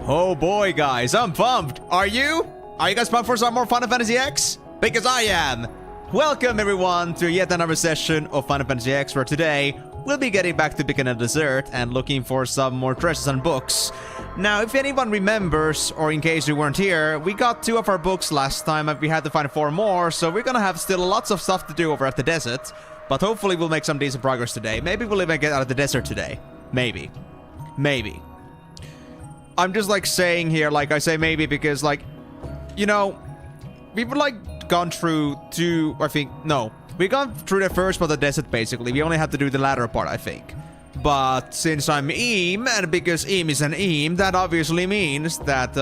Oh boy, guys, I'm pumped. Are you? Are you guys pumped for some more Final Fantasy X? Because I am. Welcome everyone to yet another session of Final Fantasy X, where today we'll be getting back to Beacon and Desert and looking for some more treasures and books. Now, if anyone remembers, or in case you weren't here, we got 2 of our books last time and we had to find 4 more, so we're gonna have still lots of stuff to do over at the desert. But hopefully we'll make some decent progress today. Maybe we'll even get out of the desert today. Maybe. Maybe. I'm just like saying here, like I say maybe because like, you know, we've like gone through 2, I think, no. We've gone through the first part of the desert basically. We only have to do the latter part, I think. But since I'm Em, and because Em is an Em, that obviously means that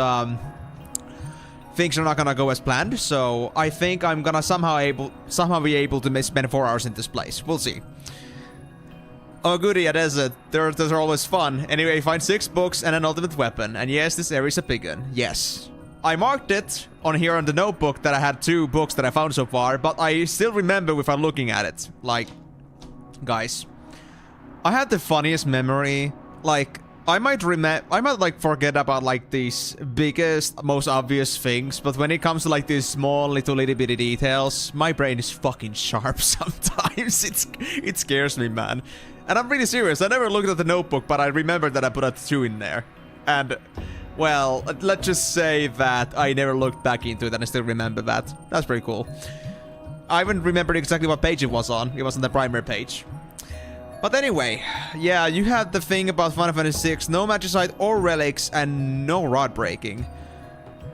things are not gonna go as planned. So I think I'm gonna somehow be able to spend 4 hours in this place. We'll see. Oh goody, a desert. Those are always fun. Anyway, find 6 books and an ultimate weapon. And yes, this area is a big one. Yes. I marked it on here on the notebook that I had 2 books that I found so far, but I still remember without looking at it. Like, guys, I had the funniest memory. Like, I might like forget about like these biggest, most obvious things, but when it comes to like these small little bitty details, my brain is fucking sharp sometimes. It scares me, man. And I'm really serious. I never looked at the notebook, but I remember that I put a 2 in there. And, well, let's just say that I never looked back into it and I still remember that. That's pretty cool. I haven't remembered exactly what page it was on. It was on the primary page. But anyway, yeah, you had the thing about Final Fantasy VI, no magicite or relics, and no rod breaking.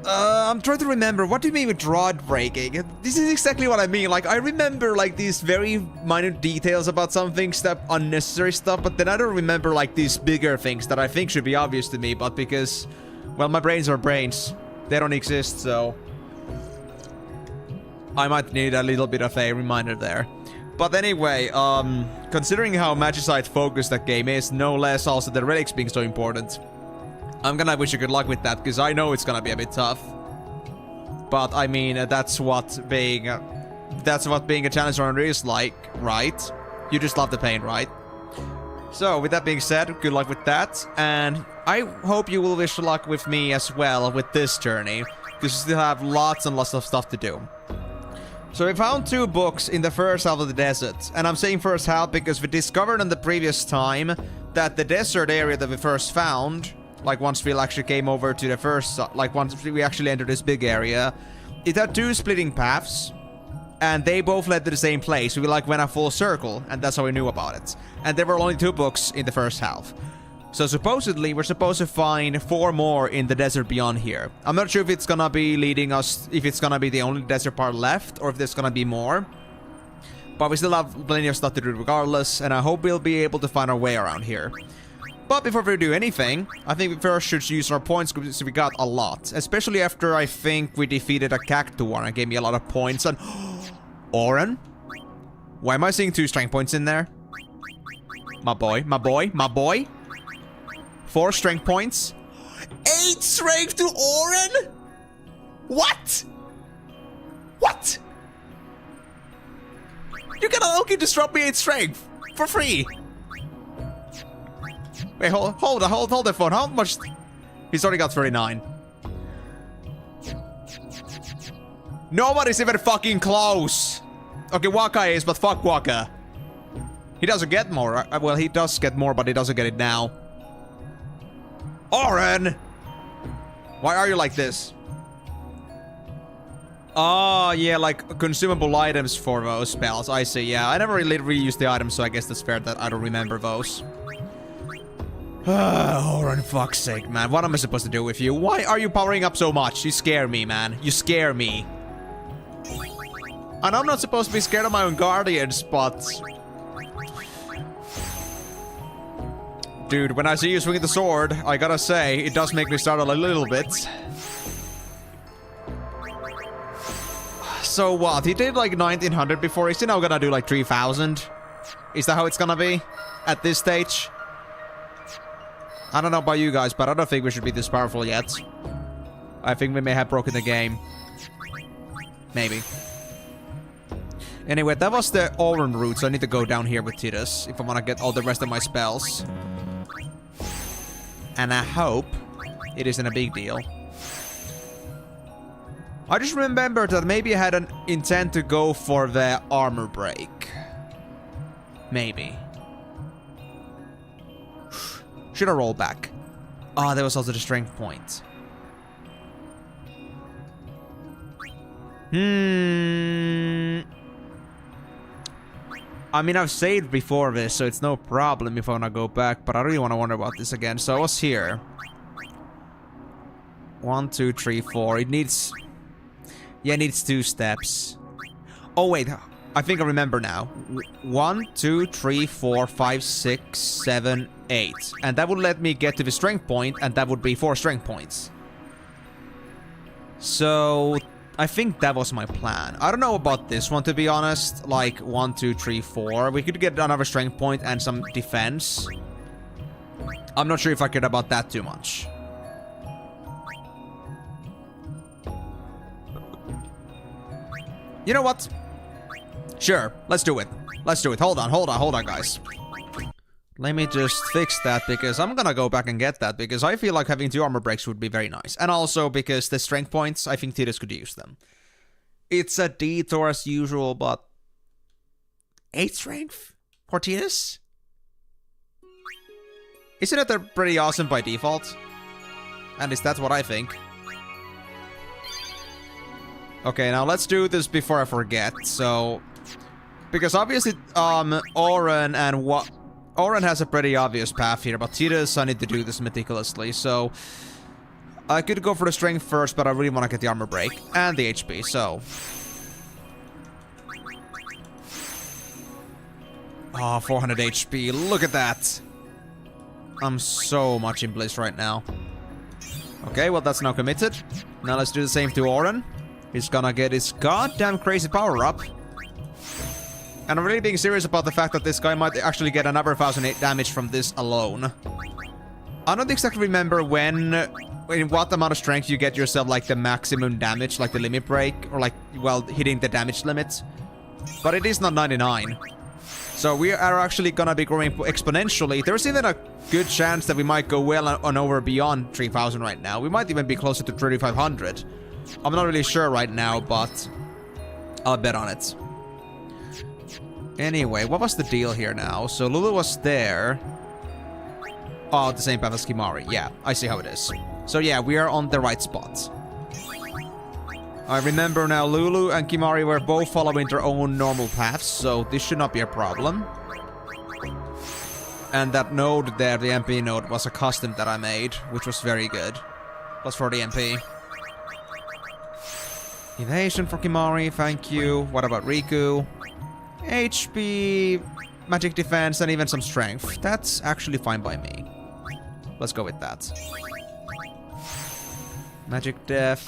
I'm trying to remember, what do you mean with rod breaking? This is exactly what I mean. Like, I remember, like, these very minute details about some things, that unnecessary stuff, but then I don't remember, like, these bigger things that I think should be obvious to me, but because, well, my brains are brains. They don't exist, so I might need a little bit of a reminder there. But anyway, considering how magicite focused that game is, no less also the relics being so important, I'm gonna wish you good luck with that, because I know it's gonna be a bit tough. But I mean, that's what being a challenge runner is like, right? You just love the pain, right? So, with that being said, good luck with that, and I hope you will wish luck with me as well with this journey, because we still have lots and lots of stuff to do. So we found 2 books in the first half of the desert, and I'm saying first half because we discovered on the previous time that the desert area that we first found, like once we actually came over to the first, like once we actually entered this big area, it had 2 splitting paths, and they both led to the same place. We like went a full circle, and that's how we knew about it. And there were only 2 books in the first half. So supposedly, we're supposed to find 4 more in the desert beyond here. I'm not sure if it's gonna be leading us, if it's gonna be the only desert part left, or if there's gonna be more. But we still have plenty of stuff to do regardless, and I hope we'll be able to find our way around here. But before we do anything, I think we first should use our points, because we got a lot. Especially after I think we defeated a cactuar and gave me a lot of points. And Oren? Why am I seeing 2 strength points in there? My boy, my boy, my boy. 4 strength points. 8 strength to Oren? What? What? You're gonna okay just drop me 8 strength for free. Wait, hold the phone. How much? He's already got 39. Nobody's even fucking close. Okay, Waka is, but fuck Waka. He doesn't get more. Well, he does get more, but he doesn't get it now. Oren! Why are you like this? Oh, yeah, like consumable items for those spells. I see, yeah. I never really reused the items, so I guess that's fair that I don't remember those. Oren, fuck's sake, man. What am I supposed to do with you? Why are you powering up so much? You scare me, man. You scare me. And I'm not supposed to be scared of my own guardians, but... Dude, when I see you swinging the sword, I gotta say, it does make me startle a little bit. So what? He did like 1900 before. Is he now gonna do like 3000? Is that how it's gonna be? At this stage? I don't know about you guys, but I don't think we should be this powerful yet. I think we may have broken the game. Maybe. Anyway, that was the Oren route, so I need to go down here with Tidus if I want to get all the rest of my spells. And I hope it isn't a big deal. I just remembered that maybe I had an intent to go for the armor break. Maybe. Should I roll back? Ah, there was also the strength point. I mean, I've saved before this, so it's no problem if I want to go back, but I really want to wonder about this again. So I was here. 1, 2, 3, 4. It needs... Yeah, it needs 2 steps. Oh, wait. I think I remember now. 1, 2, 3, 4, 5, 6, 7, 8. And that would let me get to the strength point, and that would be 4 strength points. So... I think that was my plan. I don't know about this one, to be honest. Like, 1, 2, 3, 4. We could get another strength point and some defense. I'm not sure if I cared about that too much. You know what? Sure, let's do it. Let's do it. Hold on, guys. Let me just fix that, because I'm gonna go back and get that, because I feel like having 2 armor breaks would be very nice. And also because the strength points, I think Tidus could use them. It's a detour as usual, but... 8 strength for Tidus? Isn't it pretty awesome by default? At least that's what I think. Okay, now let's do this before I forget, so... Because obviously, Auron and what... Auron has a pretty obvious path here, but Tidus, I need to do this meticulously, so... I could go for the strength first, but I really want to get the armor break. And the HP, so... Oh, 400 HP, look at that! I'm so much in bliss right now. Okay, well that's now committed. Now let's do the same to Auron. He's gonna get his goddamn crazy power up. And I'm really being serious about the fact that this guy might actually get another 1008 damage from this alone. I don't exactly remember in what amount of strength you get yourself like the maximum damage, like the limit break, or like, well, hitting the damage limit. But it is not 99. So we are actually gonna be growing exponentially. There's even a good chance that we might go well on over beyond 3000 right now. We might even be closer to 3500. I'm not really sure right now, but I'll bet on it. Anyway, what was the deal here now? So Lulu was there. Oh, the same path as Kimahri. Yeah, I see how it is. So yeah, we are on the right spot. I remember now Lulu and Kimahri were both following their own normal paths, so this should not be a problem. And that node there, the MP node, was a custom that I made, which was very good. Plus for the MP. Evasion for Kimahri, thank you. What about Riku? HP, magic defense, and even some strength. That's actually fine by me. Let's go with that. Magic def,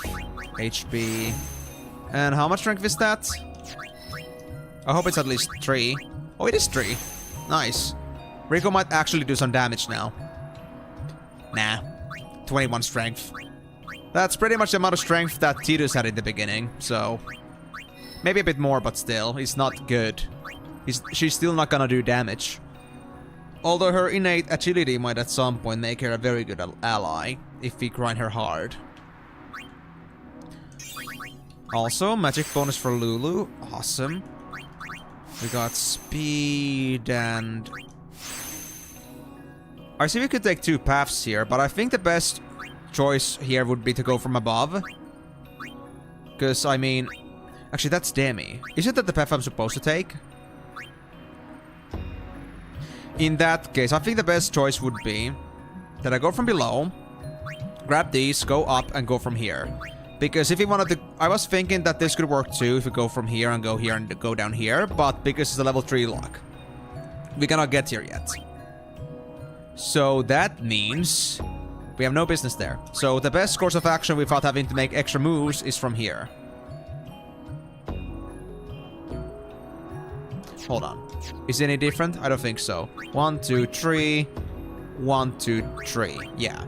HP. And how much strength is that? I hope it's at least 3. Oh, it is 3. Nice. Riku might actually do some damage now. Nah. 21 strength. That's pretty much the amount of strength that Tidus had in the beginning, so... Maybe a bit more, but still, it's not good. She's still not gonna do damage. Although her innate agility might at some point make her a very good ally, if we grind her hard. Also, magic bonus for Lulu. Awesome. We got speed and... I see we could take 2 paths here, but I think the best choice here would be to go from above. Because, I mean... Actually, that's Demi. Is it that the path I'm supposed to take? In that case, I think the best choice would be that I go from below, grab these, go up, and go from here. Because if we wanted to... I was thinking that this could work too, if we go from here and go down here, but because it's a level 3 lock, we cannot get here yet. So that means we have no business there. So the best course of action without having to make extra moves is from here. Hold on. Is it any different? I don't think so. 1, 2, 3. 1, 2, 3. Yeah.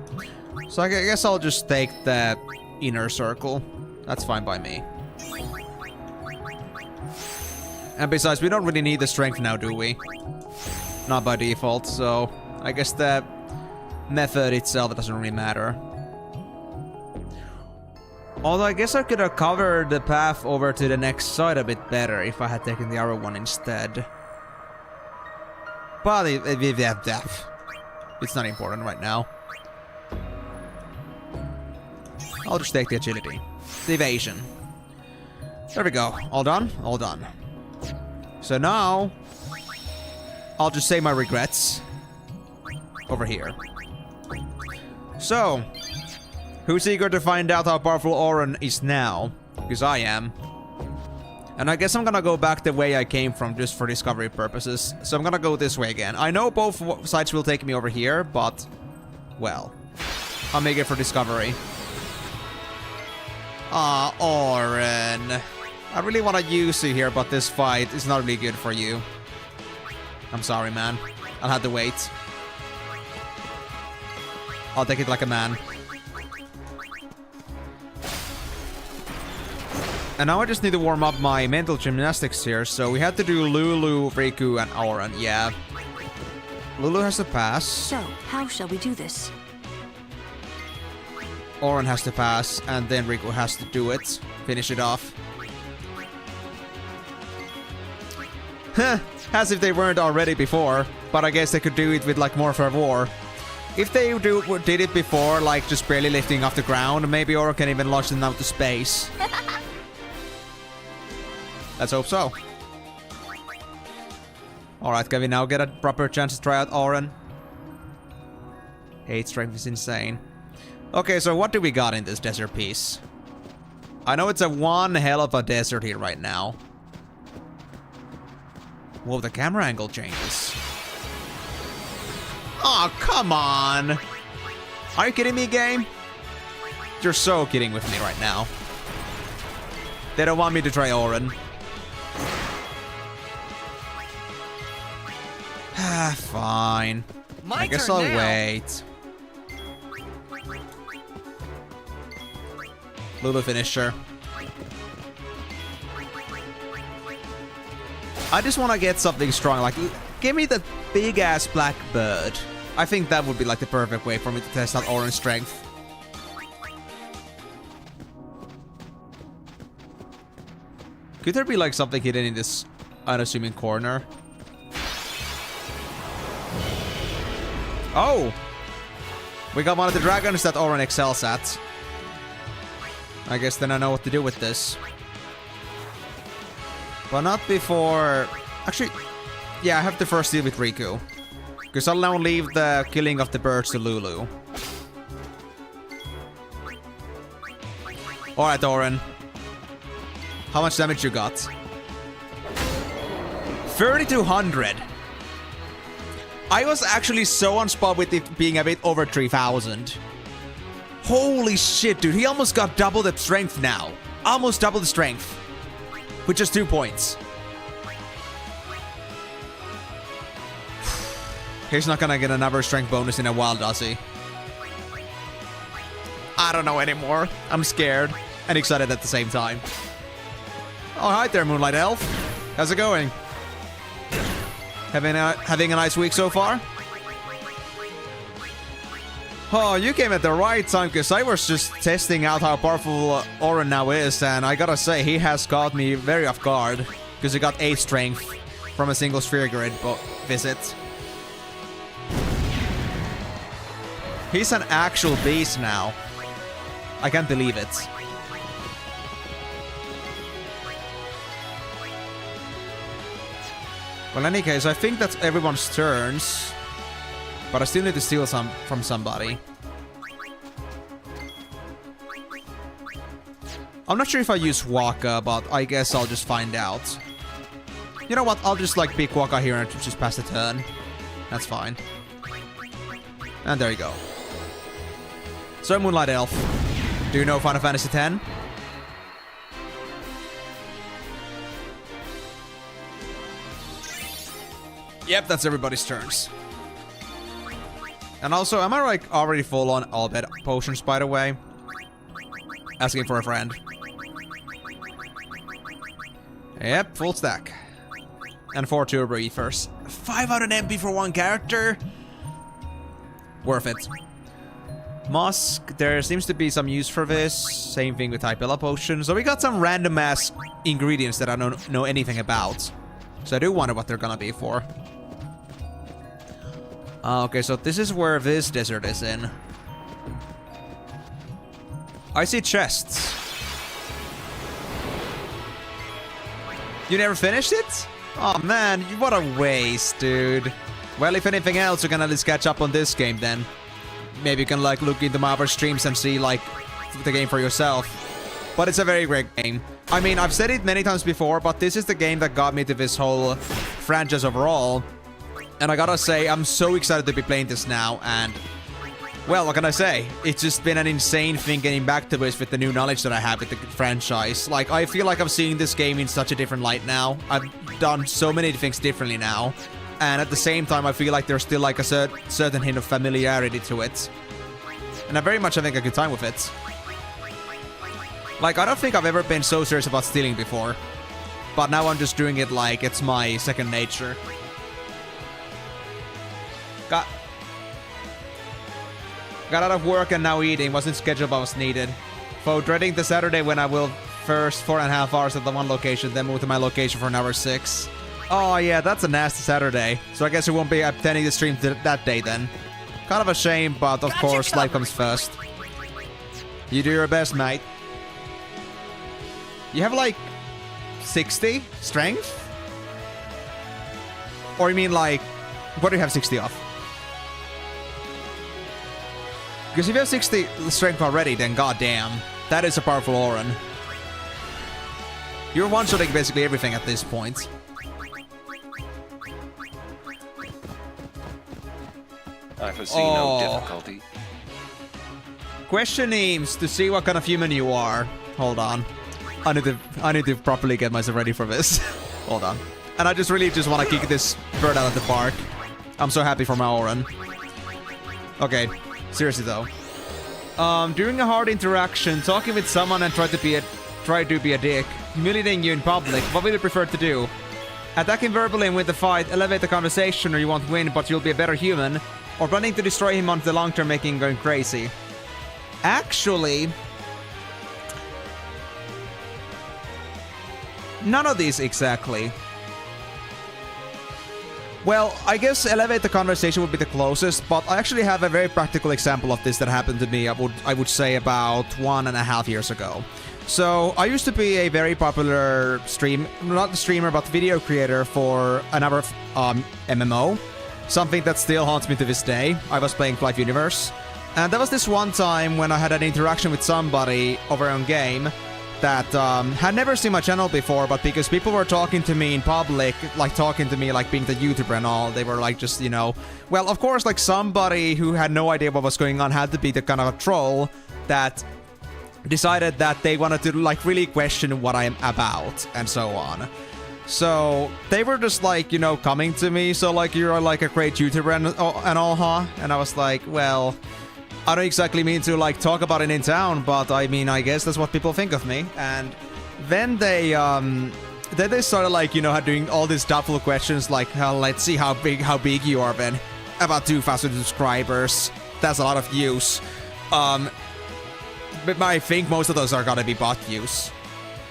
So I guess I'll just take the inner circle. That's fine by me. And besides, we don't really need the strength now, do we? Not by default, so I guess the method itself doesn't really matter. Although I guess I could have covered the path over to the next side a bit better if I had taken the other one instead. But it's not important right now. I'll just take the agility. The evasion. There we go. All done? All done. So now, I'll just say my regrets. Over here. So, who's eager to find out how powerful Auron is now? Because I am. And I guess I'm gonna go back the way I came from just for discovery purposes. So I'm gonna go this way again. I know both sides will take me over here, but... well, I'll make it for discovery. Ah, Auron. I really want to use you here, but this fight is not really good for you. I'm sorry, man. I'll have to wait. I'll take it like a man. And now I just need to warm up my mental gymnastics here, so we had to do Lulu, Riku, and Auron, yeah. Lulu has to pass. So, how shall we do this? Auron has to pass, and then Riku has to do it. Finish it off. Heh, as if they weren't already before, but I guess they could do it with like more fervor. If they did it before, like just barely lifting off the ground, maybe Auron can even launch them out to space. Let's hope so. Alright, can we now get a proper chance to try out Auron? 8 strength is insane. Okay, so what do we got in this desert piece? I know it's a one hell of a desert here right now. Whoa, the camera angle changes. Oh, come on! Are you kidding me, game? You're so kidding with me right now. They don't want me to try Auron. Ah, fine. I guess I'll wait. Lulu finisher. I just want to get something strong. Like, give me the big-ass black bird. I think that would be like the perfect way for me to test out Auron's strength. Could there be like something hidden in this unassuming corner? Oh! We got one of the dragons that Auron excels at. I guess then I know what to do with this. But not before... Actually, yeah, I have to first deal with Riku. Because I'll now leave the killing of the birds to Lulu. Alright, Auron. How much damage you got? 3,200. I was actually so on spot with it being a bit over 3,000. Holy shit, dude. He almost got double the strength now. Almost double the strength. With just 2 points. He's not gonna get another strength bonus in a while, does he? I don't know anymore. I'm scared and excited at the same time. Oh, hi there, Moonlight Elf. How's it going? Having a nice week so far? Oh, you came at the right time, because I was just testing out how powerful Auron now is, and I gotta say, he has caught me very off guard, because he got 8 strength from a single sphere grid visit. He's an actual beast now. I can't believe it. Well, in any case, I think that's everyone's turns. But I still need to steal some from somebody. I'm not sure if I use Waka, but I guess I'll just find out. You know what? I'll just like pick Waka here and just pass the turn. That's fine. And there you go. So, Moonlight Elf. Do you know Final Fantasy X? Yep, that's everybody's turns. And also, am I like already full on all bed potions, by the way? Asking for a friend. Yep, full stack. And 4 turbo ethers. 5 out of MP for 1 character? Worth it. Musk, there seems to be some use for this. Same thing with Hypella Potion. So we got some random-ass ingredients that I don't know anything about. So I do wonder what they're gonna be for. Okay, so this is where this desert is in. I see chests. You never finished it? Oh man, what a waste, dude. Well, if anything else, you can at least catch up on this game then. Maybe you can like look into my other streams and see like the game for yourself. But it's a very great game. I mean, I've said it many times before, but this is the game that got me to this whole franchise overall. And I gotta say, I'm so excited to be playing this now, and well, what can I say? It's just been an insane thing getting back to this with the new knowledge that I have with the franchise. Like, I feel like I'm seeing this game in such a different light now. I've done so many things differently now. And at the same time, I feel like there's still like a certain hint of familiarity to it. And I very much having a good time with it. Like, I don't think I've ever been so serious about stealing before. But now I'm just doing it like it's my second nature. Got out of work and now eating. Wasn't scheduled but was needed. So dreading the Saturday when I will first 4.5 hours at the one location, then move to my location for an hour 6. Oh yeah, that's a nasty Saturday. So I guess you won't be attending the stream that day then. Kind of a shame, but of course life comes first. You do your best, mate. You have like 60 strength? Or you mean like, what do you have 60 of? Because if you have 60 strength already, then goddamn, that is a powerful Oren. You're one-shotting basically everything at this point. I foresee no difficulty. Question names to see what kind of human you are. Hold on. I need to properly get myself ready for this. Hold on. And I just really just want to kick this bird out of the park. I'm so happy for my Oren. Okay. Seriously though. During a hard interaction, talking with someone and try to be a dick, humiliating you in public, what will you prefer to do? Attacking verbally and win the fight, elevate the conversation, or you won't win but you'll be a better human, or planning to destroy him on the long term, making him going crazy? Actually, none of these exactly. Well, I guess elevate the conversation would be the closest, but I actually have a very practical example of this that happened to me, I would say about 1.5 years ago. So, I used to be a very popular not streamer, but video creator for another MMO. Something that still haunts me to this day. I was playing Flight Universe. And there was this one time when I had an interaction with somebody over on game that had never seen my channel before, but because people were talking to me in public, like talking to me like being the YouTuber and all, they were like just, you know, well, of course, like somebody who had no idea what was going on had to be the kind of a troll that decided that they wanted to like really question what I am about and so on. So they were just like, you know, coming to me, so like, you're like a great YouTuber and all, huh? And I was like, well, I don't exactly mean to like talk about it in town, but I mean, I guess that's what people think of me. And then they started like, you know, doing all these doubtful questions like, let's see how big you are, Ben. About 2,000 subscribers. That's a lot of views. But I think most of those are gonna be bot views.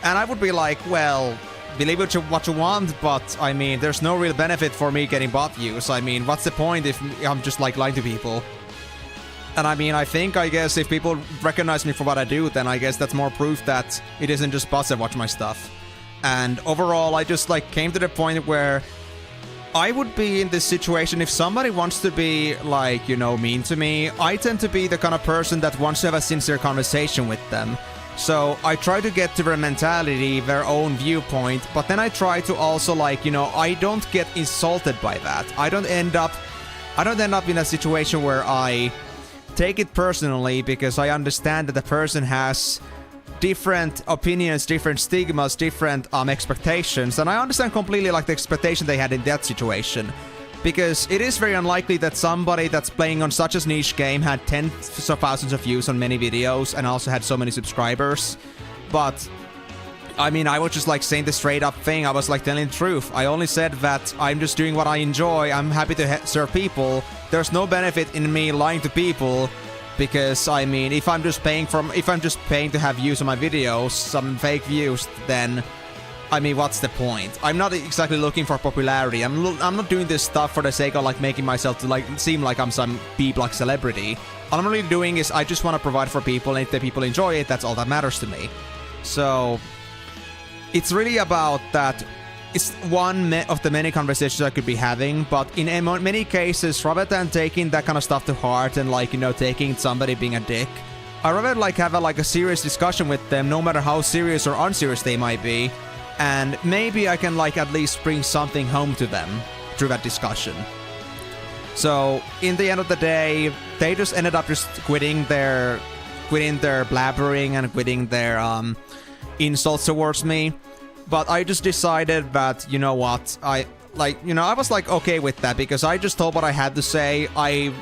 And I would be like, well, believe what you want, but I mean, there's no real benefit for me getting bot views. I mean, what's the point if I'm just like lying to people? And I mean, I guess if people recognize me for what I do, then I guess that's more proof that it isn't just bots that watch my stuff. And overall, I just like came to the point where I would be in this situation if somebody wants to be like, you know, mean to me. I tend to be the kind of person that wants to have a sincere conversation with them. So I try to get to their mentality, their own viewpoint, but then I try to also like, you know, I don't get insulted by that. I don't end up in a situation where I take it personally, because I understand that the person has different opinions, different stigmas, different expectations, and I understand completely like the expectation they had in that situation, because it is very unlikely that somebody that's playing on such a niche game had tens of thousands of views on many videos and also had so many subscribers. But I mean, I was just like saying the straight up thing. I was like telling the truth. I only said that I'm just doing what I enjoy. I'm happy to serve people. There's no benefit in me lying to people because I mean, if I'm just paying to have views on my videos, some fake views, then I mean, what's the point? I'm not exactly looking for popularity. I'm not doing this stuff for the sake of like making myself to like seem like I'm some B-block celebrity. All I'm really doing is I just want to provide for people, and if the people enjoy it, that's all that matters to me. So it's really about that. It's one of the many conversations I could be having, but in many cases, rather than taking that kind of stuff to heart and like, you know, taking somebody being a dick, I'd rather like have a serious discussion with them, no matter how serious or unserious they might be. And maybe I can like at least bring something home to them through that discussion. So in the end of the day, they just ended up just quitting their blabbering and quitting their insults towards me. But I just decided that, you know what, I was like okay with that, because I just told what I had to say. I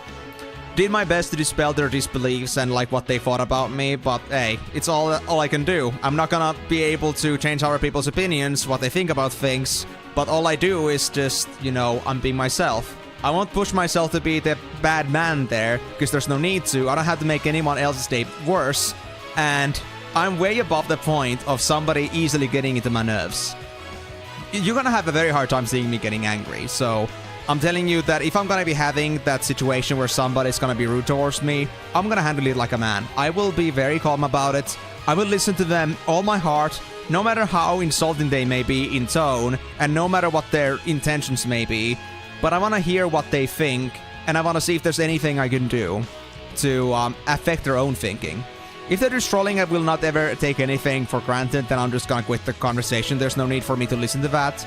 did my best to dispel their disbeliefs and like what they thought about me, but hey, it's all I can do. I'm not gonna be able to change other people's opinions, what they think about things, but all I do is just, you know, I'm being myself. I won't push myself to be the bad man there, because there's no need to. I don't have to make anyone else's day worse, and I'm way above the point of somebody easily getting into my nerves. You're gonna have a very hard time seeing me getting angry, so I'm telling you that if I'm gonna be having that situation where somebody's gonna be rude towards me, I'm gonna handle it like a man. I will be very calm about it. I will listen to them all my heart, no matter how insulting they may be in tone, and no matter what their intentions may be. But I wanna hear what they think, and I wanna see if there's anything I can do to affect their own thinking. If they're just trolling, I will not ever take anything for granted, then I'm just gonna quit the conversation. There's no need for me to listen to that.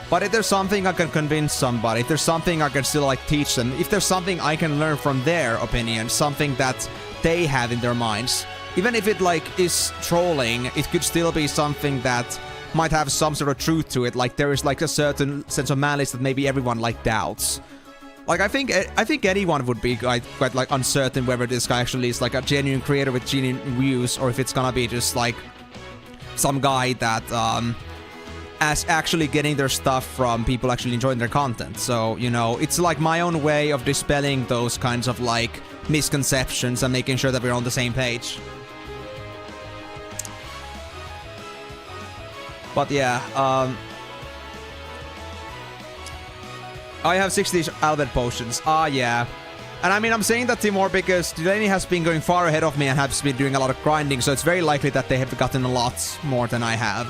But if there's something I can convince somebody, if there's something I can still like teach them, if there's something I can learn from their opinion, something that they have in their minds, even if it like is trolling, it could still be something that might have some sort of truth to it. Like there is like a certain sense of malice that maybe everyone like doubts. Like I think anyone would be quite like uncertain whether this guy actually is like a genuine creator with genuine views, or if it's gonna be just like some guy that as actually getting their stuff from people actually enjoying their content. So, you know, it's like my own way of dispelling those kinds of like misconceptions and making sure that we're on the same page. But yeah, I have 60 Albert potions. Yeah. And I mean, I'm saying that Timor because Delaney has been going far ahead of me and has been doing a lot of grinding, so it's very likely that they have gotten a lot more than I have.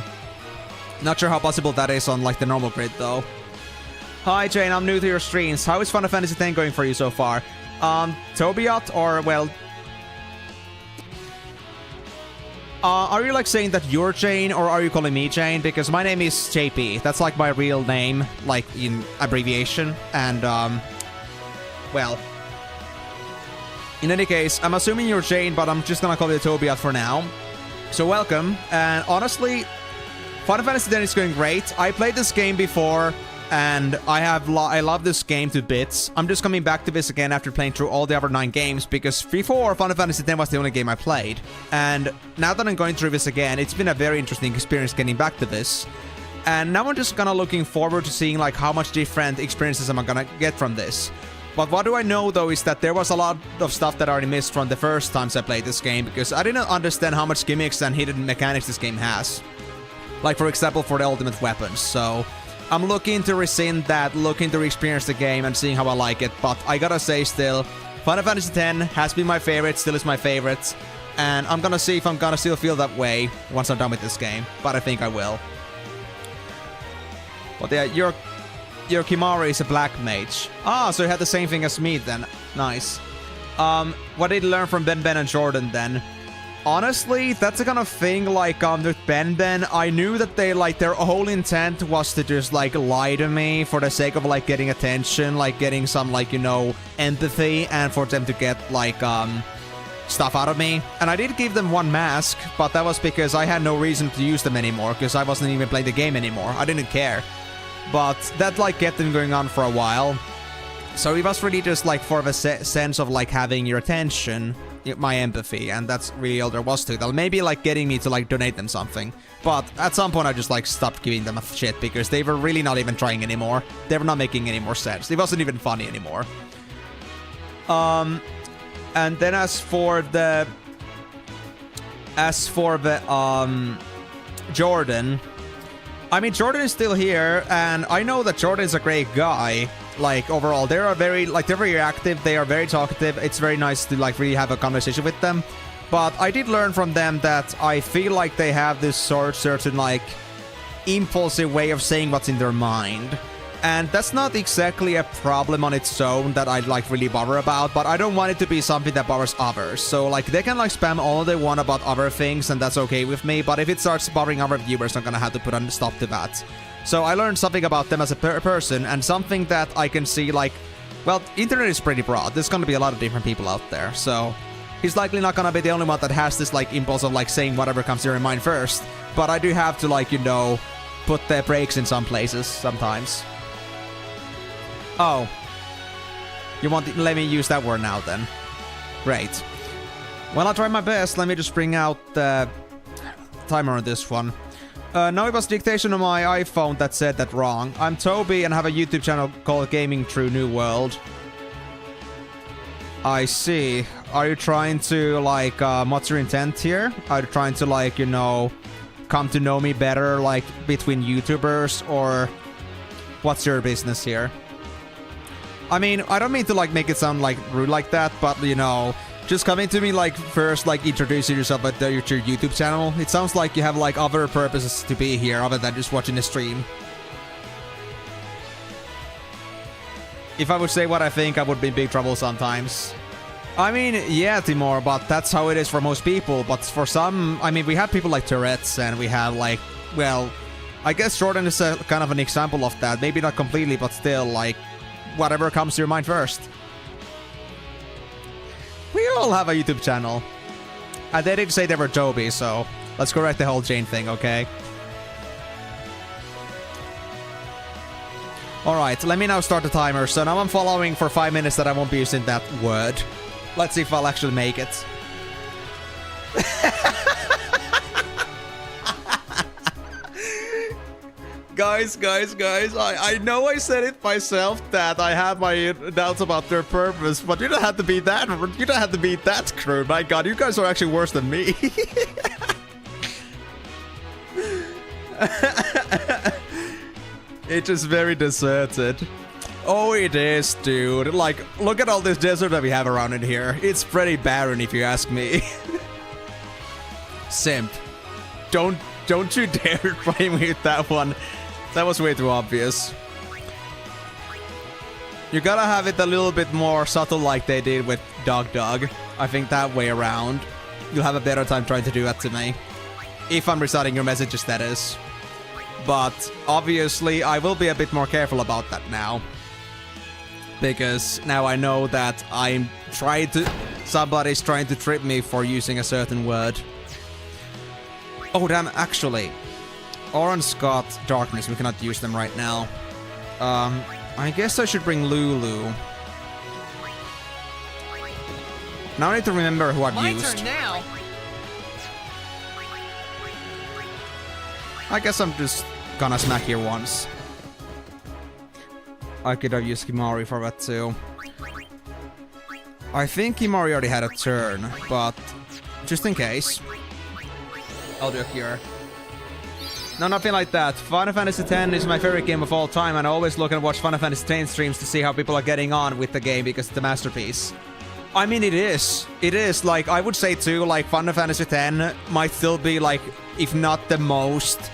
Not sure how possible that is on like the normal grid though. Hi Jane, I'm new to your streams. How is Final Fantasy X going for you so far? Tobiat, or well... are you like saying that you're Jane, or are you calling me Jane? Because my name is JP. That's like my real name, like in abbreviation. And, well... in any case, I'm assuming you're Jane, but I'm just gonna call you Tobiat for now. So welcome, and honestly... Final Fantasy X is going great. I played this game before, and I love this game to bits. I'm just coming back to this again after playing through all the other 9 games, because before, Final Fantasy X was the only game I played. And now that I'm going through this again, it's been a very interesting experience getting back to this. And now I'm just kind of looking forward to seeing like how much different experiences am I gonna get from this. But what do I know though is that there was a lot of stuff that I already missed from the first times I played this game, because I didn't understand how much gimmicks and hidden mechanics this game has. Like, for example, for the ultimate weapons. So, I'm looking to rescind that, looking to re-experience the game and seeing how I like it. But I gotta say still, Final Fantasy X has been my favorite, still is my favorite. And I'm gonna see if I'm gonna still feel that way once I'm done with this game. But I think I will. But yeah, your Kimahri is a black mage. Ah, so you had the same thing as me then. Nice. What did you learn from Ben and Jordan then? Honestly, that's the kind of thing, like, with Ben, I knew that they, like, their whole intent was to just, like, lie to me for the sake of, like, getting attention, like, getting some, like, you know, empathy, and for them to get, like, stuff out of me. And I did give them one mask, but that was because I had no reason to use them anymore, because I wasn't even playing the game anymore. I didn't care. But that, like, kept them going on for a while. So it was really just, like, for the sense of, like, having your attention, my empathy, and that's really all there was to it. Maybe like getting me to like donate them something, but at some point I just like stopped giving them a shit because they were really not even trying anymore. They were not making any more sense. It wasn't even funny anymore. And And then as for the Jordan, I mean, Jordan is still here, and I know that Jordan is a great guy. Like, overall, they are very, like, they're very active, they are very talkative. It's very nice to, like, really have a conversation with them. But I did learn from them that I feel like they have this certain, like, impulsive way of saying what's in their mind. And that's not exactly a problem on its own that I'd, like, really bother about, but I don't want it to be something that bothers others. So, like, they can, like, spam all they want about other things, and that's okay with me, but if it starts bothering other viewers, I'm gonna have to put a stop to that. So I learned something about them as a person, and something that I can see, like, well, internet is pretty broad. There's gonna be a lot of different people out there, so he's likely not gonna be the only one that has this, like, impulse of, like, saying whatever comes to your mind first. But I do have to, like, you know, put the brakes in some places sometimes. Oh. You want to let me use that word now, then? Great. Well, I'll try my best. Let me just bring out the timer on this one. No, it was dictation on my iPhone that said that wrong. I'm Toby and have a YouTube channel called Gaming Through New World. I see. Are you trying to, like, what's your intent here? Are you trying to, like, you know, come to know me better, like, between YouTubers, or what's your business here? I mean, I don't mean to, like, make it sound, like, rude like that, but, you know, just coming to me, like, first, like, introducing yourself at your YouTube channel. It sounds like you have, like, other purposes to be here other than just watching the stream. If I would say what I think, I would be in big trouble sometimes. I mean, yeah, Timor, but that's how it is for most people. But for some, I mean, we have people like Tourette's, and we have, like, well, I guess Jordan is a kind of an example of that. Maybe not completely, but still, like, whatever comes to your mind first. We all have a YouTube channel. And they didn't say they were Toby, so let's correct the whole Jane thing, okay? Alright, let me now start the timer. So now I'm following for 5 minutes that I won't be using that word. Let's see if I'll actually make it. Guys, I know I said it myself that I have my doubts about their purpose, but you don't have to be that, crude. My god, you guys are actually worse than me. It's just very deserted. Oh, it is, dude. Like, look at all this desert that we have around in here. It's pretty barren if you ask me. Simp. Don't you dare try me with that one. That was way too obvious. You gotta have it a little bit more subtle like they did with Dog. I think that way around, you'll have a better time trying to do that to me. If I'm reciting your messages, that is. But obviously, I will be a bit more careful about that now. Because now I know that somebody's trying to trip me for using a certain word. Oh, damn, actually. Orange got darkness, we cannot use them right now. I guess I should bring Lulu. Now I need to remember who I've used. My turn now. I guess I'm just gonna smack here once. I could have used Kimari for that too. I think Kimari already had a turn, but just in case, I'll do a cure. No, nothing like that. Final Fantasy X is my favorite game of all time, and I always look and watch Final Fantasy X streams to see how people are getting on with the game because it's a masterpiece. I mean, it is. It is. Like, I would say too, like, Final Fantasy X might still be, like, if not the most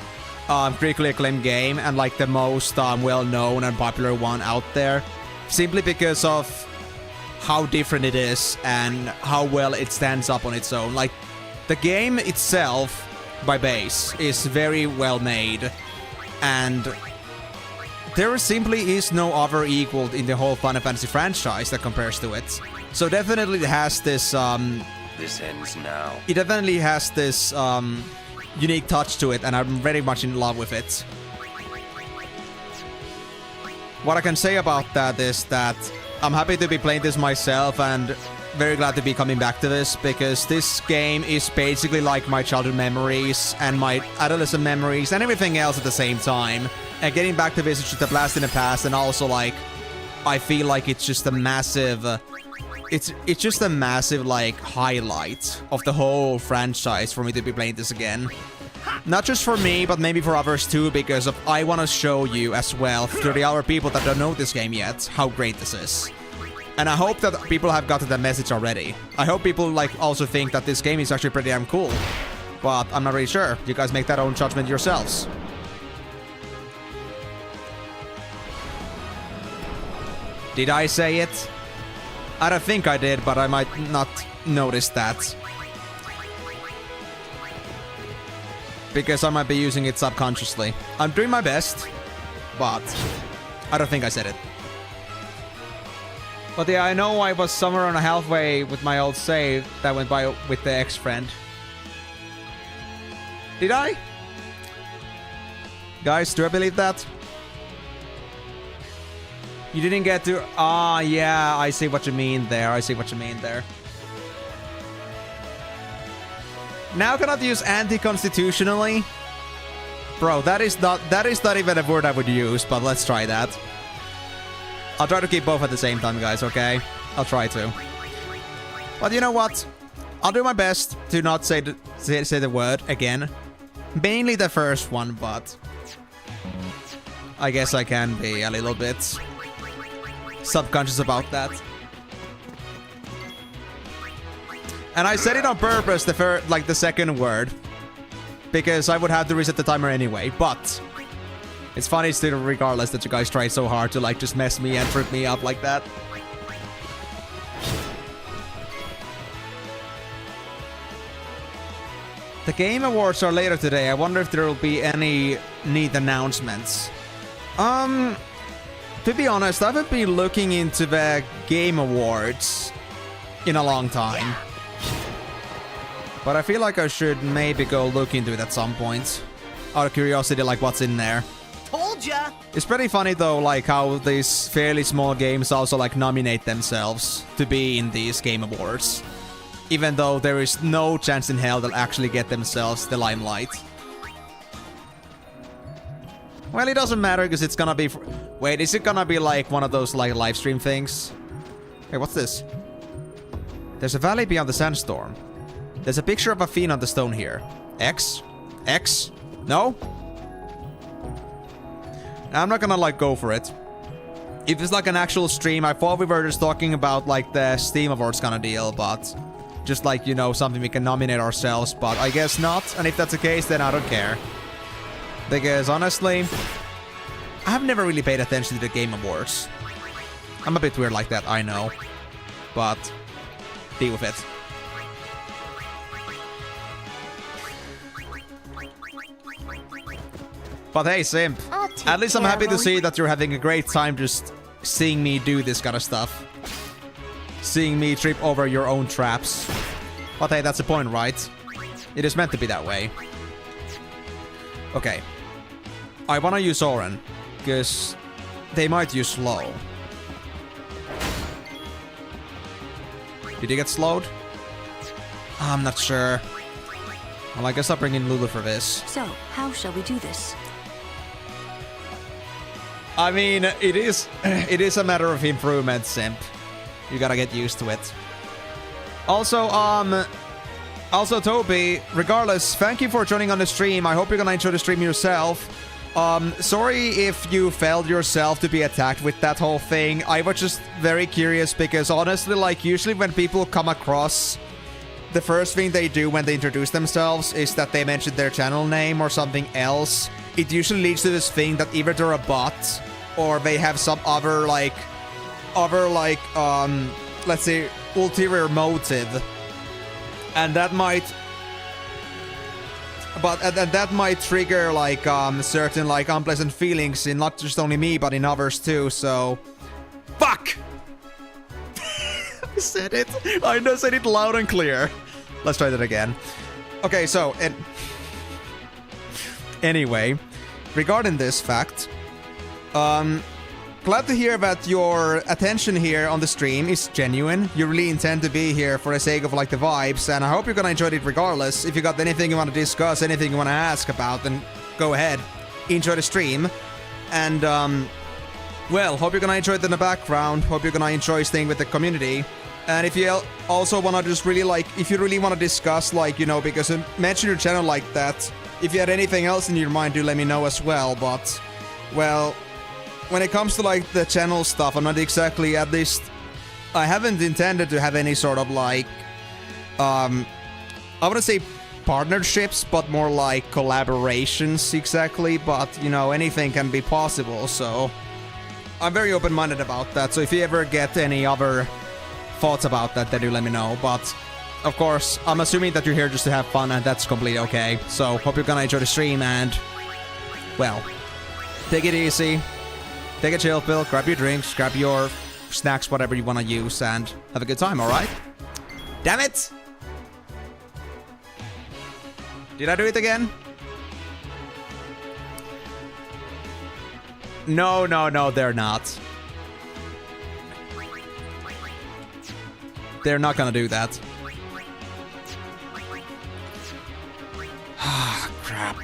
critically acclaimed game, and, like, the most well-known and popular one out there. Simply because of how different it is and how well it stands up on its own. Like, the game itself, by base, is very well made, and there simply is no other equal in the whole Final Fantasy franchise that compares to it. So definitely it has this This ends now. it definitely has this unique touch to it, and I'm very much in love with it. What I can say about that is that I'm happy to be playing this myself, and very glad to be coming back to this, because this game is basically like my childhood memories and my adolescent memories and everything else at the same time. And getting back to this is just a blast in the past, and also, like, I feel like it's just a massive it's just a massive, like, highlight of the whole franchise for me to be playing this again. Not just for me, but maybe for others too, because I want to show you as well, to the other people that don't know this game yet, how great this is. And I hope that people have gotten that message already. I hope people, like, also think that this game is actually pretty damn cool. But I'm not really sure. You guys make that own judgment yourselves. Did I say it? I don't think I did, but I might not notice that. Because I might be using it subconsciously. I'm doing my best, but I don't think I said it. But yeah, I know I was somewhere around halfway with my old save that went by with the ex-friend. Did I? Guys, do I believe that? You didn't get to... Ah, yeah, I see what you mean there. I see what you mean there. Now cannot use anti-constitutionally? Bro, that is not even a word I would use, but let's try that. I'll try to keep both at the same time, guys, okay? I'll try to. But you know what? I'll do my best to not say the word again. Mainly the first one, but... I guess I can be a little bit subconscious about that. And I said it on purpose, the second word, because I would have to reset the timer anyway, but it's funny still regardless that you guys tried so hard to, like, just mess me and trip me up like that. The Game Awards are later today. I wonder if there will be any neat announcements. To be honest, I haven't been looking into the Game Awards in a long time. But I feel like I should maybe go look into it at some point. Out of curiosity, like, what's in there. Told ya! It's pretty funny, though, like, how these fairly small games also, like, nominate themselves to be in these Game Awards. Even though there is no chance in hell they'll actually get themselves the limelight. Well, it doesn't matter, because it's gonna be... Wait, is it gonna be, like, one of those, like, live stream things? Hey, what's this? There's a valley beyond the sandstorm. There's a picture of a fiend on the stone here. X? X? No? I'm not gonna, like, go for it. If it's, like, an actual stream, I thought we were just talking about, like, the Steam Awards kind of deal, but... Just, like, you know, something we can nominate ourselves, but I guess not. And if that's the case, then I don't care. Because, honestly, I've never really paid attention to the Game Awards. I'm a bit weird like that, I know. But, deal with it. But hey, Simp, at least I'm happy to see that you're having a great time just seeing me do this kind of stuff. Seeing me trip over your own traps. But hey, that's the point, right? It is meant to be that way. Okay. I wanna use Oren, because they might use slow. Did he get slowed? I'm not sure. Well, I guess I'll bring in Lulu for this. So, how shall we do this? I mean, it is a matter of improvement, Simp. You gotta get used to it. Also, Toby, regardless, thank you for joining on the stream. I hope you're gonna enjoy the stream yourself. Sorry if you failed yourself to be attacked with that whole thing. I was just very curious because honestly, like, usually when people come across, the first thing they do when they introduce themselves is that they mention their channel name or something else. It usually leads to this thing that either they're a bot or they have some other, let's say, ulterior motive. And that might... But that might trigger, like, certain, like, unpleasant feelings in not just only me, but in others too, so... Fuck! I said it. I know, said it loud and clear. Let's try that again. Okay, so... Anyway, regarding this fact, glad to hear that your attention here on the stream is genuine. You really intend to be here for the sake of, like, the vibes, and I hope you're gonna enjoy it regardless. If you got anything you want to discuss, anything you want to ask about, then go ahead. Enjoy the stream. And, well, hope you're gonna enjoy it in the background. Hope you're gonna enjoy staying with the community. And if you also want to just really like, if you really want to discuss like, you know, because I mentioned your channel like that, if you had anything else in your mind, do let me know as well. But, well, when it comes to like the channel stuff, I'm not exactly, at least, I haven't intended to have any sort of like, I wouldn't say partnerships, but more like collaborations exactly. But, you know, anything can be possible, so I'm very open-minded about that. So if you ever get any other thoughts about that, then do let me know. But of course, I'm assuming that you're here just to have fun, and that's completely okay. So hope you're gonna enjoy the stream, and well, take it easy, take a chill pill, grab your drinks, grab your snacks, whatever you want to use, and have a good time. All right? Damn it! Did I do it again? No, they're not. They're not gonna do that. Ah, crap.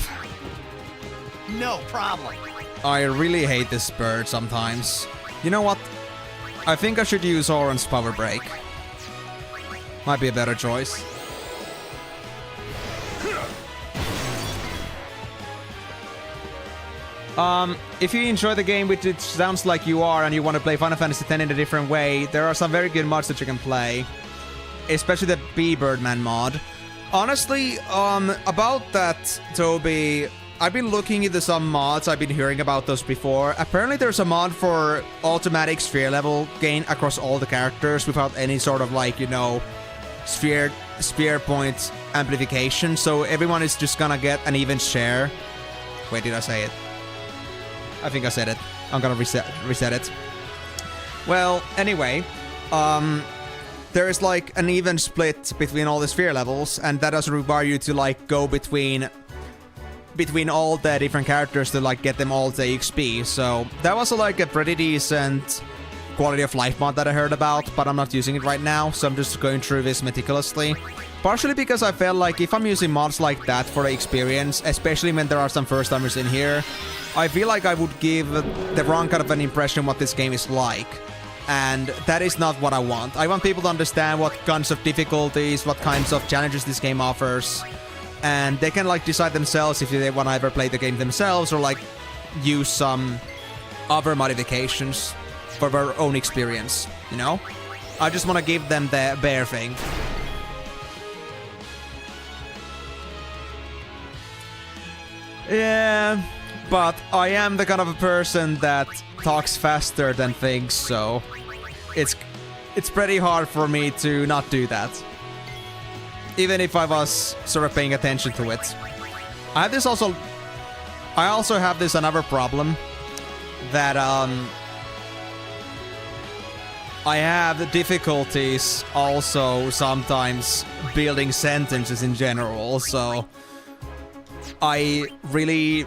No problem. I really hate this bird sometimes. You know what? I think I should use Oran's power break. Might be a better choice. If you enjoy the game, which it sounds like you are, and you want to play Final Fantasy X in a different way, there are some very good mods that you can play. Especially the Bee Birdman mod. Honestly, about that, Toby, I've been looking into some mods, I've been hearing about those before. Apparently there's a mod for automatic sphere level gain across all the characters without any sort of like, you know, sphere point amplification. So everyone is just gonna get an even share. Wait, did I say it? I think I said it. I'm gonna reset it. Well, anyway, there is like an even split between all the sphere levels, and that doesn't require you to like go between all the different characters to like get them all the XP. So that was like a pretty decent quality of life mod that I heard about, but I'm not using it right now, so I'm just going through this meticulously. Partially because I felt like if I'm using mods like that for the experience, especially when there are some first-timers in here, I feel like I would give the wrong kind of an impression what this game is like. And that is not what I want. I want people to understand what kinds of difficulties, what kinds of challenges this game offers. And they can like decide themselves if they want to ever play the game themselves or like use some other modifications for their own experience, you know? I just want to give them the bare thing. Yeah, but I am the kind of a person that talks faster than thinks, so it's pretty hard for me to not do that. Even if I was sort of paying attention to it. I also have this another problem that I have difficulties also sometimes building sentences in general, so I really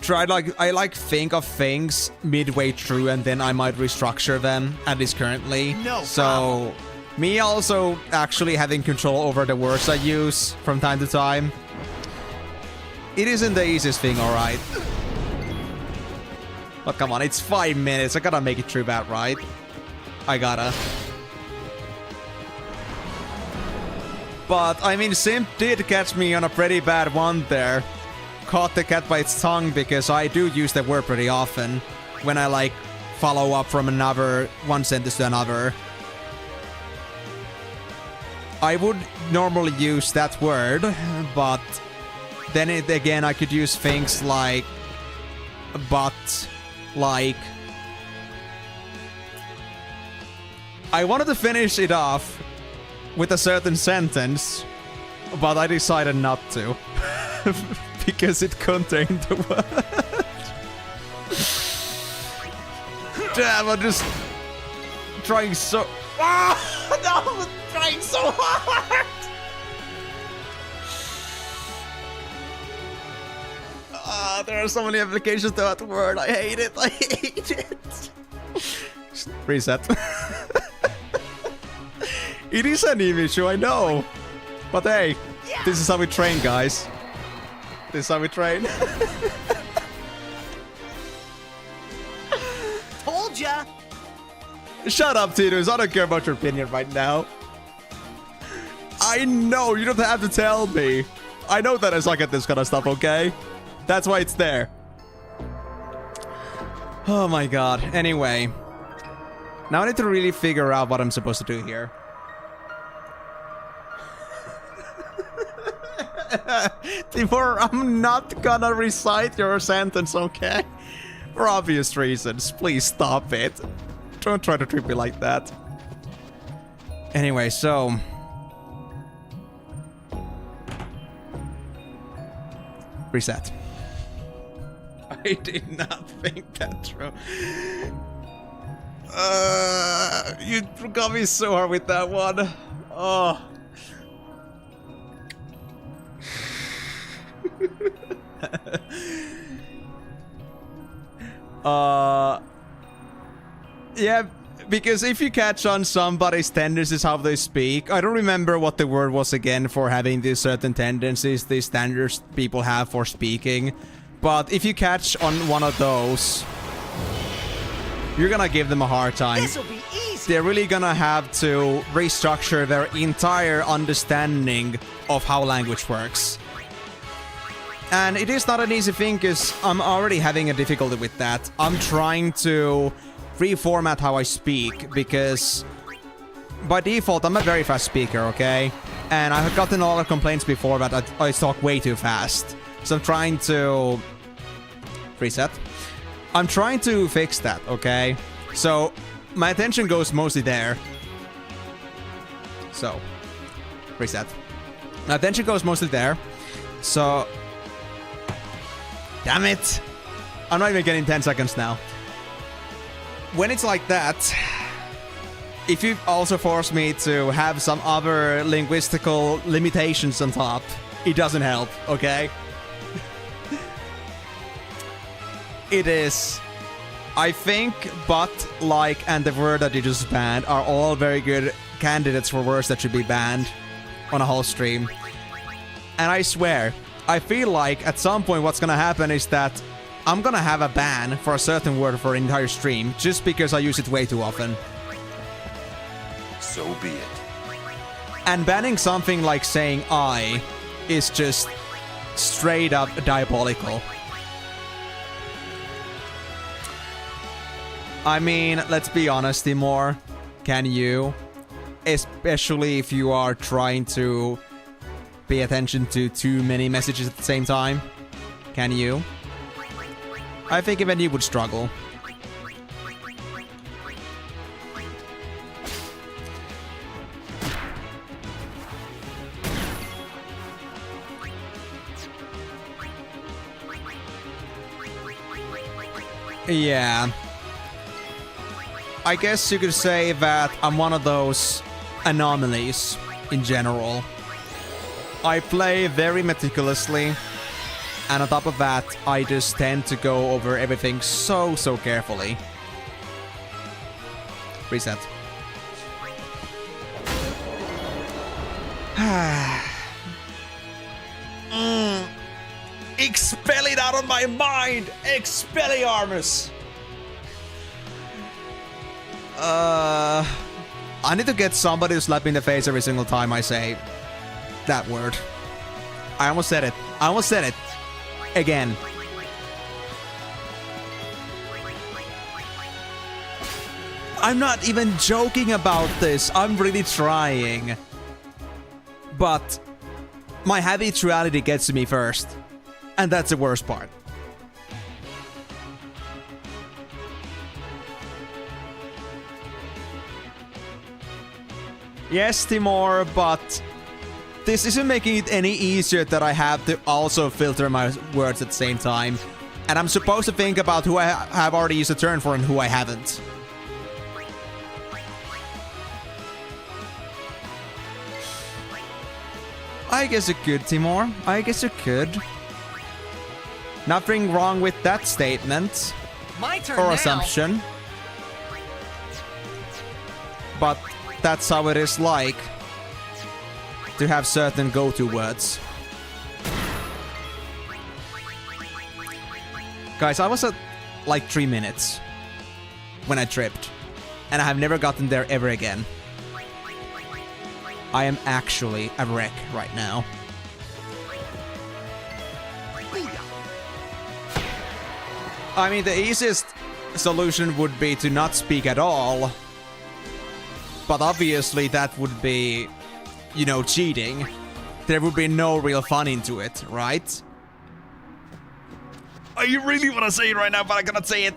try I think of things midway through and then I might restructure them, at least currently. So me also actually having control over the words I use from time to time. It isn't the easiest thing, alright. But come on, it's 5 minutes. I gotta make it through that, right? I gotta. But, I mean, Simp did catch me on a pretty bad one there. Caught the cat by its tongue because I do use that word pretty often when I, like, follow up from one sentence to another. I would normally use that word, but then again, I could use things like, but, like, I wanted to finish it off with a certain sentence, but I decided not to. Because it contained the word. Damn, I'm just trying so... Oh, no, I'm trying so hard! There are so many applications to that word. I hate it. I hate it. Reset. It is an issue, I know. But hey, this is how we train, guys. This is how we train. Told ya. Shut up, Titus. I don't care about your opinion right now. I know. You don't have to tell me. I know that I suck at this kind of stuff, okay? That's why it's there. Oh my god. Anyway. Now I need to really figure out what I'm supposed to do here. Timur, I'm not gonna recite your sentence, okay? For obvious reasons. Please stop it. Don't try to treat me like that. Anyway, so... reset. I did not think that through. You got me so hard with that one. Oh. Yeah, because if you catch on somebody's tendencies, how they speak, I don't remember what the word was again for having these certain tendencies, these standards people have for speaking. But if you catch on one of those, you're gonna give them a hard time. This'll be easy. They're really gonna have to restructure their entire understanding of how language works. And it is not an easy thing, because I'm already having a difficulty with that. I'm trying to reformat how I speak, because by default I'm a very fast speaker, okay? And I've gotten a lot of complaints before that I talk way too fast. So I'm trying to... reset. I'm trying to fix that, okay? So my attention goes mostly there. So, reset. My attention goes mostly there. So... damn it! I'm not even getting 10 seconds now. When it's like that, if you also force me to have some other linguistical limitations on top, it doesn't help, okay? It is... I think but, like, and the word that you just banned are all very good candidates for words that should be banned on a whole stream. And I swear, I feel like at some point what's gonna happen is that I'm gonna have a ban for a certain word for an entire stream just because I use it way too often. So be it. And banning something like saying I is just straight up diabolical. I mean, let's be honest, Timur. Can you? Especially if you are trying to pay attention to too many messages at the same time. Can you? I think even you would struggle. Yeah. I guess you could say that I'm one of those anomalies in general. I play very meticulously, and on top of that, I just tend to go over everything so carefully. Reset. Expel it out of my mind! Expelliarmus! I need to get somebody to slap me in the face every single time I say that word. I almost said it. I almost said it. Again. I'm not even joking about this. I'm really trying. But my habituality gets to me first. And that's the worst part. Yes, Timur, but this isn't making it any easier that I have to also filter my words at the same time. And I'm supposed to think about who I have already used a turn for and who I haven't. I guess you could, Timur. I guess you could. Nothing wrong with that statement. My turn or now. assumption. But that's how it is like to have certain go-to words. Guys, I was at like 3 minutes when I tripped. and I have never gotten there ever again. I am actually a wreck right now. I mean, the easiest solution would be to not speak at all. But obviously that would be, you know, cheating. There would be no real fun into it, right? I really want to say it right now, but I cannot say it.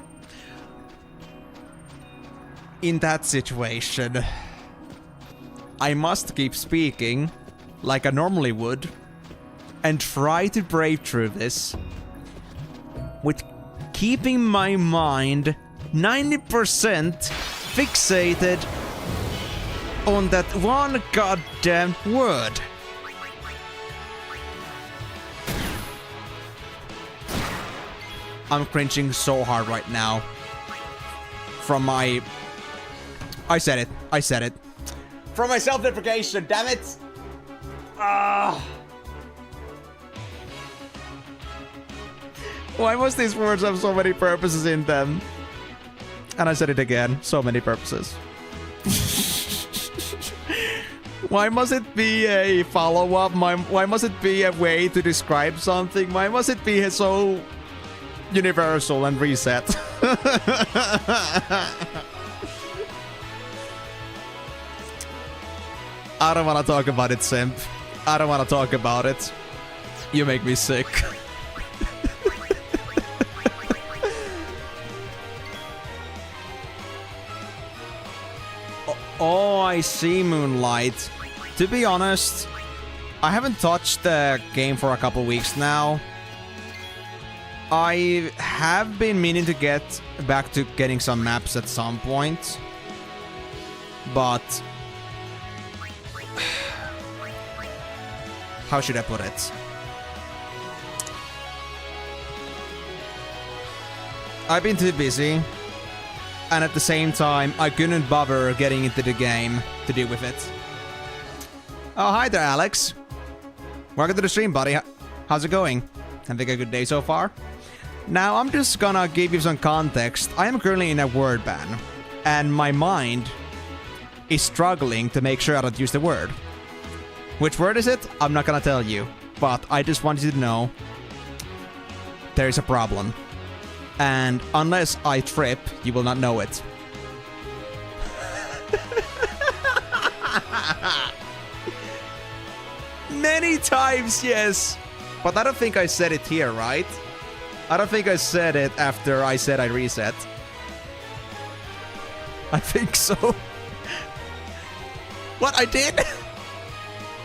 In that situation, I must keep speaking like I normally would and try to brave through this with keeping my mind 90% fixated on that one goddamn word. I'm cringing so hard right now from my... I said it. From my self-deprecation, damn it! Why must these words have so many purposes in them? And I said it again, so many purposes. Why must it be a follow-up? Why must it be a way to describe something? Why must it be so universal and reset? I don't want to talk about it, simp. I don't want to talk about it. You make me sick. Oh, I see, Moonlight. To be honest, I haven't touched the game for a couple weeks now. I have been meaning to get back to getting some maps at some point. But... how should I put it? I've been too busy. And at the same time, I couldn't bother getting into the game to deal with it. Oh, hi there, Alex. Welcome to the stream, buddy. How's it going? Having a good day so far? Now, I'm just gonna give you some context. I am currently in a word ban. And my mind is struggling to make sure I don't use the word. Which word is it? I'm not gonna tell you. But I just want you to know there is a problem. And unless I trip, you will not know it. Many times, yes. But I don't think I said it here, right? I don't think I said it after I said I reset. I think so. What, I did?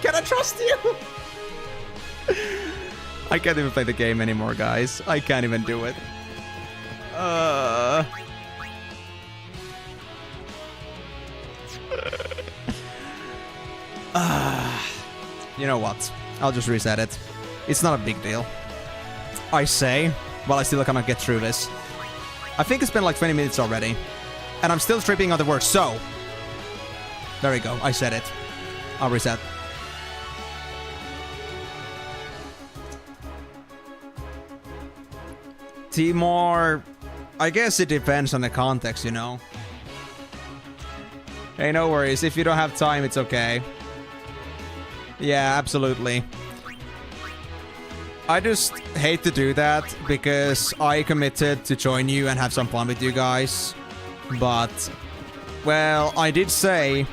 Can I trust you? I can't even play the game anymore, guys. I can't even do it. You know what? I'll just reset it. It's not a big deal. I say, while I still cannot get through this. I think it's been like 20 minutes already. And I'm still tripping on the word so. There we go. I said it. I'll reset. Timor... I guess it depends on the context, you know. Hey, no worries. If you don't have time, it's okay. Yeah, absolutely. I just hate to do that because I committed to join you and have some fun with you guys. But, well, I did say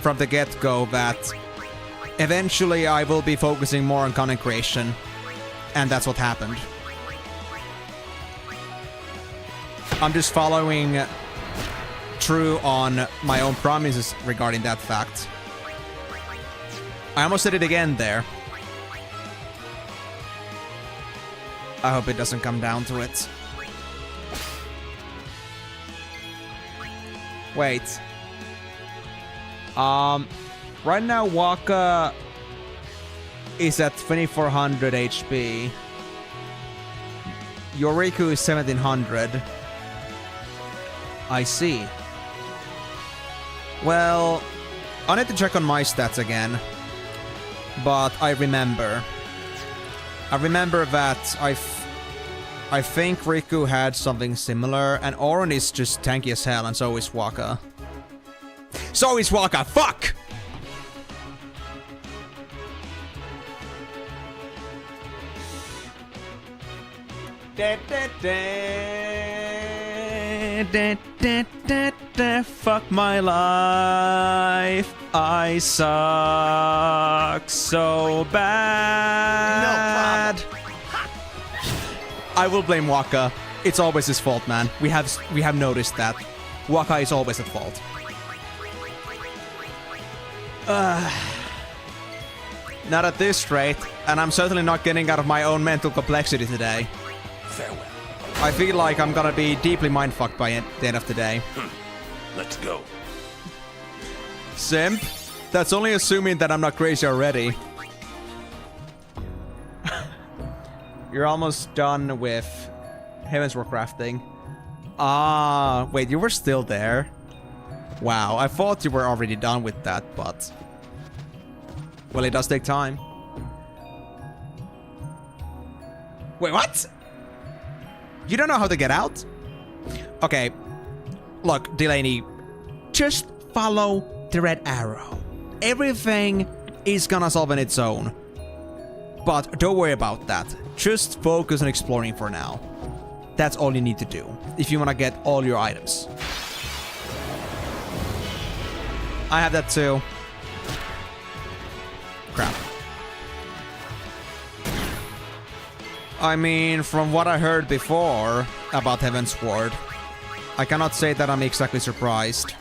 from the get-go that eventually I will be focusing more on content creation. And that's what happened. I'm just following true on my own promises regarding that fact. I almost said it again there. I hope it doesn't come down to it. Wait. Right now Waka is at 2400 HP. Yoriku is 1700. I see. Well, I need to check on my stats again. But I remember. That I think Riku had something similar, and Auron is just tanky as hell, and so is Waka. So is Waka. Fuck! Fuck my life. I suck so bad. No problem. I will blame Waka. It's always his fault, man. We have noticed that. Waka is always at fault. Not at this rate, and I'm certainly not getting out of my own mental complexity today. Farewell. I feel like I'm gonna be deeply mindfucked by the end of the day. Let's go. Simp? That's only assuming that I'm not crazy already. You're almost done with Heaven's War crafting. Ah, wait, you were still there? Wow, I thought you were already done with that, but... Well, it does take time. Wait, what? You don't know how to get out? Okay. Look, Delaney, just follow the red arrow. Everything is gonna solve on its own. But don't worry about that. Just focus on exploring for now. That's all you need to do if you want to get all your items. I have that too. Crap. I mean, from what I heard before about Heaven's Ward, I cannot say that I'm exactly surprised.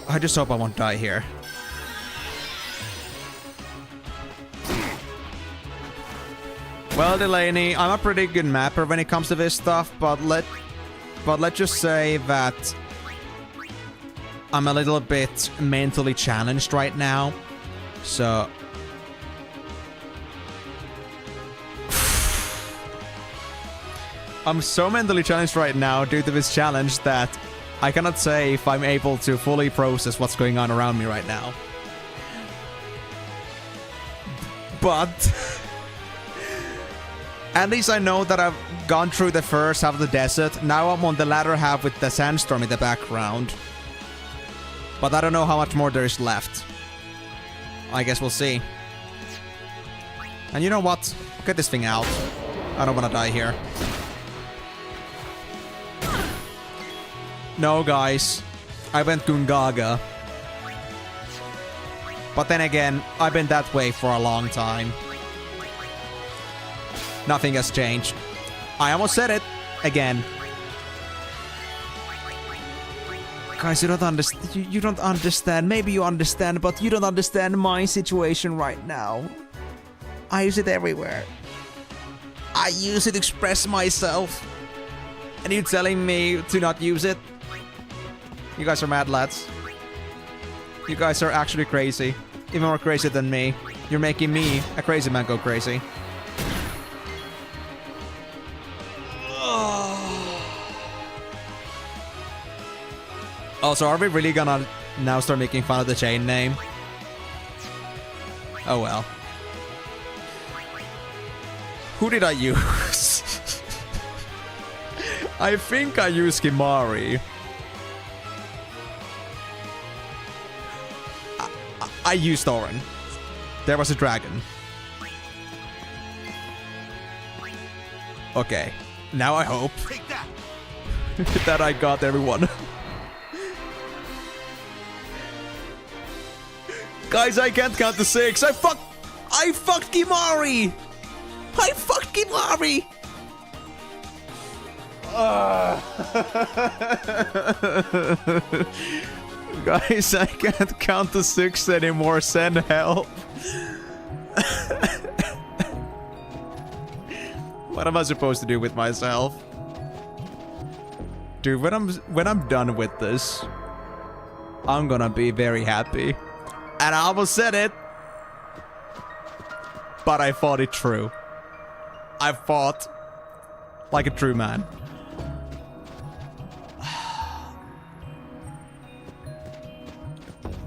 I just hope I won't die here. Well, Delaney, I'm a pretty good mapper when it comes to this stuff, but let's just say that I'm a little bit mentally challenged right now. So I'm so mentally challenged right now due to this challenge that I cannot say if I'm able to fully process what's going on around me right now. But at least I know that I've gone through the first half of the desert. Now I'm on the latter half with the sandstorm in the background. But I don't know how much more there is left. I guess we'll see. And you know what? Get this thing out. I don't want to die here. No, guys. I went Gungaga. But then again, I've been that way for a long time. Nothing has changed. I almost said it again. Guys, you don't understand. You don't understand. Maybe you understand, but you don't understand my situation right now. I use it everywhere. I use it to express myself. And you telling me to not use it? You guys are mad lads. You guys are actually crazy. Even more crazy than me. You're making me, a crazy man, go crazy. Also, are we really gonna now start making fun of the chain name? Oh well. Who did I use? I think I used Kimari. I used Thorin. There was a dragon. Okay. Now I hope that I got everyone. Guys, I can't count to 6. I fucked Kimari. I fucked Kimari. Guys, I can't count to 6 anymore. Send help. What am I supposed to do with myself? Dude, when I'm done with this, I'm gonna be very happy. And I almost said it, but I fought it true. I fought like a true man.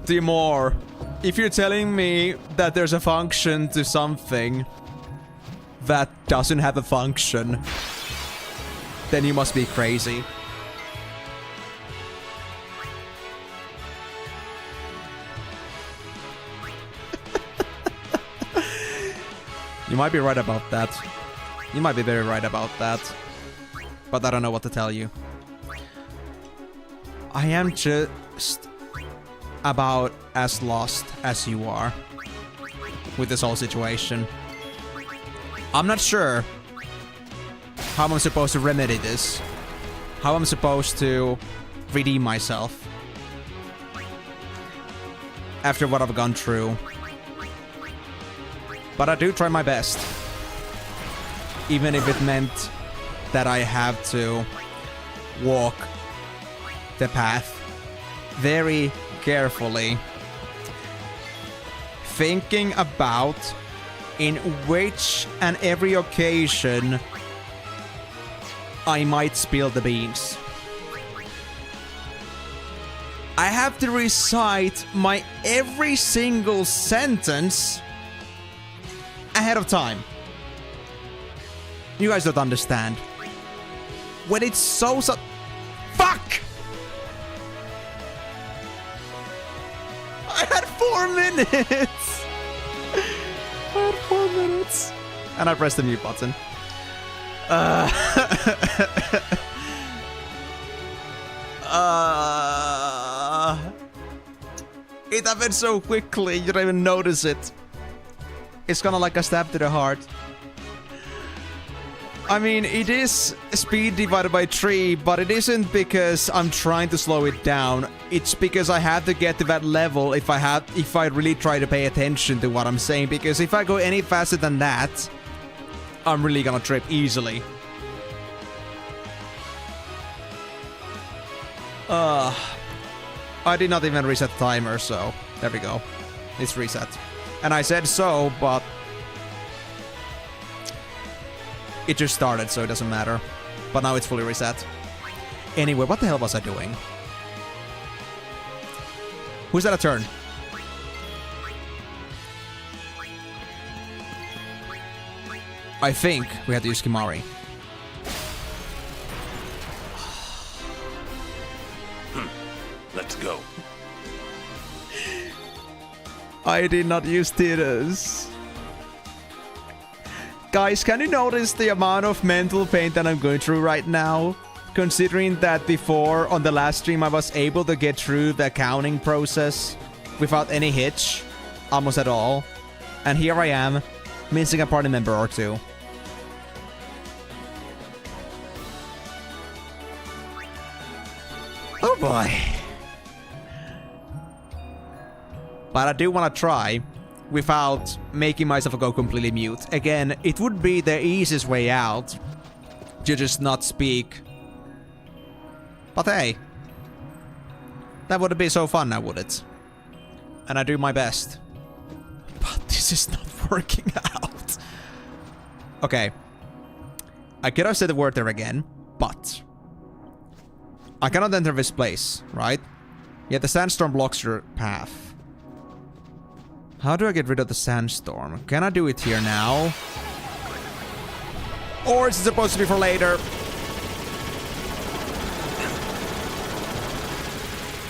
Timor, if you're telling me that there's a function to something that doesn't have a function, then you must be crazy. You might be right about that. You might be very right about that. But I don't know what to tell you. I am just about as lost as you are with this whole situation. I'm not sure how I'm supposed to remedy this. How I'm supposed to redeem myself after what I've gone through. But I do try my best. Even if it meant that I have to walk the path very carefully, thinking about in which and every occasion I might spill the beans. I have to recite my every single sentence ahead of time. You guys don't understand. When it's so fuck! I had 4 minutes! I had 4 minutes. And I pressed the mute button. It happened so quickly, you don't even notice it. It's kinda like a stab to the heart. I mean, it is speed divided by 3, but it isn't because I'm trying to slow it down. It's because I have to get to that level if I really try to pay attention to what I'm saying. Because if I go any faster than that, I'm really gonna trip easily. I did not even reset the timer, so there we go. It's reset. And I said so, but it just started, so it doesn't matter. But now it's fully reset. Anyway, what the hell was I doing? Who's that a turn? I think we had to use Kimari. Let's go. I did not use Titus. Guys, can you notice the amount of mental pain that I'm going through right now? Considering that before, on the last stream, I was able to get through the counting process without any hitch. Almost at all. And here I am, missing a party member or two. Oh boy. But I do want to try without making myself go completely mute. Again, it would be the easiest way out to just not speak. But hey, that wouldn't be so fun now, would it? And I do my best. But this is not working out. Okay. I could have said the word there again, but I cannot enter this place, right? Yet the sandstorm blocks your path. How do I get rid of the sandstorm? Can I do it here now? Or is it supposed to be for later?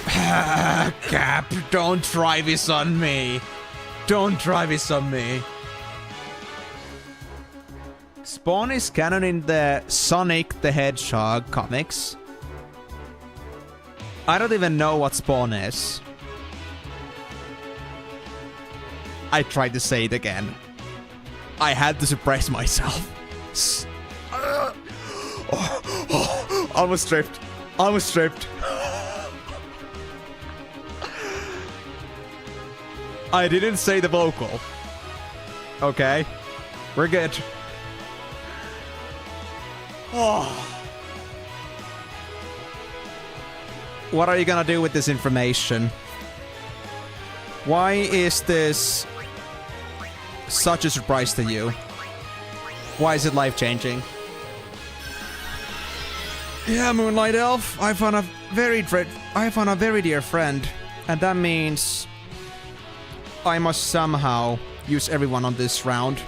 Cap, don't try this on me. Don't try this on me. Spawn is canon in the Sonic the Hedgehog comics. I don't even know what Spawn is. I tried to say it again. I had to suppress myself. Almost tripped. Almost tripped. I didn't say the vocal. Okay. We're good. Oh. What are you gonna do with this information? Why is this such a surprise to you? Why is it life-changing? Yeah, Moonlight Elf, I found a very dear friend, and that means I must somehow use everyone on this round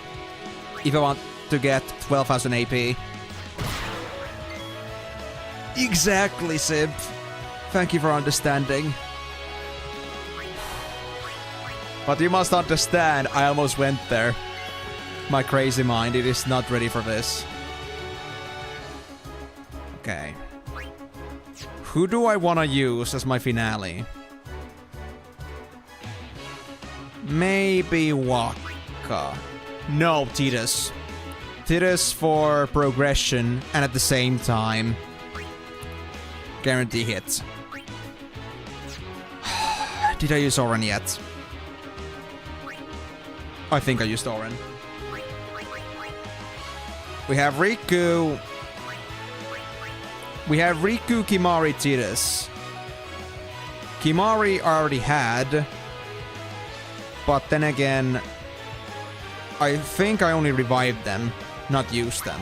if I want to get 12,000 AP. Exactly, Sib. Thank you for understanding. But you must understand, I almost went there. My crazy mind, it is not ready for this. Okay. Who do I want to use as my finale? Maybe Waka. No, Tidus. Tidus for progression and at the same time guarantee hit. Did I use Oren yet? I think I used Oren. We have Riku. We have Riku, Kimari, Tidus. Kimari I already had. But then again, I think I only revived them, not used them.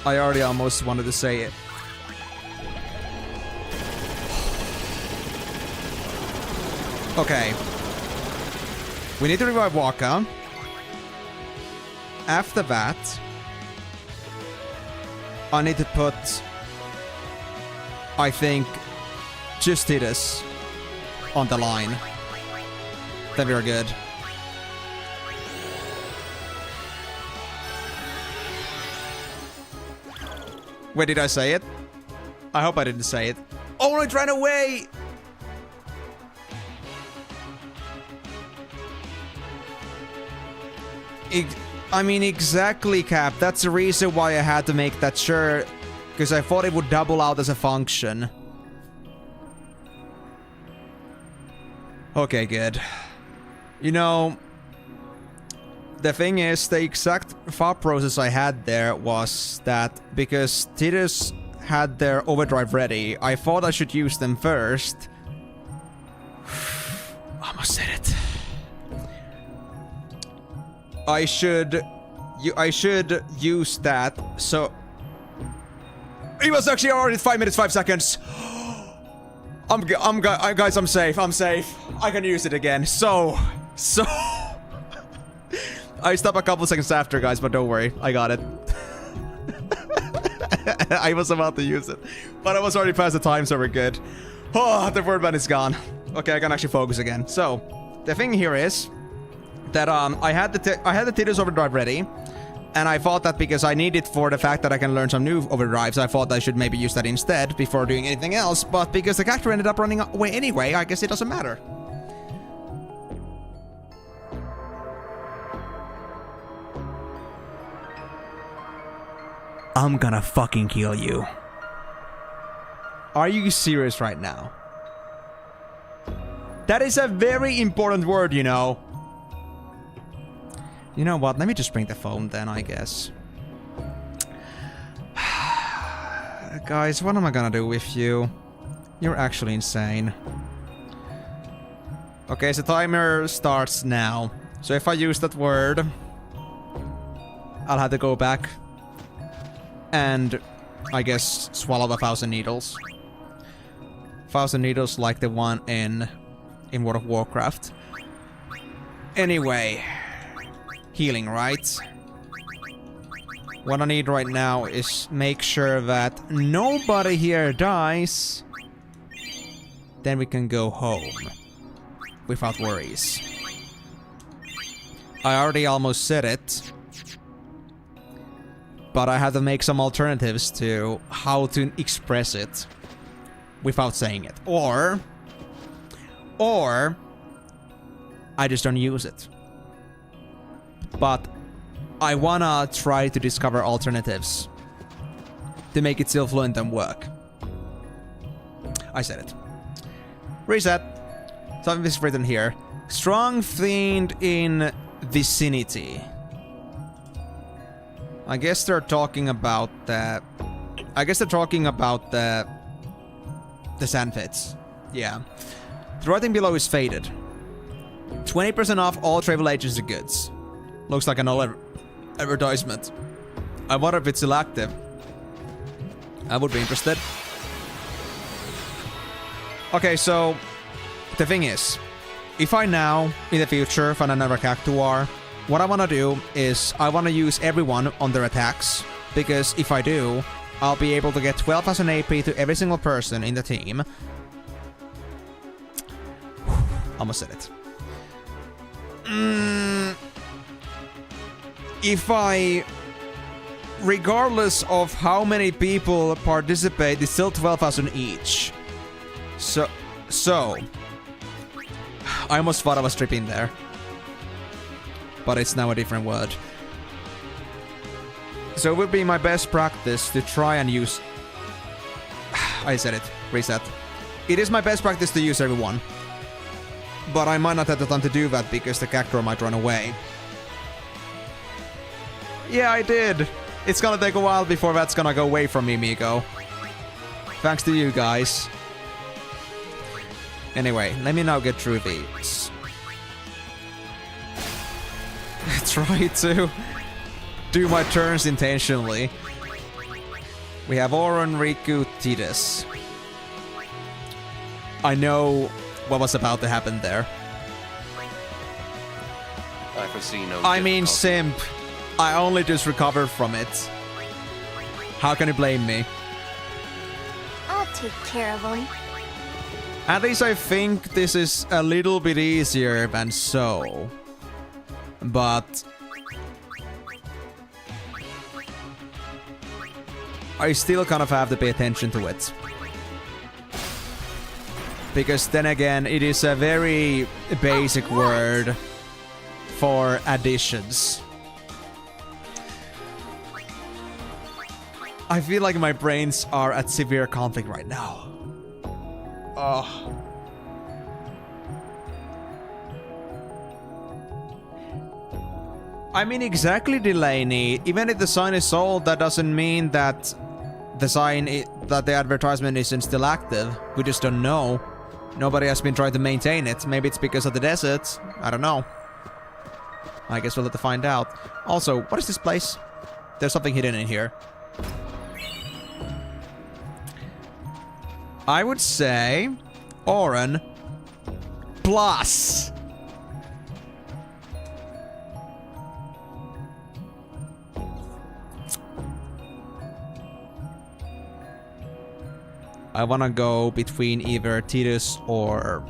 I already almost wanted to say it. Okay. We need to revive Waka. After that, I need to put, I think, just Tidus on the line. Then we are good. Wait, did I say it? I hope I didn't say it. Oh, it ran away! I mean, exactly, Cap. That's the reason why I had to make that sure. Because I thought it would double out as a function. Okay, good. You know, the thing is, the exact thought process I had there was that because Tidus had their overdrive ready, I thought I should use them first. Almost said it. I should use that, so... It was actually already 5 minutes, 5 seconds. Guys, I'm safe. I'm safe. I can use it again. So... I stopped a couple seconds after, guys, but don't worry. I got it. I was about to use it. But I was already past the time, so we're good. Oh, the word ban is gone. Okay, I can actually focus again. So, the thing here is that I had the Tidus overdrive ready. And I thought that because I need it for the fact that I can learn some new overdrives, I thought I should maybe use that instead before doing anything else. But because the character ended up running away anyway, I guess it doesn't matter. I'm gonna fucking kill you. Are you serious right now? That is a very important word, you know. You know what? Let me just bring the phone then, I guess. Guys, what am I gonna do with you? You're actually insane. Okay, so timer starts now. So if I use that word, I'll have to go back and I guess swallow 1,000 needles. 1,000 needles like the one in World of Warcraft. Anyway. Healing, right? What I need right now is make sure that nobody here dies. Then we can go home. Without worries. I already almost said it. But I had to make some alternatives to how to express it. Without saying it. Or I just don't use it. But I wanna try to discover alternatives to make it still fluent and work. I said it. Reset. Something is written here. Strong fiend in vicinity. I guess they're talking about the... the sandpits. Yeah. The writing below is faded. 20% off all travel agency goods. Looks like an old advertisement. I wonder if it's still active. I would be interested. Okay, so the thing is, if I now, in the future, find another Cactuar, what I want to do is I want to use everyone on their attacks, because if I do, I'll be able to get 12,000 AP to every single person in the team. Almost said it. If I... Regardless of how many people participate, it's still 12,000 each. So... I almost thought I was tripping there. But it's now a different word. So it would be my best practice to try and use... I said it. Reset. It is my best practice to use everyone. But I might not have the time to do that because the Cactuar might run away. Yeah, I did! It's gonna take a while before that's gonna go away from me, Miko. Thanks to you guys. Anyway, let me now get through these. Try to do my turns intentionally. We have Auron, Riku, Tidus. I know what was about to happen there. I foresee no I mean, difficulty. simp. I only just recovered from it. How can you blame me? I'll take care of him. At least I think this is a little bit easier than so. But... I still kind of have to pay attention to it. Because then again, it is a very basic word for additions. I feel like my brains are at severe conflict right now. Oh. I mean, exactly, Delaney. Even if the sign is sold, that doesn't mean that that the advertisement isn't still active. We just don't know. Nobody has been trying to maintain it. Maybe it's because of the desert. I don't know. I guess we'll have to find out. Also, what is this place? There's something hidden in here. I would say Auron plus. I wanna go between either Tidus or...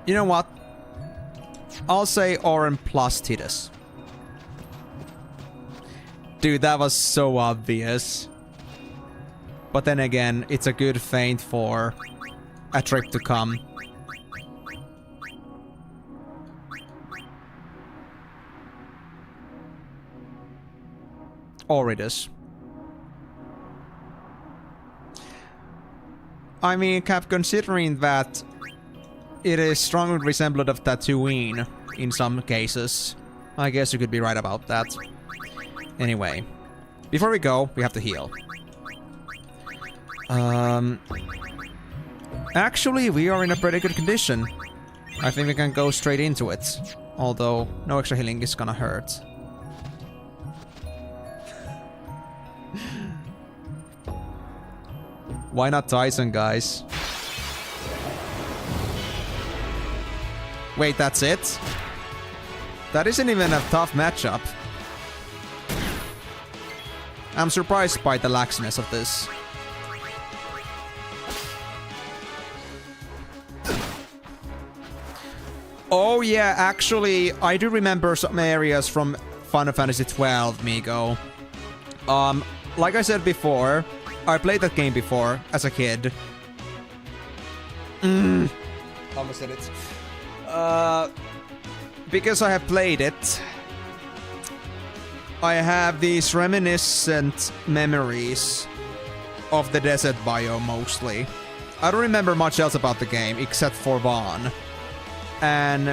You know what? I'll say Auron plus Tidus. Dude, that was so obvious. But then again, it's a good feint for a trip to come. Or it is. I mean, considering that it is strongly resemblant of Tatooine in some cases, I guess you could be right about that. Anyway, before we go, we have to heal. Actually, we are in a pretty good condition. I think we can go straight into it. Although, no extra healing is gonna hurt. Why not Tyson, guys? Wait, that's it? That isn't even a tough matchup. I'm surprised by the laxness of this. Oh yeah, actually, I do remember some areas from Final Fantasy 12, Migo. Like I said before, I played that game before, as a kid. Almost said it. Because I have played it, I have these reminiscent memories of the desert biome mostly. I don't remember much else about the game, except for Vaughn. And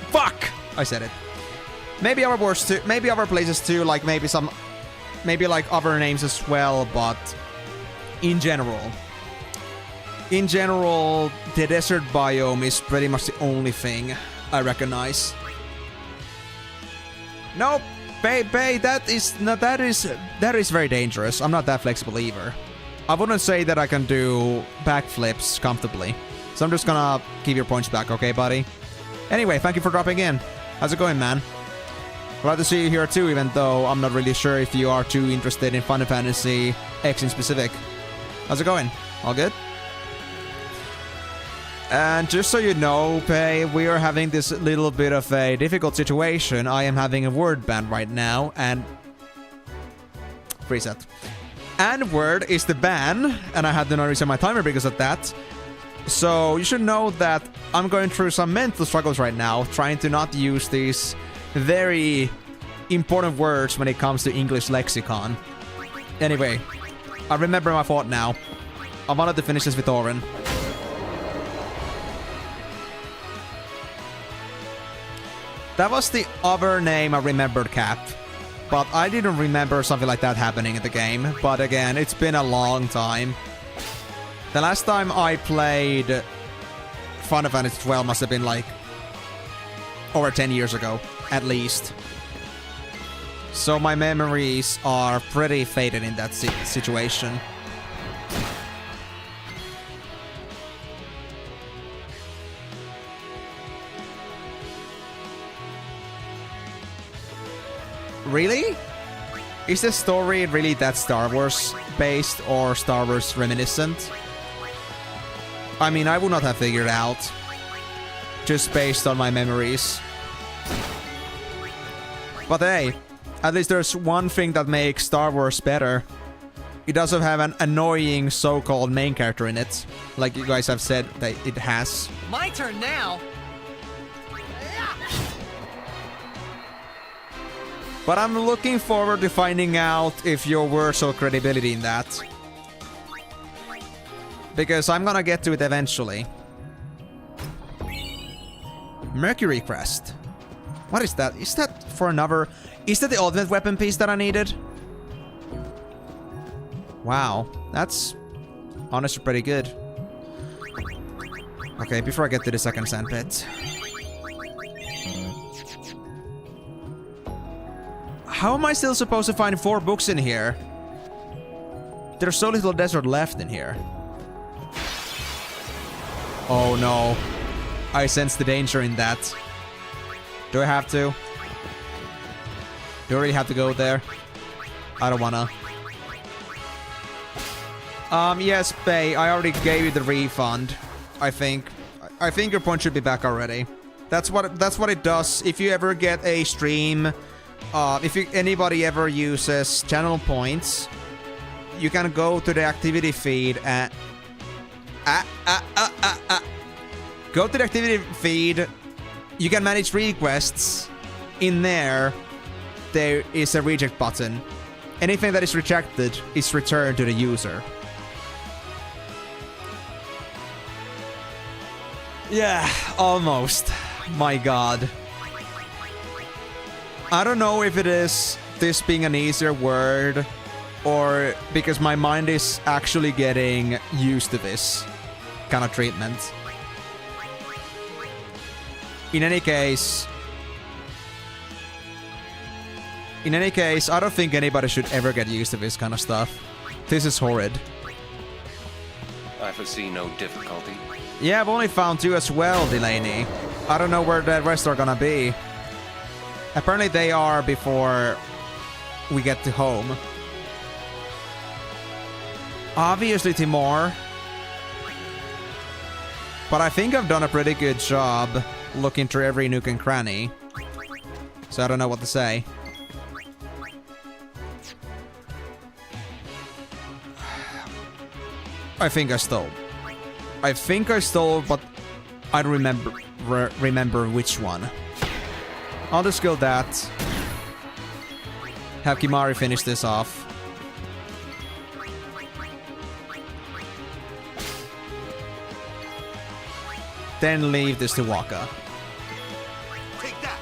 fuck! I said it. Maybe other words too, maybe other places too, like maybe like other names as well, but in general, the desert biome is pretty much the only thing I recognize. Nope, that is very dangerous. I'm not that flexible either. I wouldn't say that I can do backflips comfortably. So I'm just gonna give your points back, okay, buddy? Anyway, thank you for dropping in. How's it going, man? Glad to see you here too, even though I'm not really sure if you are too interested in Final Fantasy X in specific. How's it going? All good? And just so you know, Pei, we are having this little bit of a difficult situation. I am having a word ban right now, and... Reset. And word is the ban, and I had to not reset my timer because of that. So you should know that I'm going through some mental struggles right now, trying to not use these very important words when it comes to English lexicon. Anyway, I remember my fault now. I wanted to finish this with Oren. That was the other name I remembered, Cap. But I didn't remember something like that happening in the game. But again, it's been a long time. The last time I played Final Fantasy 12 must have been like over 10 years ago, at least. So my memories are pretty faded in that situation. Really? Is the story really that Star Wars based or Star Wars reminiscent? I mean, I would not have figured out. Just based on my memories. But hey, at least there's one thing that makes Star Wars better. It doesn't have an annoying so-called main character in it. Like you guys have said that it has. My turn now. But I'm looking forward to finding out if your words hold credibility in that. Because I'm gonna get to it eventually. Mercury Crest. What is that? Is that for another... Is that the ultimate weapon piece that I needed? Wow. That's honestly pretty good. Okay, before I get to the second sandpit. How am I still supposed to find 4 books in here? There's so little desert left in here. Oh no. I sense the danger in that. Do I have to? Do I really have to go there? I don't wanna. Yes, Pei, I already gave you the refund. I think your point should be back already. That's what it does. If you ever get a stream, if anybody ever uses channel points, you can go to the activity feed and go to the activity feed. You can manage requests. In there is a reject button. Anything that is rejected is returned to the user. Yeah, almost. My god. I don't know if it is this being an easier word or because my mind is actually getting used to this kind of treatment. In any case, I don't think anybody should ever get used to this kind of stuff. This is horrid. I foresee no difficulty. Yeah, I've only found 2 as well, Delaney. I don't know where the rest are gonna be. Apparently they are before we get to home. Obviously Timor. But I think I've done a pretty good job looking through every nook and cranny. So I don't know what to say. I think I stole. But I don't remember which one. I'll just kill that. Have Kimari finish this off. Then leave this to Waka. Take that.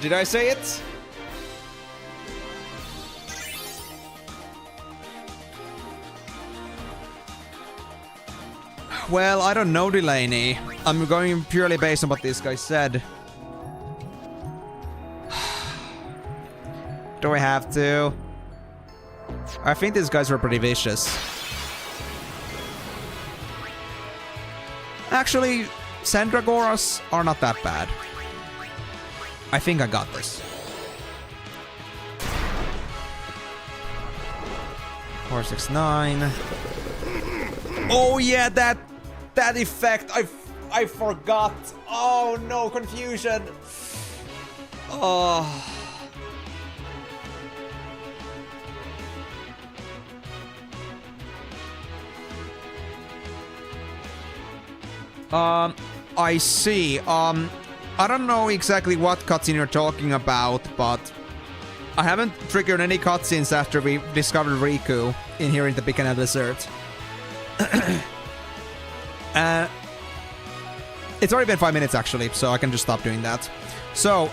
Did I say it? Well, I don't know, Delaney. I'm going purely based on what this guy said. Do I have to? I think these guys were pretty vicious. Actually, Sandragoras are not that bad. I think I got this. 469. Oh yeah, that effect. I forgot. Oh no, confusion. Oh. I see. I don't know exactly what cutscene you're talking about, but I haven't triggered any cutscenes after we discovered Riku in here in the Big Desert. It's already been 5 minutes actually, so I can just stop doing that. So,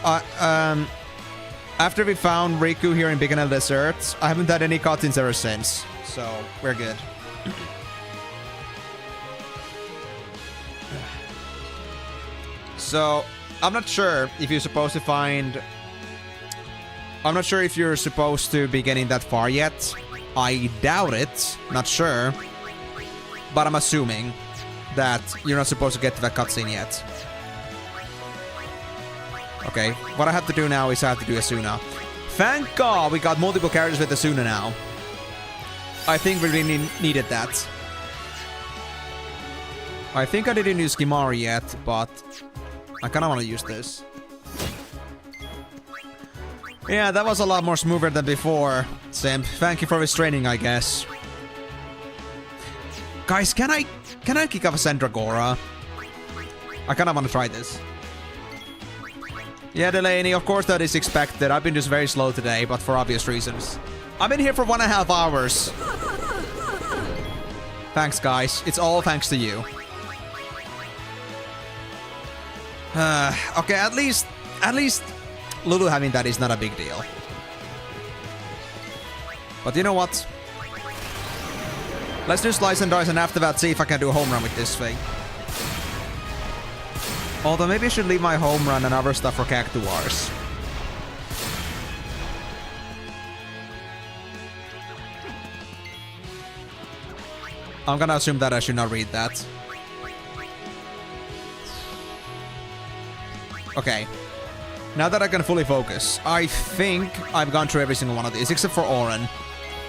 after we found Riku here in Big Desert, I haven't had any cutscenes ever since, so we're good. So, I'm not sure if you're supposed to find... I'm not sure if you're supposed to be getting that far yet. I doubt it. Not sure. But I'm assuming that you're not supposed to get to that cutscene yet. Okay, what I have to do now is I have to do Asuna. Thank God we got multiple characters with Asuna now. I think we really needed that. I think I didn't use Kimari yet, but I kind of want to use this. Yeah, that was a lot more smoother than before, Simp. Thank you for restraining, I guess. Guys, can I kick off a Sendragora? I kind of want to try this. Yeah, Delaney, of course that is expected. I've been just very slow today, but for obvious reasons. I've been here for 1.5 hours. Thanks, guys. It's all thanks to you. Okay, at least Lulu having that is not a big deal. But you know what? Let's do Slice and Dice and after that see if I can do a home run with this thing. Although maybe I should leave my home run and other stuff for Cactuars. I'm gonna assume that I should not read that. Okay. Now that I can fully focus, I think I've gone through every single one of these, except for Auron.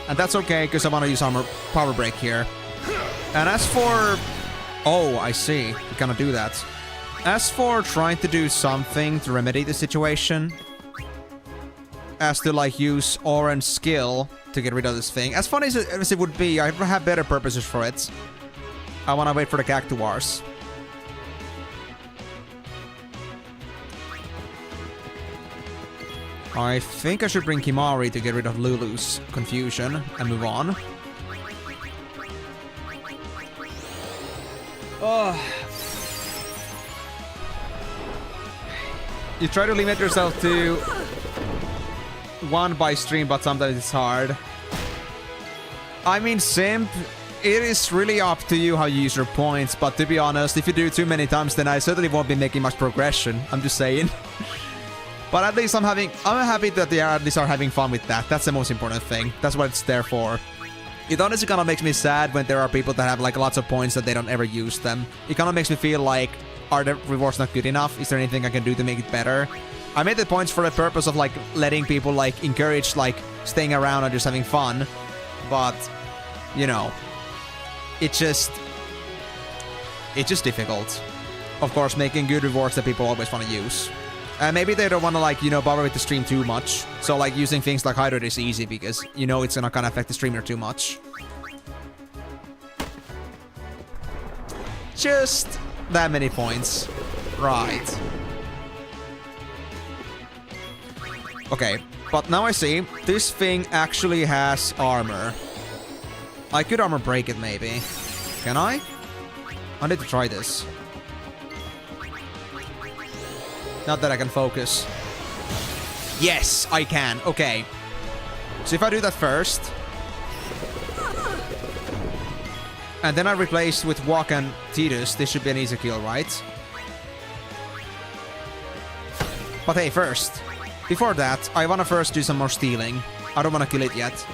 And that's okay, because I want to use Armor Power Break here. And as for... Oh, I see. You cannot do that. As for trying to do something to remedy the situation, as to, like, use Auron's skill to get rid of this thing, as funny as it would be, I have better purposes for it. I want to wait for the Cactuars. I think I should bring Kimari to get rid of Lulu's confusion and move on. Oh. You try to limit yourself to one by stream, but sometimes it's hard. I mean, Simp, it is really up to you how you use your points, but to be honest, if you do it too many times, then I certainly won't be making much progression. I'm just saying. But at least I'm happy that they at least are having fun with that. That's the most important thing. That's what it's there for. It honestly kind of makes me sad when there are people that have like lots of points that they don't ever use them. It kind of makes me feel like, are the rewards not good enough? Is there anything I can do to make it better? I made the points for the purpose of like letting people like encourage like staying around and just having fun. But, you know, it's just difficult. Of course, making good rewards that people always want to use. And maybe they don't want to, like, you know, bother with the stream too much. So, like, using things like Hydrate is easy because, you know, it's gonna kind of affect the streamer too much. Just that many points. Right. Okay, but now I see this thing actually has armor. I could armor break it, maybe. Can I? I need to try this. Not that I can focus. Yes, I can. Okay. So if I do that first. And then I replace with Walk and Tidus, this should be an easy kill, right? But hey, first. Before that, I want to first do some more stealing. I don't want to kill it yet.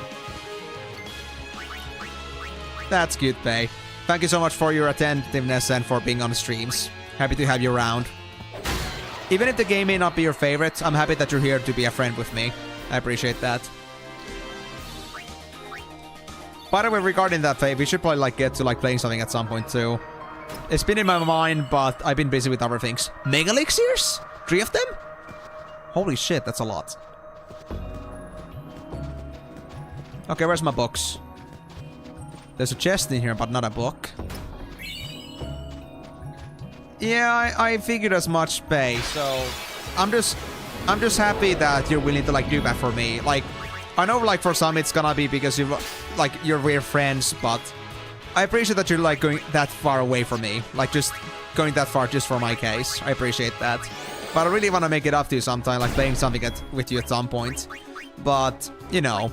That's good, Pei. Thank you so much for your attentiveness and for being on the streams. Happy to have you around. Even if the game may not be your favorite, I'm happy that you're here to be a friend with me. I appreciate that. By the way, regarding that, Faye, we should probably like get to like playing something at some point too. It's been in my mind, but I've been busy with other things. Mega elixirs? 3 of them? Holy shit, that's a lot. Okay, where's my books? There's a chest in here, but not a book. Yeah, I figured as much, Faye, so I'm just happy that you're willing to like do that for me. Like, I know like for some it's gonna be because you're weird friends, but I appreciate that you're like going that far away from me. Like just going that far just for my case. I appreciate that. But I really want to make it up to you sometime, like playing something with you at some point. But, you know,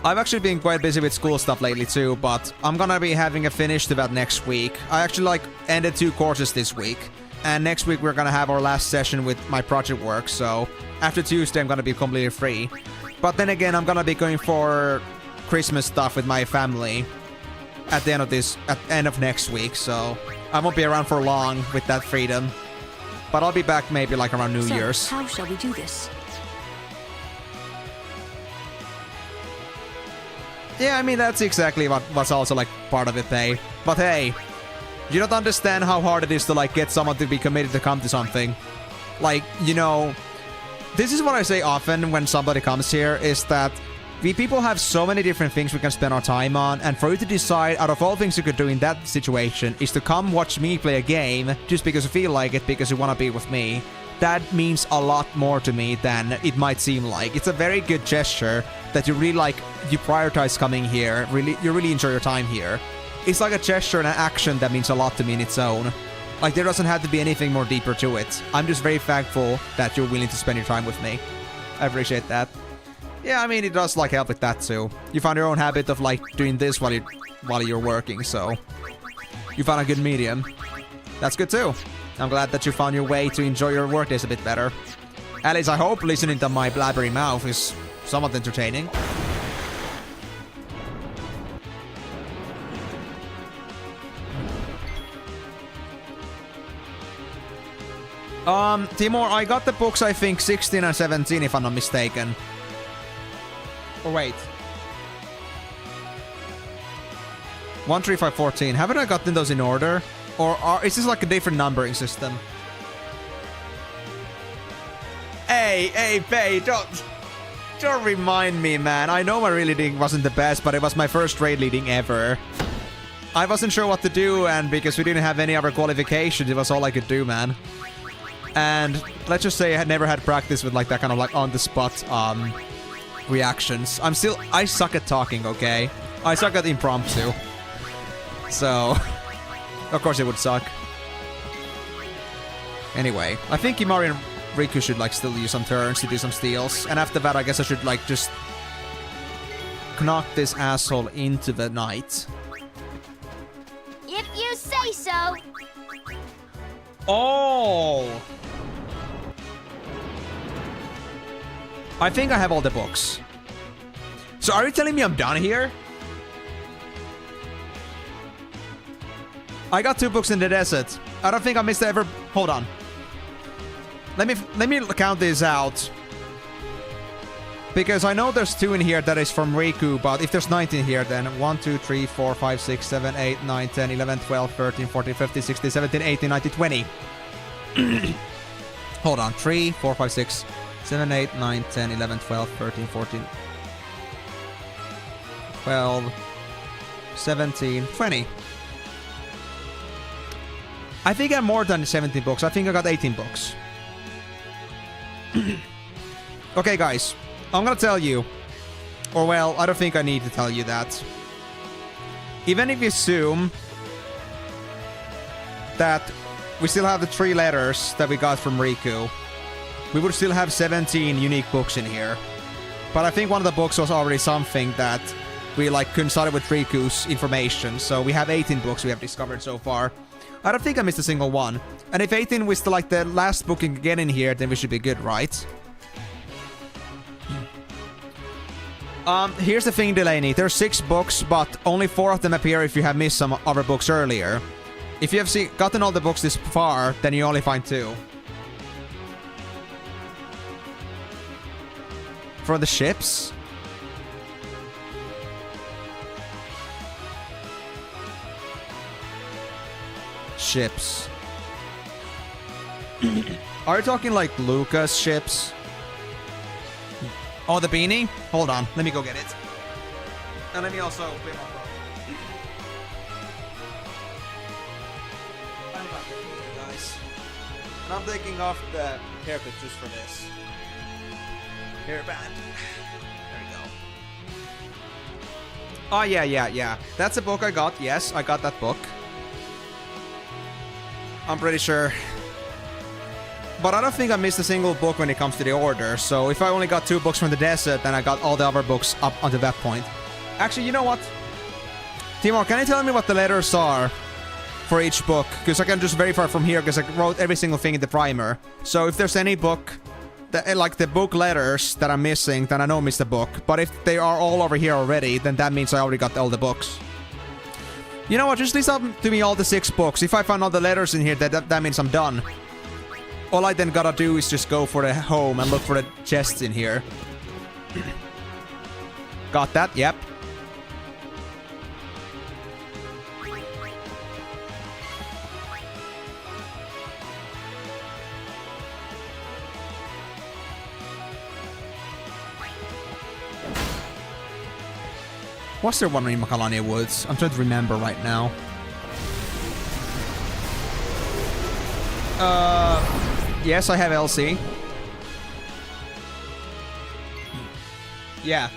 I've actually been quite busy with school stuff lately too, but I'm gonna be having a finish to that next week. I actually like ended 2 courses this week. And next week we're gonna have our last session with my project work, so after Tuesday I'm gonna be completely free. But then again, I'm gonna be going for Christmas stuff with my family at the end of next week, so I won't be around for long with that freedom. But I'll be back maybe like around New Year's. How shall we do this? Yeah, I mean, that's exactly what's also like part of it, Faye. But hey, you don't understand how hard it is to like get someone to be committed to come to something. Like, you know, this is what I say often when somebody comes here, is that we people have so many different things we can spend our time on, and for you to decide out of all things you could do in that situation is to come watch me play a game just because you feel like it, because you want to be with me. That means a lot more to me than it might seem like. It's a very good gesture that you really like, you prioritize coming here, you really enjoy your time here. It's like a gesture and an action that means a lot to me in its own. Like, there doesn't have to be anything more deeper to it. I'm just very thankful that you're willing to spend your time with me. I appreciate that. Yeah, I mean, it does like help with that too. You found your own habit of like doing this while you're working, so you found a good medium. That's good too. I'm glad that you found your way to enjoy your workdays a bit better. At least I hope listening to my blabbery mouth is somewhat entertaining. Timur, I got the books, I think 16 and 17 if I'm not mistaken. Oh, wait. 1, 3, 5, 14. Haven't I gotten those in order? Or is this like a different numbering system? Hey, Faye, don't remind me, man. I know my raid leading wasn't the best, but it was my first raid leading ever. I wasn't sure what to do, and because we didn't have any other qualifications, it was all I could do, man. And let's just say I had never had practice with like that kind of like on-the-spot reactions. I suck at talking, okay? I suck at impromptu. So, of course it would suck. Anyway, I think Imari and Riku should like still use some turns to do some steals. And after that, I guess I should like just knock this asshole into the night. If you say so. Oh! I think I have all the books. So are you telling me I'm done here? I got 2 books in the desert. I don't think I missed ever. Hold on. Let me count this out. Because I know there's 2 in here that is from Riku, but if there's 19 here, then 1, 2, 3, 4, 5, 6, 7, 8, 9, 10, 11, 12, 13, 14, 15, 16, 17, 18, 19, 20. Hold on. 3, 4, 5, 6, 7, 8, 9, 10, 11, 12, 13, 14, 12, 17, 20. I think I have more than 17 books. I think I got 18 books. Okay, guys. I'm gonna tell you. Or, well, I don't think I need to tell you that. Even if you assume that we still have the 3 letters that we got from Riku, we would still have 17 unique books in here. But I think one of the books was already something that we like coincided with Riku's information. So we have 18 books we have discovered so far. I don't think I missed a single one. And if 18 was like the last book you can get in here, then we should be good, right? Here's the thing, Delaney. There's 6 books, but only 4 of them appear if you have missed some other books earlier. If you have gotten all the books this far, then you only find 2. For the ships? ships. Are you talking like Lucas ships? Oh, the beanie? Hold on, let me go get it. And let me also clear my throat. I'm not getting it, guys. And I'm taking off the haircut just for this. Hairband. There we go. Oh, yeah. That's a book I got. Yes, I got that book. I'm pretty sure. But I don't think I missed a single book when it comes to the order. So if I only got 2 books from the desert, then I got all the other books up until that point. Actually, you know what? Timor, can you tell me what the letters are for each book? Because I can just verify from here, because I wrote every single thing in the primer. So if there's any book, that, like the book letters that I'm missing, then I know I missed a book. But if they are all over here already, then that means I already got all the books. You know what? Just list up to me all the 6 books. If I find all the letters in here, that means I'm done. All I then gotta do is just go for the home and look for the chests in here. Got that? Yep. Was there one in Macalania Woods? I'm trying to remember right now. Yes, I have LC. Yeah.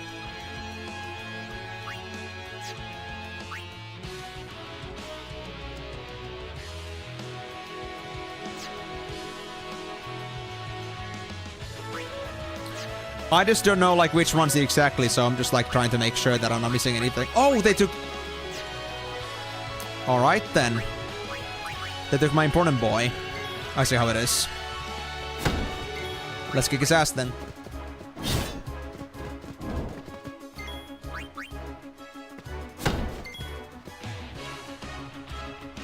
I just don't know like which ones exactly, so I'm just like trying to make sure that I'm not missing anything. Oh, they took... Alright then. They took my important boy. I see how it is. Let's kick his ass then.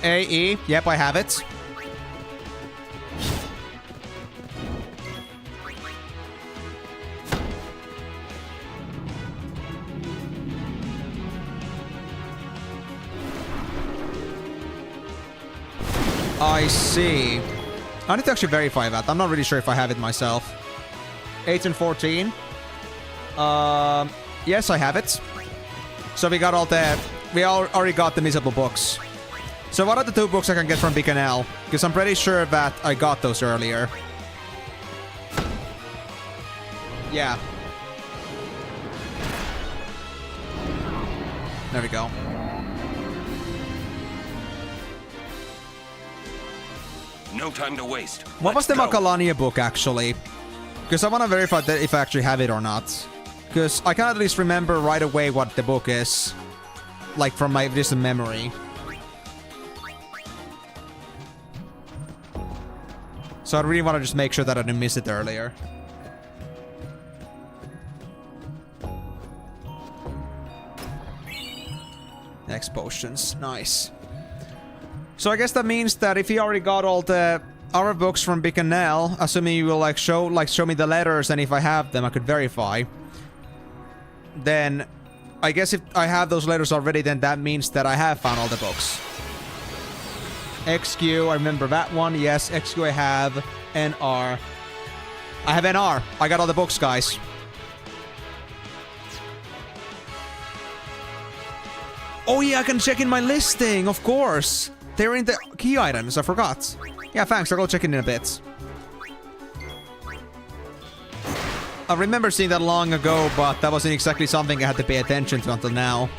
AE. Yep, I have it. I see. I need to actually verify that. I'm not really sure if I have it myself. 8 and 14. Yes, I have it. So we got all the... We already got the missable books. So what are the 2 books I can get from Bicanel? Because I'm pretty sure that I got those earlier. Yeah. There we go. No time to waste. What was the Macalania book, actually? Because I want to verify that if I actually have it or not. Because I can at least remember right away what the book is. Like, from my distant memory. So I really want to just make sure that I didn't miss it earlier. Next potions. Nice. So I guess that means that if he already got all the other books from Bicanel, assuming you will like show me the letters, and if I have them I could verify, then I guess if I have those letters already, then that means that I have found all the books. XQ, I remember that one. Yes, XQ I have. NR. I have NR. I got all the books, guys. Oh yeah, I can check in my listing, of course. They're in the key items, I forgot. Yeah, thanks, I'll go check in a bit. I remember seeing that long ago, but that wasn't exactly something I had to pay attention to until now.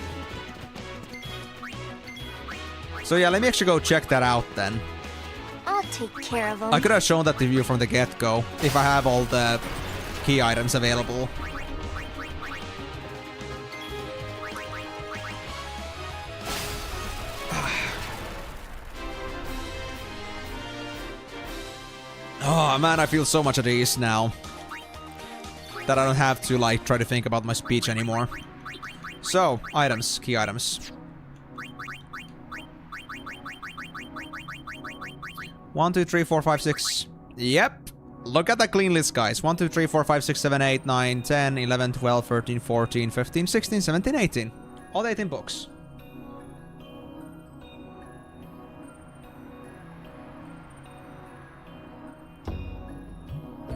So yeah, let me actually go check that out then. I'll take care of them. I could have shown that to you from the get-go, if I have all the key items available. Oh man, I feel so much at ease now. That I don't have to like try to think about my speech anymore. So, items, key items. 1, 2, 3, 4, 5, 6. Yep. Look at that clean list, guys. 1, 2, 3, 4, 5, 6, 7, 8, 9, 10, 11, 12, 13, 14, 15, 16, 17, 18. All 18 books.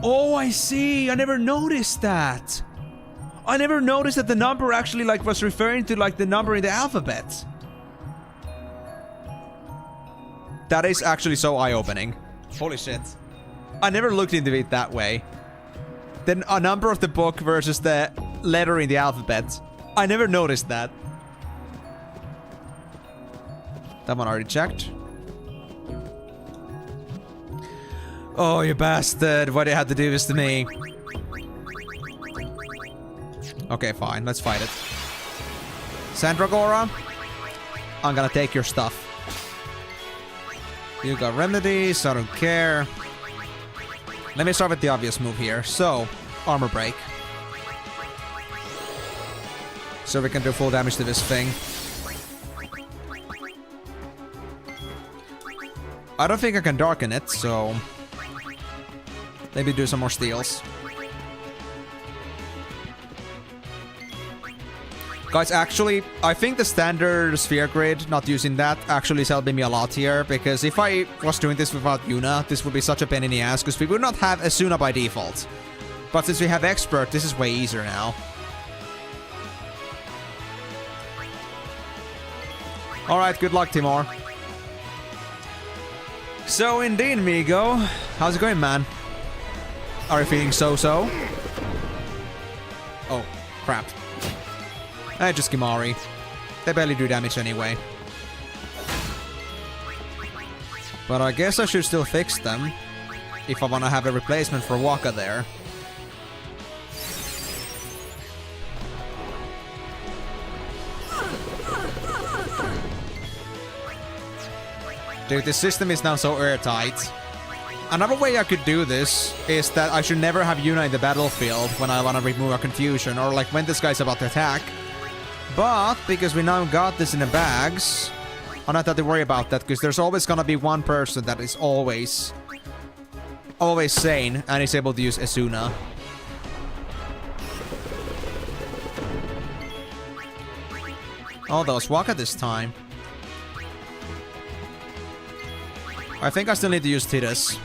Oh, I see. I never noticed that. I never noticed that the number actually like was referring to like the number in the alphabet. That is actually so eye-opening. Holy shit. I never looked into it that way. Then a number of the book versus the letter in the alphabet. I never noticed that. That one already checked. Oh, you bastard. Why do you have to do this to me? Okay, fine. Let's fight it. Sandragora, I'm gonna take your stuff. You got remedies, I don't care. Let me start with the obvious move here. So, armor break. So we can do full damage to this thing. I don't think I can darken it, so... maybe do some more steals. Guys, actually, I think the standard sphere grid, not using that, actually is helping me a lot here. Because if I was doing this without Yuna, this would be such a pain in the ass. Because we would not have Asuna by default. But since we have Expert, this is way easier now. Alright, good luck, Timor. So, indeed, Migo. How's it going, man? Are you feeling so-so? Oh, crap. Just Kimari. They barely do damage anyway. But I guess I should still fix them. If I want to have a replacement for Waka there. Dude, this system is now so airtight. Another way I could do this is that I should never have Yuna in the battlefield when I want to remove a confusion, or like when this guy's about to attack. But because we now got this in the bags, I'm not have to worry about that, because there's always gonna be one person that is always sane and is able to use Asuna. Oh, that was Waka this time. I think I still need to use Tidus.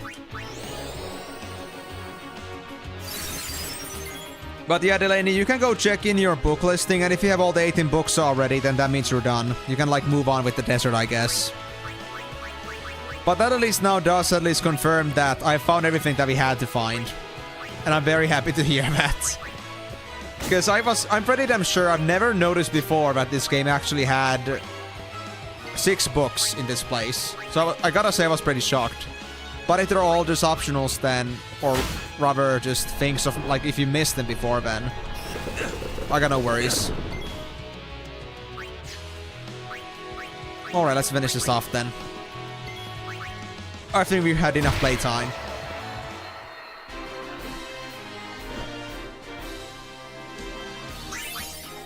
But yeah, Delaney, you can go check in your book listing, and if you have all the 18 books already, then that means you're done. You can like move on with the desert, I guess. But that at least now does at least confirm that I found everything that we had to find. And I'm very happy to hear that. Because I'm pretty damn sure I've never noticed before that this game actually had 6 books in this place. So I gotta say I was pretty shocked. But if they're all just optionals then, or rather just things of, like, if you missed them before then, I got no worries. Alright, let's finish this off then. I think we've had enough playtime.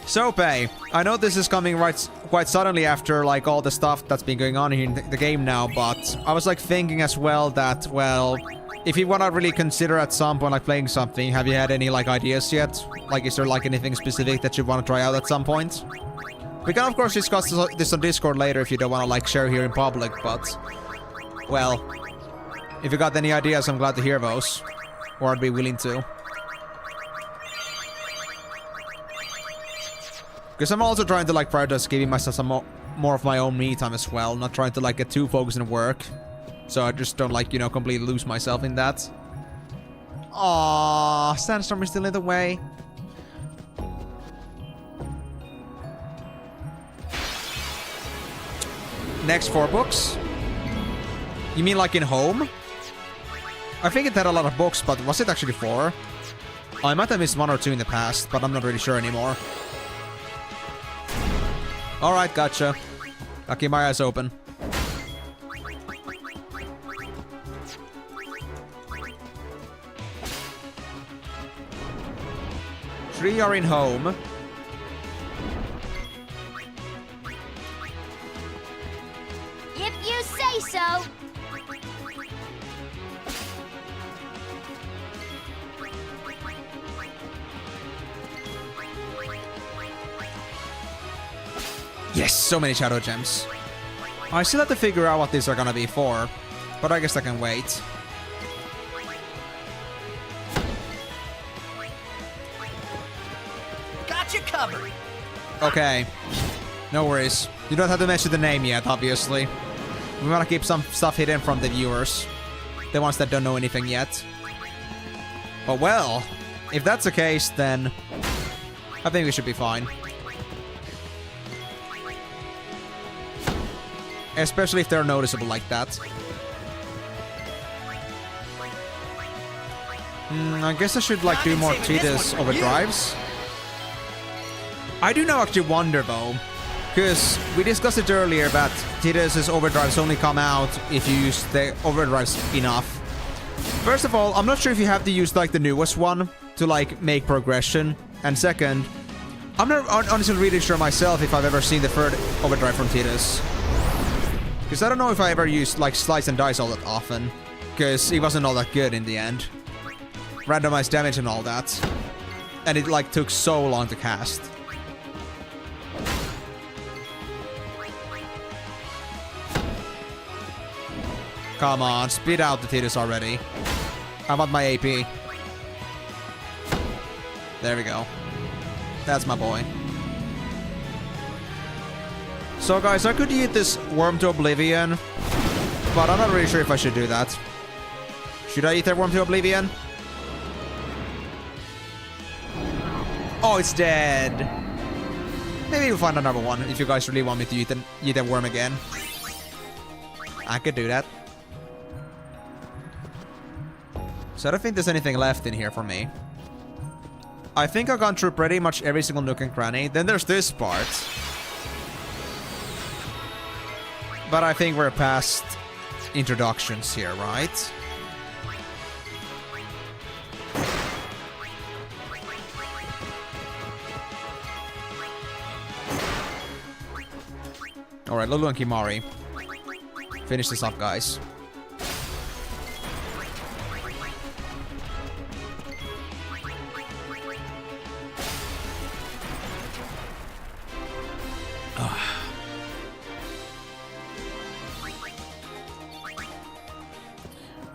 So, Pei, I know this is coming quite suddenly after like all the stuff that's been going on here in the game now, but I was like thinking as well that, well, if you want to really consider at some point like playing something, have you had any like ideas yet? Like, is there like anything specific that you want to try out at some point? We can of course discuss this on Discord later if you don't want to like share here in public, but, well, if you got any ideas, I'm glad to hear those, or I'd be willing to. Because I'm also trying to like prioritize giving myself some more of my own me time as well. Not trying to like get too focused on work. So I just don't like, you know, completely lose myself in that. Aww, Sandstorm is still in the way. Next 4 books? You mean like in home? I think it had a lot of books, but was it actually 4? I might have missed 1 or 2 in the past, but I'm not really sure anymore. Alright, gotcha. I'll keep my eyes open. Three are in home. If you say so. Yes, so many shadow gems. I still have to figure out what these are gonna be for, but I guess I can wait. got you covered. Okay. No worries. You don't have to mention the name yet, obviously. We want to keep some stuff hidden from the viewers. The ones that don't know anything yet. But well, if that's the case, then I think we should be fine. Especially if they're noticeable like that. I guess I should like do more Tidus overdrives. I do now actually wonder though, because we discussed it earlier that Tidus's overdrives only come out if you use the overdrives enough. First of all, I'm not sure if you have to use like the newest one to like make progression. And second, I'm not honestly really sure myself if I've ever seen the third overdrive from Tidus. Because I don't know if I ever used like slice and dice all that often. Because it wasn't all that good in the end. Randomized damage and all that. And it like took so long to cast. Come on, spit out the Tidus already. How about my AP? There we go. That's my boy. So guys, I could eat this worm to oblivion, but I'm not really sure if I should do that. Should I eat that worm to oblivion? Oh, it's dead. Maybe we'll find another one if you guys really want me to eat that worm again. I could do that. So I don't think there's anything left in here for me. I think I've gone through pretty much every single nook and cranny. Then there's this part. But I think we're past introductions here, right? Alright, Lulu and Kimari. Finish this up, guys.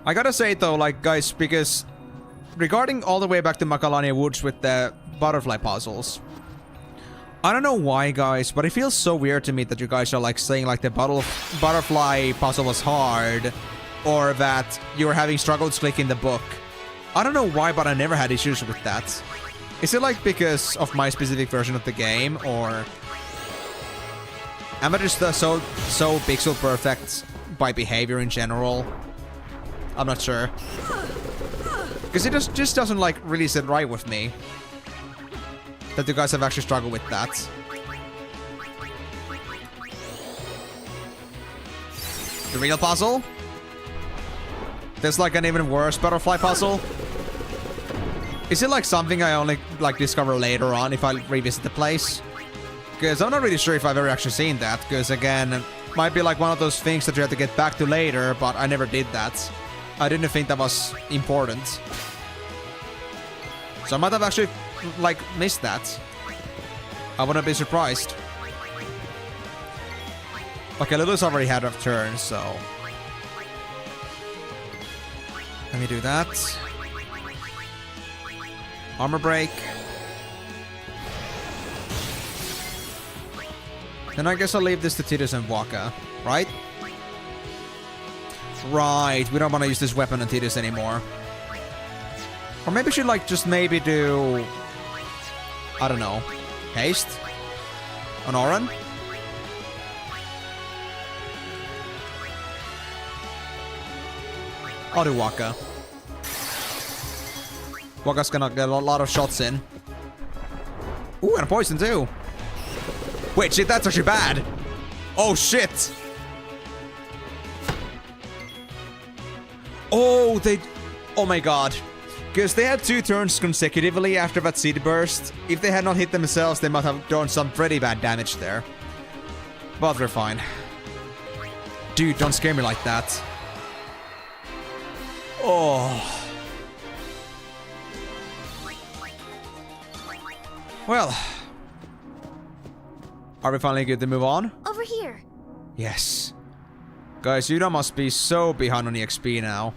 I gotta say though, like guys, because regarding all the way back to Macalania Woods with the butterfly puzzles, I don't know why guys, but it feels so weird to me that you guys are like saying like the butterfly puzzle was hard, or that you were having struggles clicking the book. I don't know why, but I never had issues with that. Is it like because of my specific version of the game, or am I just so pixel perfect by behavior in general? I'm not sure. Because it just doesn't like really sit right with me that you guys have actually struggled with that. The real puzzle? There's like an even worse butterfly puzzle? Is it like something I only like discover later on if I revisit the place? Because I'm not really sure if I've ever actually seen that. Because again, it might be like one of those things that you have to get back to later, but I never did that. I didn't think that was important. So I might have actually, like, missed that. I wouldn't be surprised. Okay, Lulu's already had a turn, so... Let me do that. Armor break. Then I guess I'll leave this to Tidus and Waka, right? Right, we don't want to use this weapon on Tidus anymore. Or maybe we should like just maybe do... I don't know. Haste? On Oren? I'll do Waka. Waka's gonna get a lot of shots in. Ooh, and a poison too. Wait, shit, that's actually bad. Oh, shit. Oh, oh my god. Because they had 2 turns consecutively after that seed burst. If they had not hit themselves, they might have done some pretty bad damage there. But we're fine. Dude, don't scare me like that. Oh. Well. Are we finally good to move on? Over here. Yes. Guys, Yuda must be so behind on the XP now.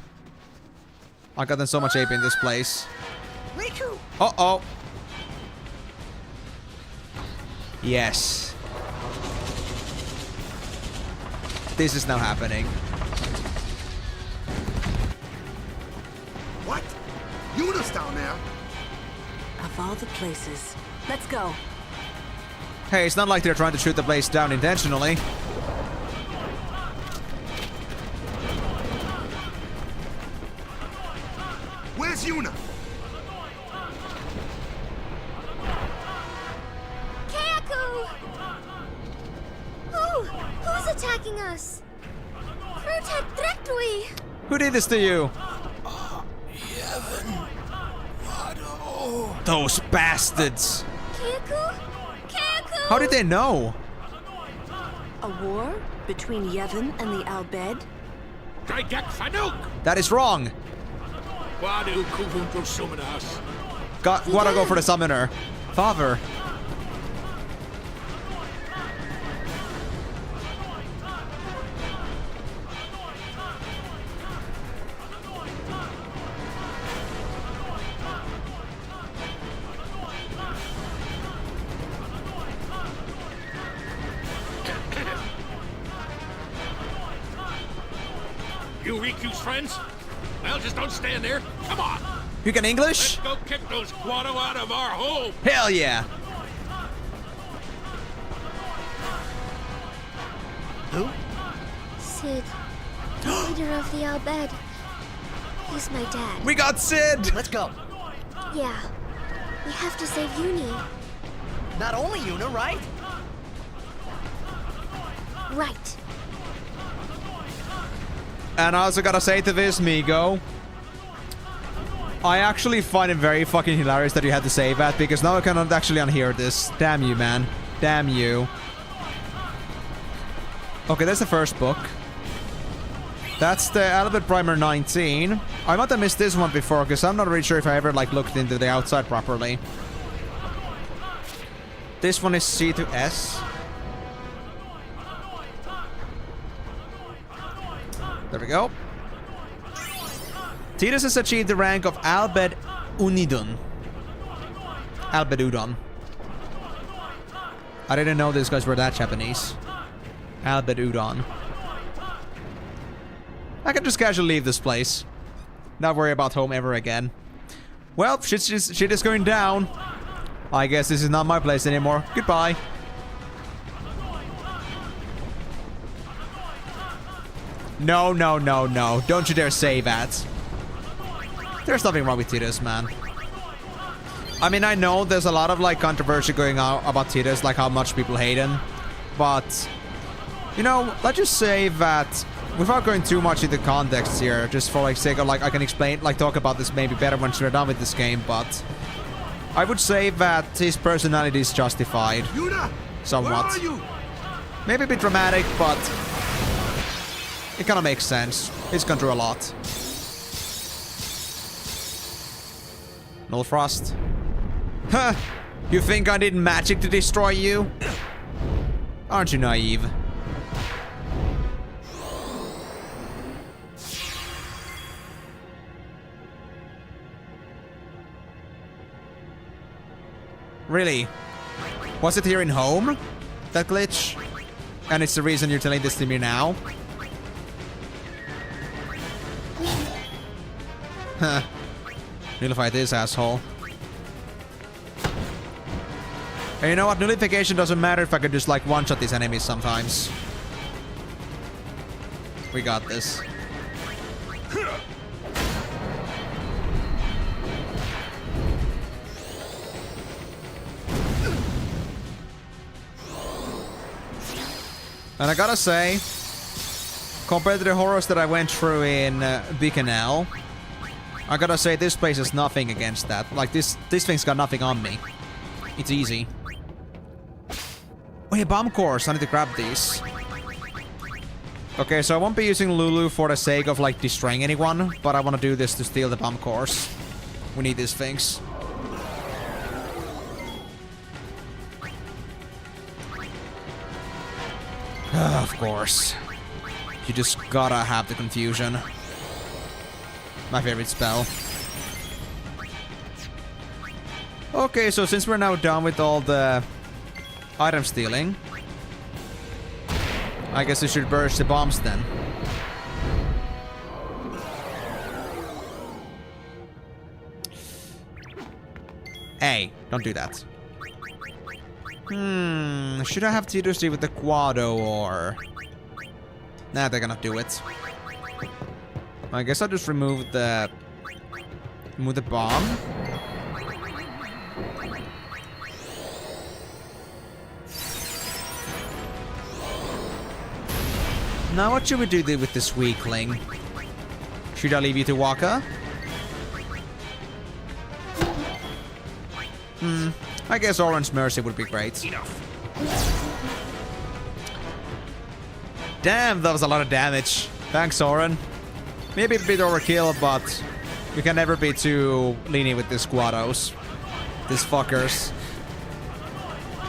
I got them so much AP in this place. Riku! Uh-oh. Yes. This is now happening. What? Yuna's down there. Of all the places. Let's go. Hey, it's not like they're trying to shoot the place down intentionally. Where's Yuna? Kaku! Who's attacking us? Protect Directly! Who did this to you? Those bastards! Kaku? Kaku! How did they know? A war between Yevon and the Albed? That is wrong. Gotta go for the summoner. Father. You Riku's friends? Well, just don't stand there. Come on. You can English? Let's go kick those Guado out of our home. Hell yeah. Who? Sid, leader of the Albed. He's my dad. We got Sid! Let's go. Yeah. We have to save Uni. Not only Yuna, right? Right. And I also gotta say to this, Migo, I actually find it very fucking hilarious that you had to say that, because now I cannot actually unhear this. Damn you, man. Damn you. Okay, that's the first book. That's the Albert Primer 19. I might have missed this one before, because I'm not really sure if I ever like looked into the outside properly. This one is C to S. There we go. Tidus has achieved the rank of Albed Unidun. Albed Udon. I didn't know these guys were that Japanese. Albed Udon. I can just casually leave this place. Not worry about home ever again. Well, shit is going down. I guess this is not my place anymore. Goodbye. No, no, no, no. Don't you dare say that. There's nothing wrong with Tidus, man. I mean, I know there's a lot of, like, controversy going on about Tidus, like how much people hate him. But, you know, let's just say that, without going too much into context here, just for, like, sake of, like, I can explain, like, talk about this maybe better once we're done with this game, but I would say that his personality is justified. Yuna! Somewhat. Where are you? Maybe a bit dramatic, but it kind of makes sense. He's gone through a lot. Null Frost. Huh! You think I did magic to destroy you? Aren't you naive? Really? Was it here in home? That glitch? And it's the reason you're telling this to me now? Huh. Nullify this asshole. And you know what? Nullification doesn't matter if I could just like one-shot these enemies sometimes. We got this. And I gotta say, compared to the horrors that I went through in Bikanel, I gotta say this place is nothing against that. Like this thing's got nothing on me. It's easy. Oh yeah, bomb cores. I need to grab these. Okay, so I won't be using Lulu for the sake of like destroying anyone, but I want to do this to steal the bomb cores. We need these things. Of course. You just gotta have the confusion. My favorite spell. Okay, so since we're now done with all the Item stealing. I guess we should burst the bombs then. Hey, don't do that. Should I have T2C with the Quado or... Nah, they're gonna do it. I guess I'll just remove the bomb. Now what should we do with this weakling? Should I leave you to Waka? I guess Orange Mercy would be great. Enough. Damn, that was a lot of damage. Thanks, Oren. Maybe a bit overkill, but you can never be too lenient with these Squados. These fuckers.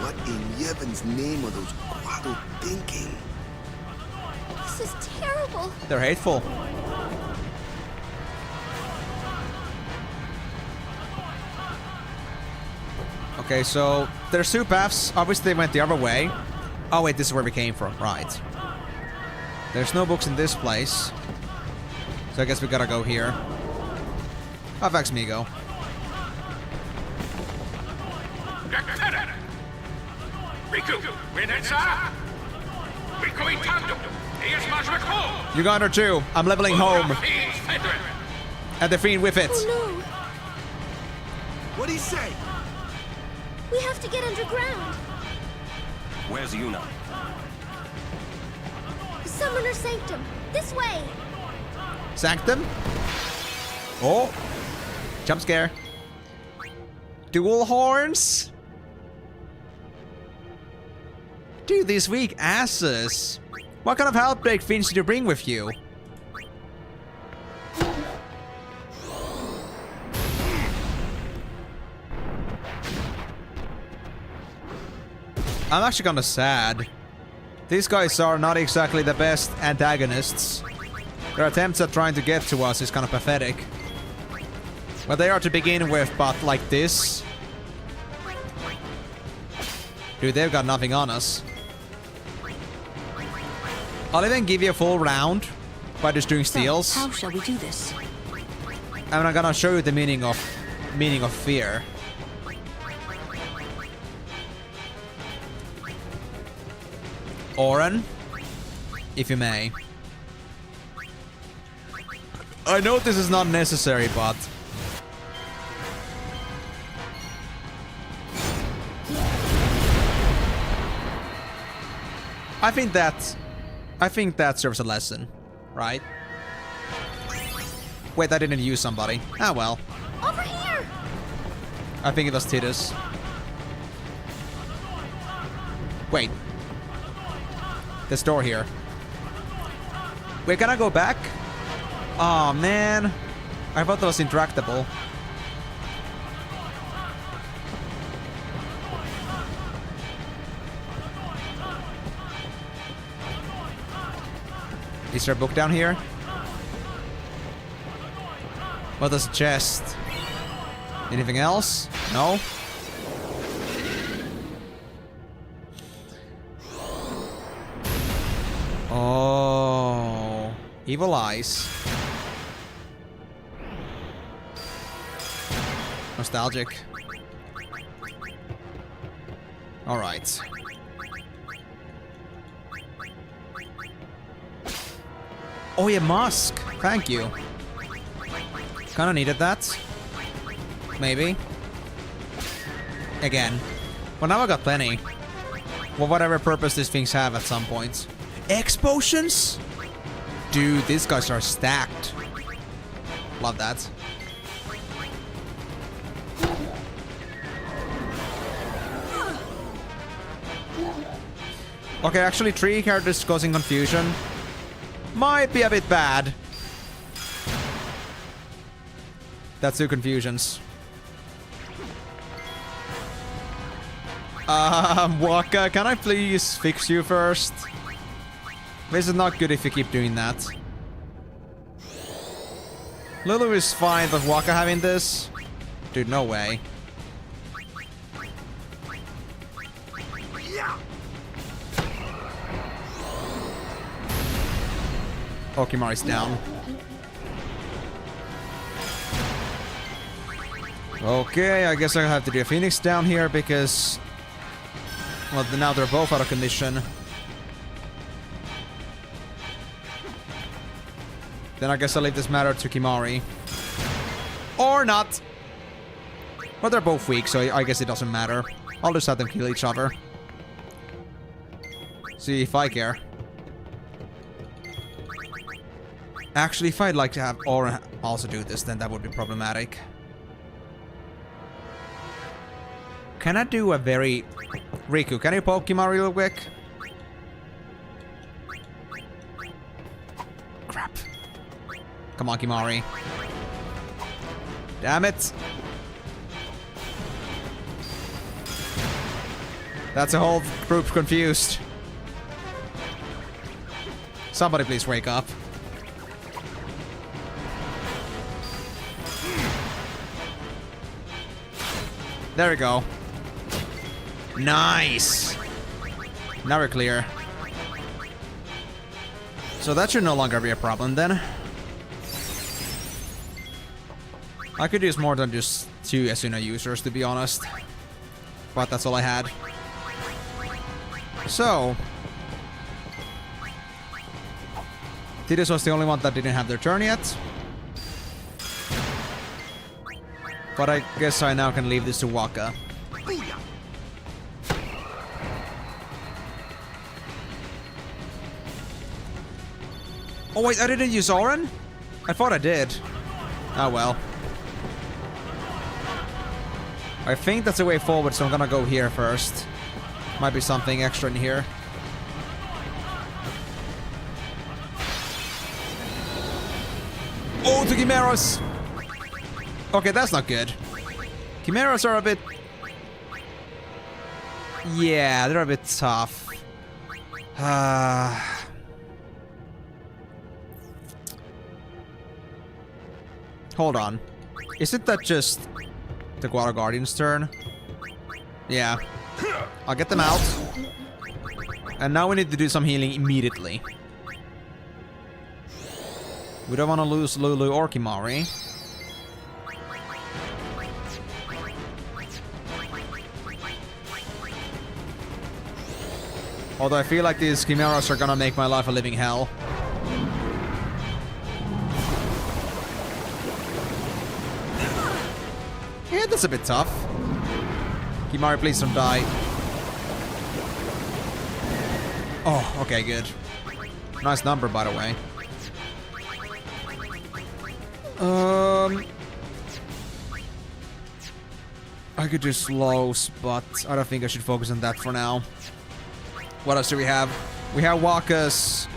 What in Yevon's name are those Quado thinking? This is terrible. They're hateful. Okay, so there's two paths. Obviously, they went the other way. Oh, wait, this is where we came from. Right. There's no books in this place. So I guess we gotta go here. Avax Migo. You got her too. I'm leveling home. And the fiend with it. Oh no. What'd he say? We have to get underground. Where's Yuna? Summoner Sanctum. This way. Sanctum? Oh. Jump scare. Dual horns? Dude, these weak asses. What kind of outbreak fiends did you bring with you? I'm actually kinda sad. These guys are not exactly the best antagonists. Their attempts at trying to get to us is kinda pathetic. Well, they are to begin with, but like this... Dude, they've got nothing on us. I'll even give you a full round by just doing steals. So, how shall we do this? And I'm gonna show you the meaning of fear. Oren, if you may. I know this is not necessary, but... I think that serves a lesson, right? Wait, I didn't use somebody. Ah, well. Over here. I think it was Titus. Wait. This door here. We're gonna go back? Oh man. I thought that was interactable. Is there a book down here? What does a chest? Anything else? No? Oh, evil eyes. Nostalgic. All right. Oh yeah, Musk. Thank you. Kinda needed that. Maybe. Again. Well, now I got plenty. For whatever purpose these things have at some point. X potions? Dude, these guys are stacked. Love that. Okay, actually 3 characters causing confusion might be a bit bad. That's 2 confusions. Waka, can I please fix you first? This is not good if you keep doing that. Lulu is fine, but Waka having this? Dude, no way. Oh, Kimari's down. Okay, I guess I have to do a Phoenix down here because... well, now they're both out of condition. Then I guess I'll leave this matter to Kimari. Or not! Well, they're both weak, so I guess it doesn't matter. I'll just have them kill each other. See if I care. Actually, if I'd like to have Aura also do this, then that would be problematic. Can I do a very... Riku, can you poke Kimari real quick? Crap. Come on, Kimari. Damn it. That's a whole group confused. Somebody please wake up. There we go. Nice. Now we're clear. So that should no longer be a problem then. I could use more than just 2 Asuna users, to be honest. But that's all I had. So... Tidus was the only one that didn't have their turn yet. But I guess I now can leave this to Waka. Oh wait, I didn't use Auron? I thought I did. Oh well. I think that's the way forward, so I'm gonna go here first. Might be something extra in here. Oh, to Chimeras! Okay, that's not good. Chimeras are a bit... yeah, they're a bit tough. Hold on. Isn't that just the Guado Guardian's turn? Yeah. I'll get them out. And now we need to do some healing immediately. We don't want to lose Lulu or Kimari. Although I feel like these Chimeras are gonna make my life a living hell. Yeah, that's a bit tough. Kimari, please don't die. Oh, okay, good. Nice number, by the way. I could do slows, but I don't think I should focus on that for now. What else do we have? We have Waka's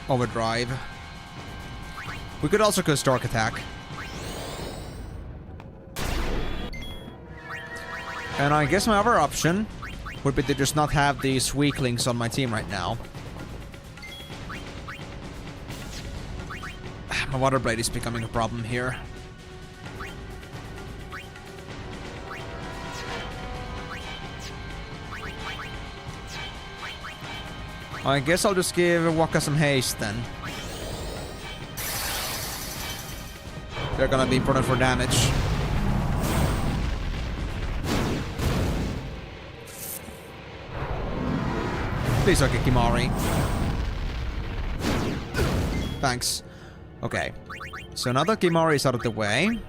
Overdrive. We could also go Stark Attack. And I guess my other option would be to just not have these weaklings on my team right now. My Water Blade is becoming a problem here. I guess I'll just give Waka some haste then. They're gonna be important for damage. Please don't get Kimari. Thanks. Okay. So now that Kimari is out of the way,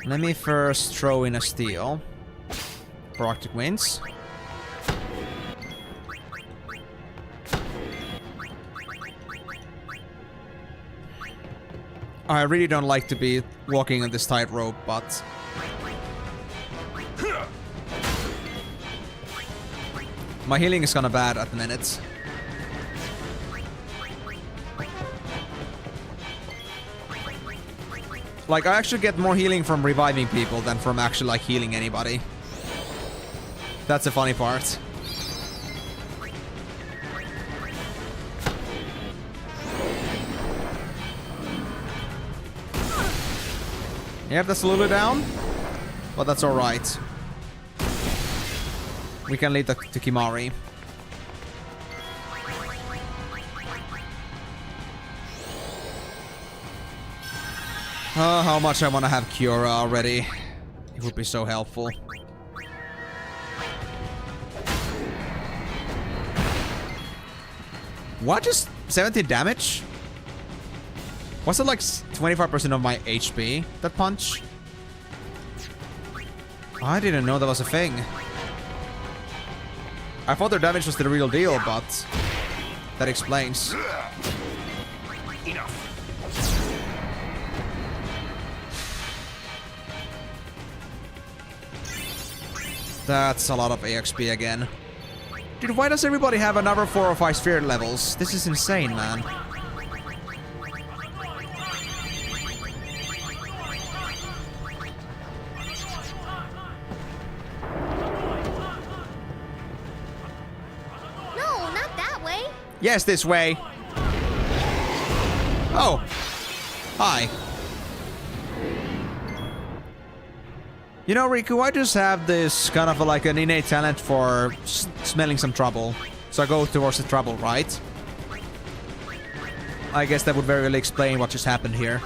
let me first throw in a steal for Arctic Winds. I really don't like to be walking on this tightrope, but... my healing is kinda bad at the minute. Like, I actually get more healing from reviving people than from actually, like, healing anybody. That's the funny part. Yep, that's a little bit down. But that's alright. We can lead to Kimari. Oh, how much I want to have Cura already. It would be so helpful. What? Just 17 damage? Was it like 25% of my HP, that punch? I didn't know that was a thing. I thought their damage was the real deal, but that explains. Enough. That's a lot of EXP again. Dude, why does everybody have another 4 or 5 sphere levels? This is insane, man. No, not that way. Yes, this way. Oh. Hi. You know, Riku, I just have this kind of like an innate talent for smelling some trouble. So I go towards the trouble, right? I guess that would very well explain what just happened here.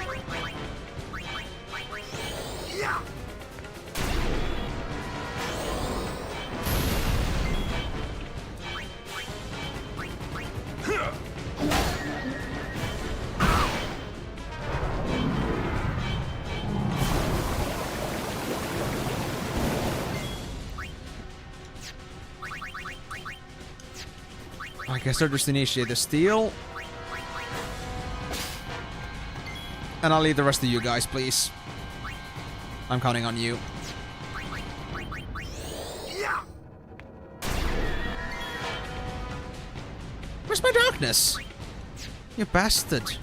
I guess I'll just initiate the steal. And I'll leave the rest of you guys, please. I'm counting on you. Where's my darkness? You bastard.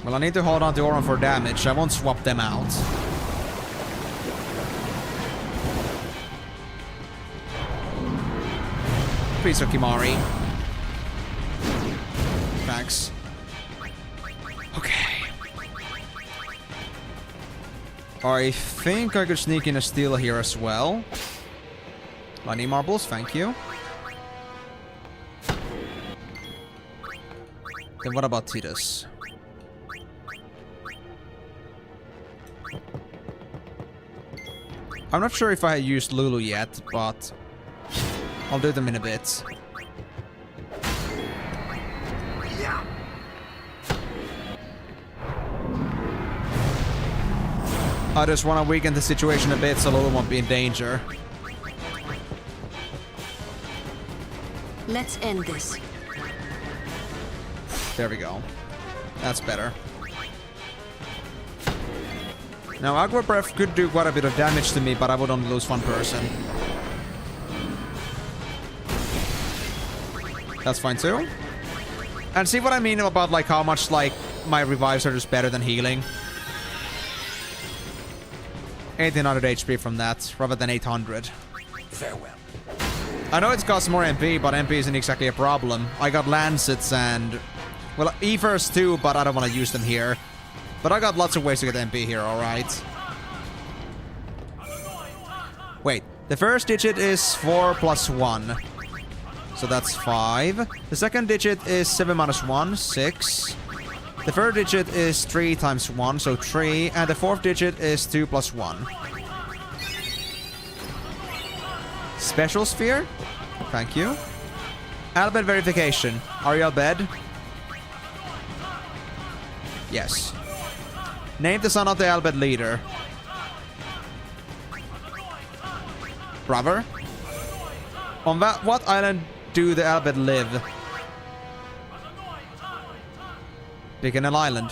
Well, I need to hold on to Oran for damage. I won't swap them out. Please, Okimari. Thanks. Okay. I think I could sneak in a steal here as well. Lightning marbles, thank you. Then what about Titus? I'm not sure if I used Lulu yet, but I'll do them in a bit. I just want to weaken the situation a bit so Lulu won't be in danger. Let's end this. There we go. That's better. Now, Aqua Breath could do quite a bit of damage to me, but I would only lose one person. That's fine too. And see what I mean about like how much like my revives are just better than healing. 1800 HP from that, rather than 800. Farewell. I know it costs more MP, but MP isn't exactly a problem. I got Lancets and... well, Ethers too, but I don't want to use them here. But I got lots of ways to get MP here, alright. Wait, the first digit is 4 plus 1. So that's 5. The second digit is 7 minus 1, 6. The third digit is 3 times 1, so 3. And the fourth digit is 2 plus 1. Special sphere? Thank you. Albed verification. Are you Albed? Yes. Name the son of the Albed leader. Brother? On what island do the Albed live? Bicknell Island.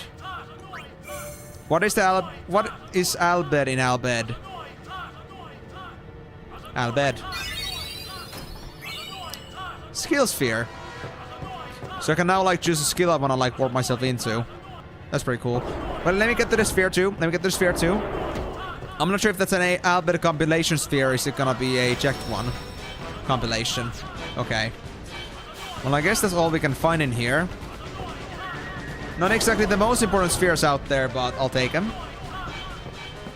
What is Albed in Albed? Albed. Skill sphere. So I can now like choose a skill I wanna like warp myself into. That's pretty cool. Well, let me get to the sphere too. I'm not sure if that's an Albed compilation sphere. Is it gonna be a checked one? Compilation. Okay. Well, I guess that's all we can find in here. Not exactly the most important spheres out there, but I'll take them.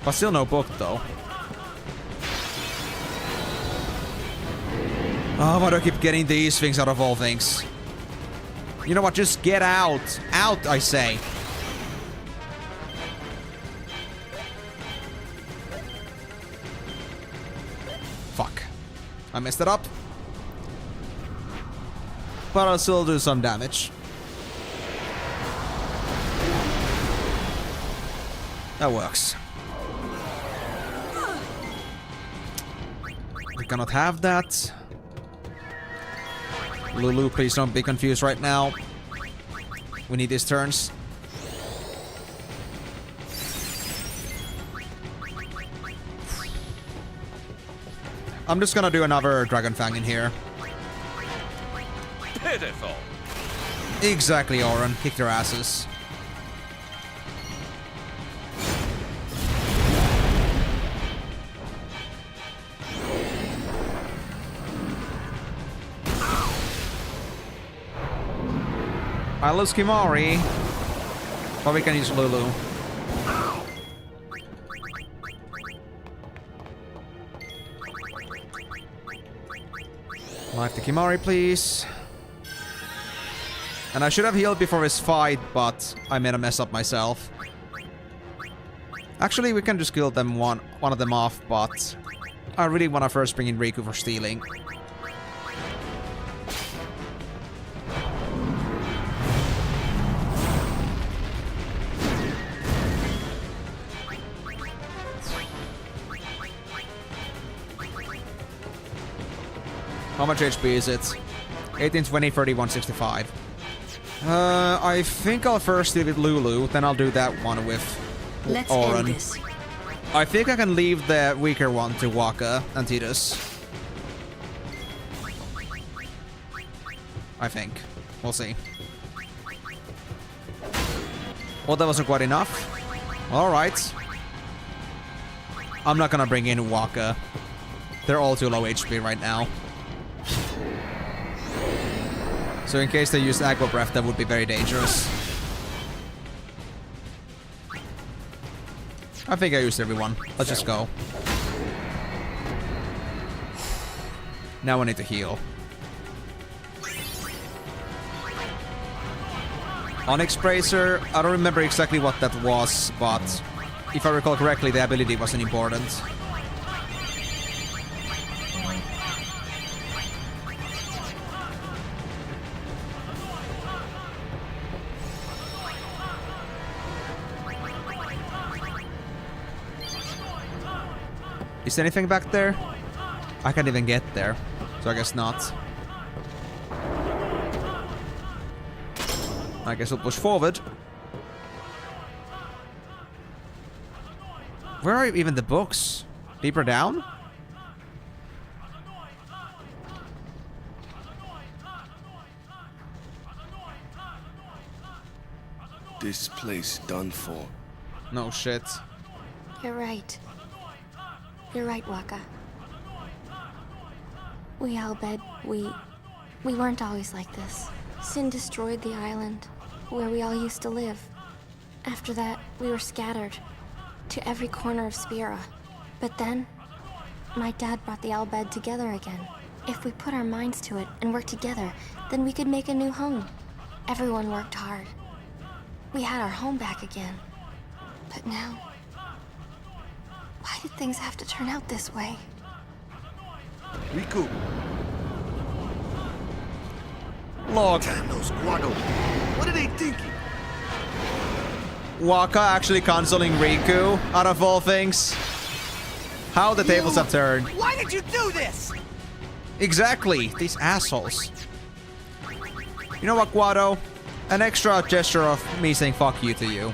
But still no book, though. Oh, why do I keep getting these things out of all things? You know what? Just get out. Out, I say. Fuck. I messed it up. But I'll still do some damage. That works. We cannot have that. Lulu, please don't be confused right now. We need these turns. I'm just gonna do another Dragon Fang in here. Pitiful. Exactly, Oren. Kick their asses. I lose Kimari, but we can use Lulu. Life to Kimari, please. And I should have healed before this fight, but I made a mess up myself. Actually, we can just kill them one of them off, but I really want to first bring in Riku for stealing. How much HP is it? 18, 20, 31, 65. I think I'll first deal with Lulu, then I'll do that one with Let's Oren. end this. I think I can leave the weaker one to Waka and Tidus. I think. We'll see. Well, that wasn't quite enough. Alright. I'm not gonna bring in Waka. They're all too low HP right now. So in case they use Aqua Breath, that would be very dangerous. I think I used everyone. Let's just go. Now I need to heal. Onyx Bracer, I don't remember exactly what that was, but if I recall correctly, the ability wasn't important. Is there anything back there? I can't even get there, so I guess not. I guess we'll push forward. Where are even the books? Deeper down? This place done for. No shit. You're right. You're right, Waka. We Albed, we weren't always like this. Sin destroyed the island, where we all used to live. After that, we were scattered to every corner of Spira. But then, my dad brought the Albed together again. If we put our minds to it and worked together, then we could make a new home. Everyone worked hard. We had our home back again. But now, why did things have to turn out this way? Riku. Look, Damn those Guado. What are they thinking? Waka actually consoling Riku, out of all things. How the tables have turned. Why did you do this? Exactly, these assholes. You know what, Guado? An extra gesture of me saying fuck you to you.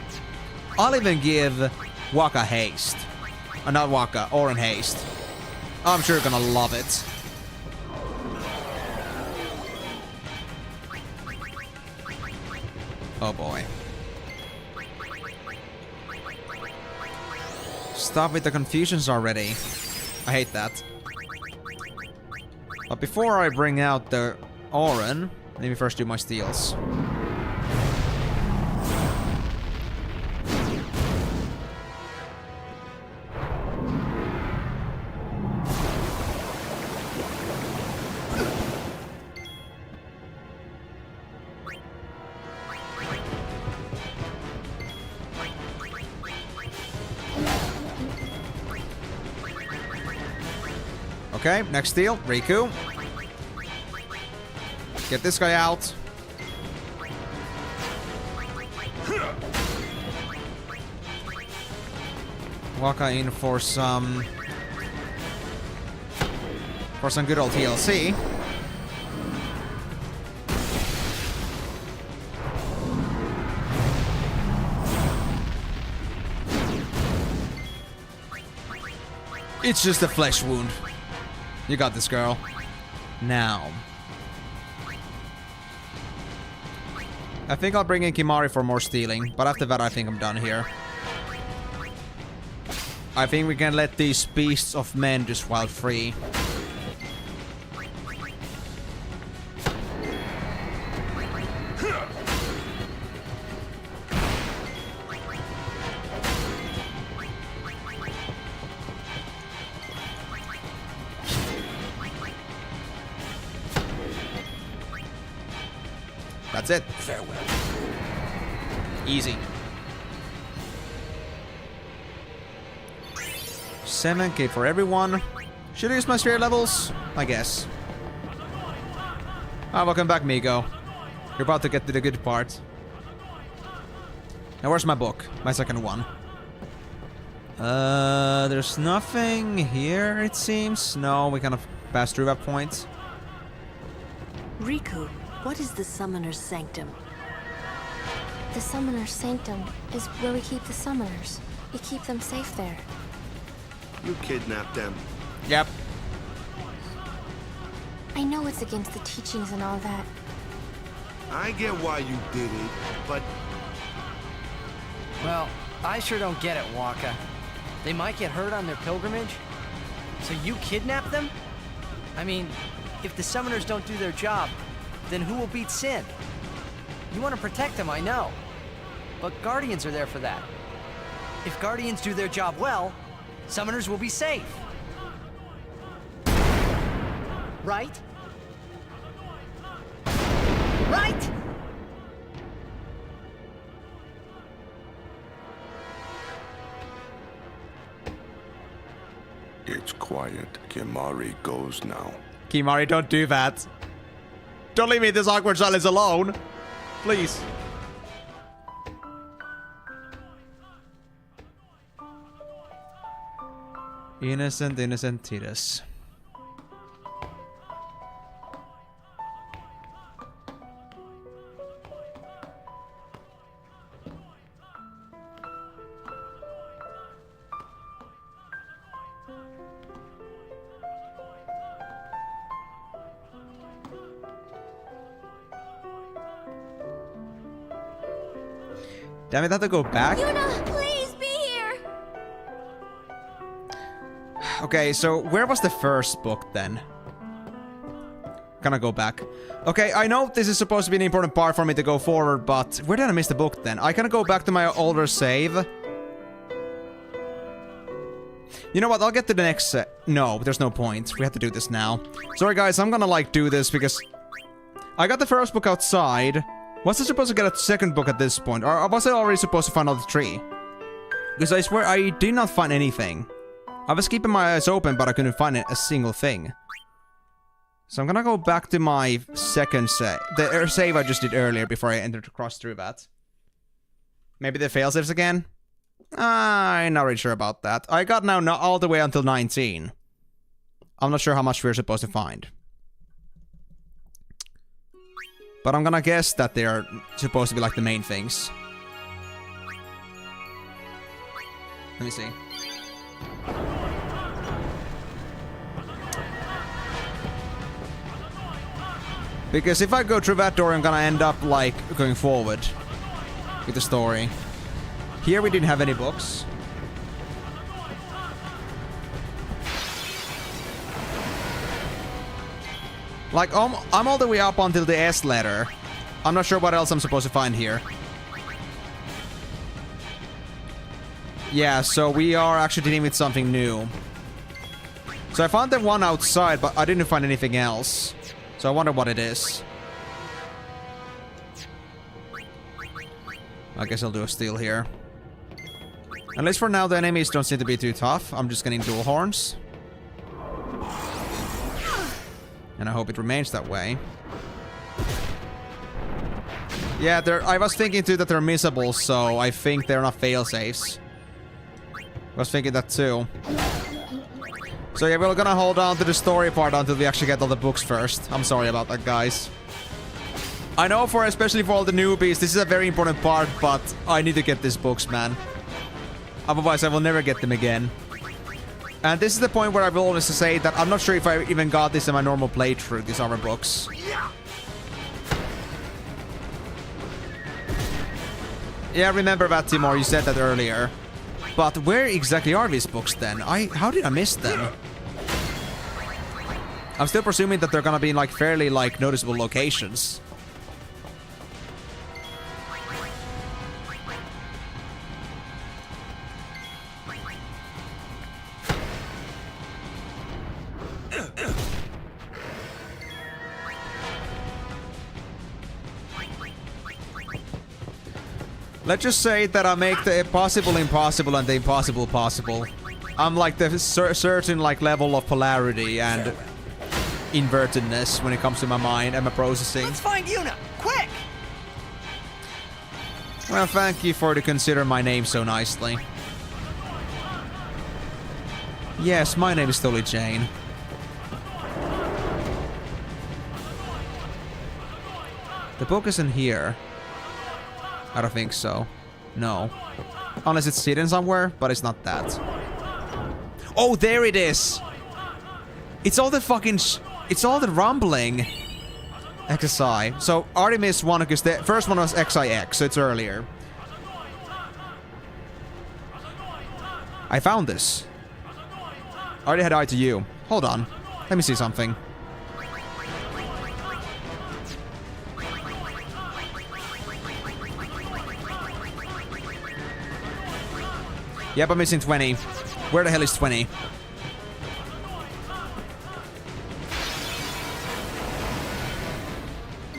I'll even give Waka haste. Not Waka, Oren haste. I'm sure you're gonna love it. Oh boy. Stop with the confusions already. I hate that. But before I bring out the Oren, let me first do my steals. Okay, next deal. Riku. Get this guy out. Waka in for some good old TLC. It's just a flesh wound. You got this, girl. Now. I think I'll bring in Kimari for more stealing, but after that I think I'm done here. I think we can let these beasts of men just wild free. That's it. Farewell. Easy. 7k for everyone. Should I use my spirit levels? I guess. Ah, welcome back, Migo. You're about to get to the good part. Now, where's my book? My second one. There's nothing here, it seems. No, we kind of passed through that point. Riku, what is the Summoner's Sanctum? The Summoner's Sanctum is where we keep the summoners. We keep them safe there. You kidnapped them. Yep. I know it's against the teachings and all that. I get why you did it, but Well, I sure don't get it, Waka. They might get hurt on their pilgrimage. So you kidnap them? I mean, if the summoners don't do their job, then who will beat Sin? You want to protect them, I know. But Guardians are there for that. If Guardians do their job well, summoners will be safe. Right? Right? it's quiet. Kimari goes now. Kimari, don't do that. Don't leave me in this awkward silence alone. Please. Innocent, innocent Titus. Damn it, I have to go back? Yuna, please be here! Okay, so where was the first book then? Gonna go back. Okay, I know this is supposed to be an important part for me to go forward, but where did I miss the book then? I can go back to my older save. You know what, I'll get to the next no, there's no point. We have to do this now. Sorry guys, I'm gonna like do this because I got the first book outside. Was I supposed to get a second book at this point? Or was I already supposed to find all the three? Because I swear I did not find anything. I was keeping my eyes open, but I couldn't find a single thing. So I'm gonna go back to my second save. The save I just did earlier before I entered across through that. Maybe the failsafes again? I'm not really sure about that. I got now all the way until 19. I'm not sure how much we're supposed to find. But I'm gonna guess that they're supposed to be like the main things. Let me see. Because if I go through that door, I'm gonna end up like going forward with the story. Here we didn't have any books. Like, I'm all the way up until the S letter. I'm not sure what else I'm supposed to find here. Yeah, so we are actually dealing with something new. So I found the one outside, but I didn't find anything else. So I wonder what it is. I guess I'll do a steal here. At least for now, the enemies don't seem to be too tough. I'm just getting dual horns. And I hope it remains that way. Yeah, I was thinking too that they're missable, so I think they're not fail-safes. I was thinking that too. So yeah, we're gonna hold on to the story part until we actually get all the books first. I'm sorry about that, guys. I know especially for all the newbies, this is a very important part, but I need to get these books, man. Otherwise, I will never get them again. And this is the point where I will always say that I'm not sure if I even got this in my normal playthrough, these armor books. Yeah, I remember that, Timor, you said that earlier. But where exactly are these books then? How did I miss them? I'm still presuming that they're gonna be in like fairly like noticeable locations. Let's just say that I make the possible impossible and the impossible possible. I'm like the certain like level of polarity and invertedness when it comes to my mind and my processing. Let's find Yuna, quick! Well, thank you for to consider my name so nicely. Yes, my name is totally Jane. The book isn't here. I don't think so. No. Unless it's hidden somewhere, but it's not that. Oh, there it is! It's all the fucking... it's all the rumbling. XSI. So, Artemis 1, because the first one was XIX, so it's earlier. I found this. I already had eye to you. Hold on. Let me see something. Yep, I'm missing 20. Where the hell is 20?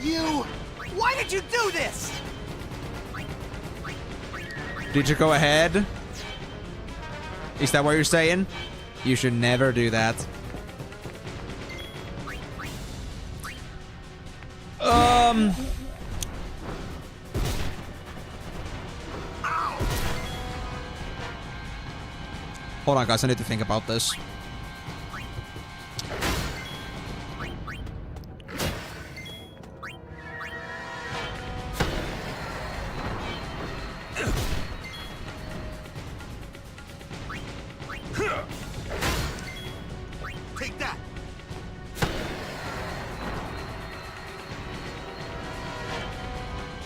You... Why did you do this? Did you go ahead? Is that what you're saying? You should never do that. Hold on, guys. I need to think about this. Take that.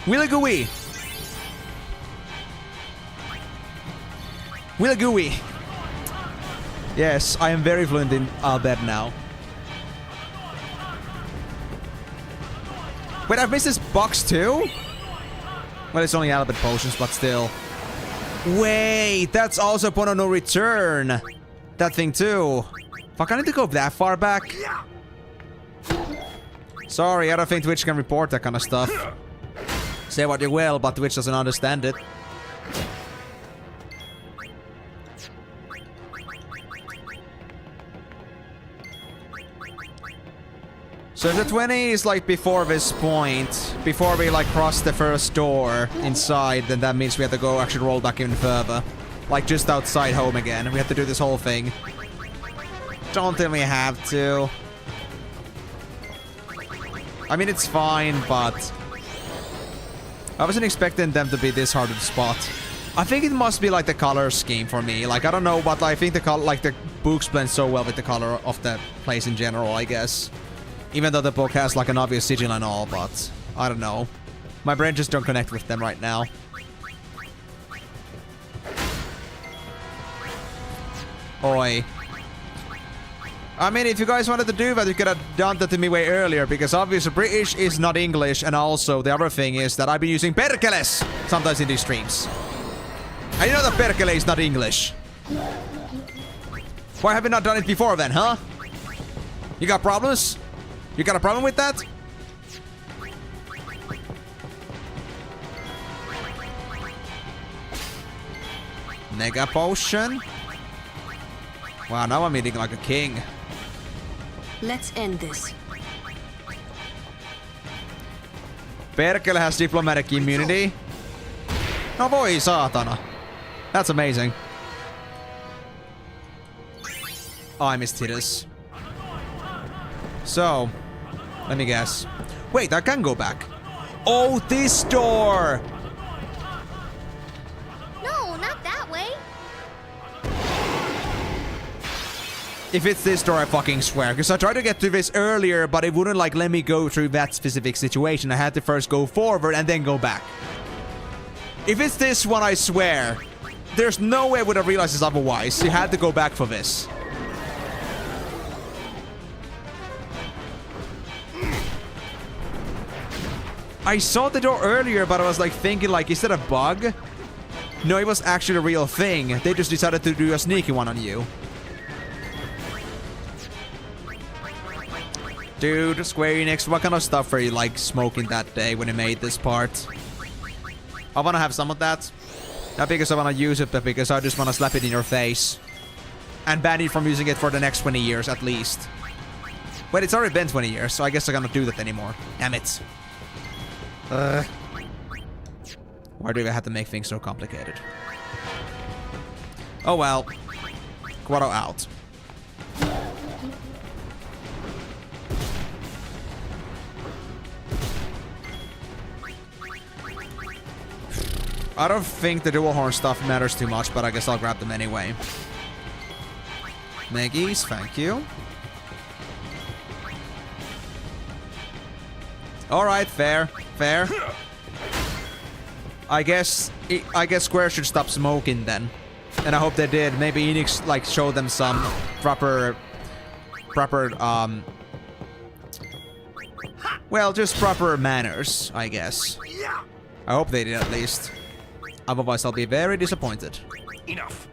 Willigooey. Willigooey. Yes, I am very fluent in Albed now. Wait, I've missed this box too? Well, it's only Albed potions, but still. Wait, that's also point of no return. That thing too. Fuck, I need to go that far back. Sorry, I don't think Twitch can report that kind of stuff. Say what you will, but Twitch doesn't understand it. So the 20 is like before this point, before we like cross the first door inside, then that means we have to go actually roll back even further. Like just outside home again. We have to do this whole thing. Don't tell me I have to. I mean, it's fine, but I wasn't expecting them to be this hard to spot. I think it must be like the color scheme for me. Like, I don't know, but I think the color, like the books blend so well with the color of the place in general, I guess. Even though the book has like an obvious sigil and all, but I don't know. My brain just don't connect with them right now. Oi. I mean, if you guys wanted to do that, you could have done that to me way earlier, because obviously British is not English, and also the other thing is that I've been using perkeles sometimes in these streams. And you know that perkele is not English. Why have you not done it before then, huh? You got problems? You got a problem with that? Mega potion? Wow, now I'm eating like a king. Let's end this. Perkele has diplomatic immunity. No voi saatana. That's amazing. Oh, I missed Titus. So, let me guess. Wait, I can go back. Oh, this door! No, not that way. If it's this door, I fucking swear. Because I tried to get to this earlier, but it wouldn't like let me go through that specific situation. I had to first go forward and then go back. If it's this one, I swear. There's no way I would have realized this otherwise. You had to go back for this. I saw the door earlier, but I was like thinking like, is that a bug? No, it was actually a real thing. They just decided to do a sneaky one on you. Dude, Square Enix, what kind of stuff were you like smoking that day when you made this part? I wanna have some of that. Not because I wanna use it, but because I just wanna slap it in your face. And ban you from using it for the next 20 years at least. But it's already been 20 years, so I guess I cannot do that anymore. Damn it. Why do I have to make things so complicated? Oh well. Quado out. I don't think the dual horn stuff matters too much, but I guess I'll grab them anyway. Meggies, thank you. Alright, fair. Fair. I guess Square should stop smoking then. And I hope they did. Maybe Enix like show them some proper well, just proper manners, I guess. I hope they did at least. Otherwise I'll be very disappointed. Enough.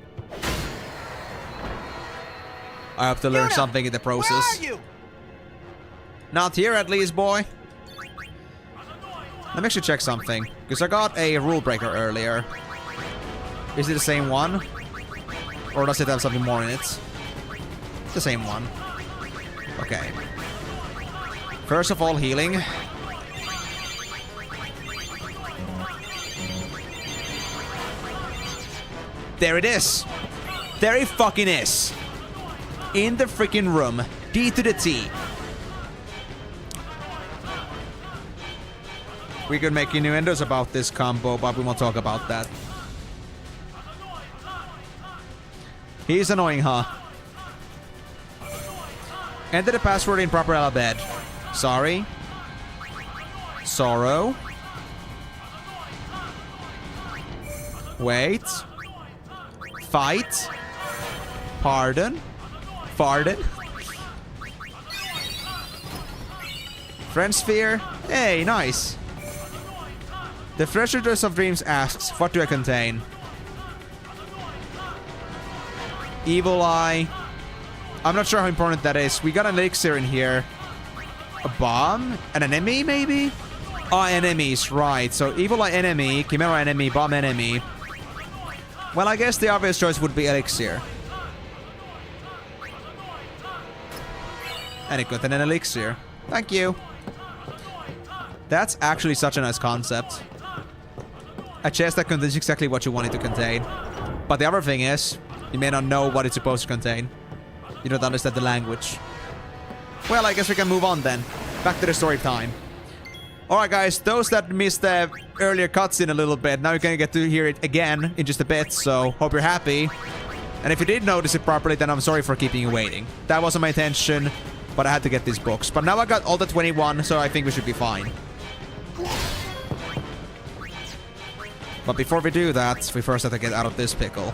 I hope to learn something in the process. Where are you? Not here at least, boy. Let me actually check something, because I got a rule breaker earlier. Is it the same one? Or does it have something more in it? It's the same one. Okay. First of all, healing. There it is. There it fucking is. In the freaking room. D to the T. We could make innuendos about this combo, but we won't talk about that. He's annoying, huh? Enter the password in proper alphabet. Sorry. Sorrow. Wait. Fight. Pardon. Pardon. Friend sphere. Hey, nice. The Treasures of Dreams asks, what do I contain? Evil Eye. I'm not sure how important that is. We got an elixir in here. A bomb? An enemy, maybe? Oh, enemies, right. So, Evil Eye enemy, Chimera enemy, bomb enemy. Well, I guess the obvious choice would be elixir. And it got an elixir. Thank you. That's actually such a nice concept. A chest that contains exactly what you want it to contain. But the other thing is, you may not know what it's supposed to contain. You don't understand the language. Well, I guess we can move on then. Back to the story time. Alright guys, those that missed the earlier cutscene a little bit, now you're gonna get to hear it again in just a bit, so hope you're happy. And if you did notice it properly, then I'm sorry for keeping you waiting. That wasn't my intention, but I had to get these books. But now I got all the 21, so I think we should be fine. But before we do that, we first have to get out of this pickle.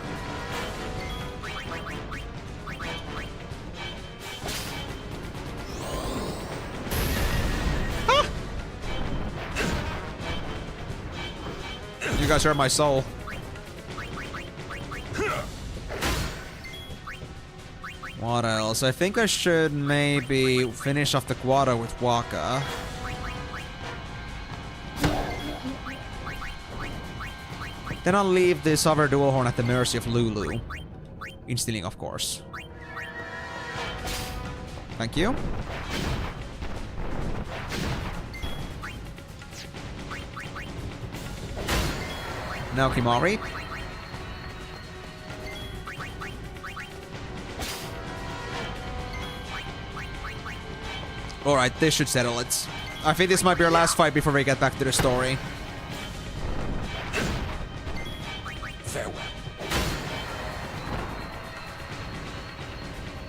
Ah! You guys hurt my soul. What else? I think I should maybe finish off the quota with Waka. Then I'll leave this other dual horn at the mercy of Lulu. In stealing, of course. Thank you. Now Kimari. Alright, this should settle it. I think this might be our last fight before we get back to the story. Farewell.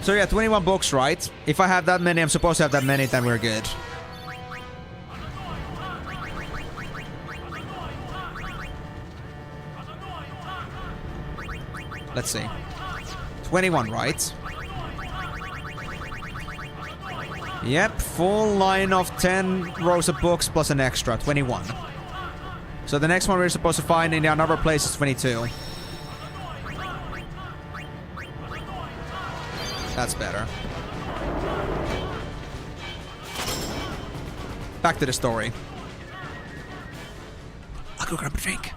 So yeah, 21 books, right? If I have that many, I'm supposed to have that many, then we're good. Let's see. 21, right? Yep, full line of 10 rows of books plus an extra, 21. So the next one we're supposed to find in another place is 22. That's better. Back to the story. I'll go grab a drink.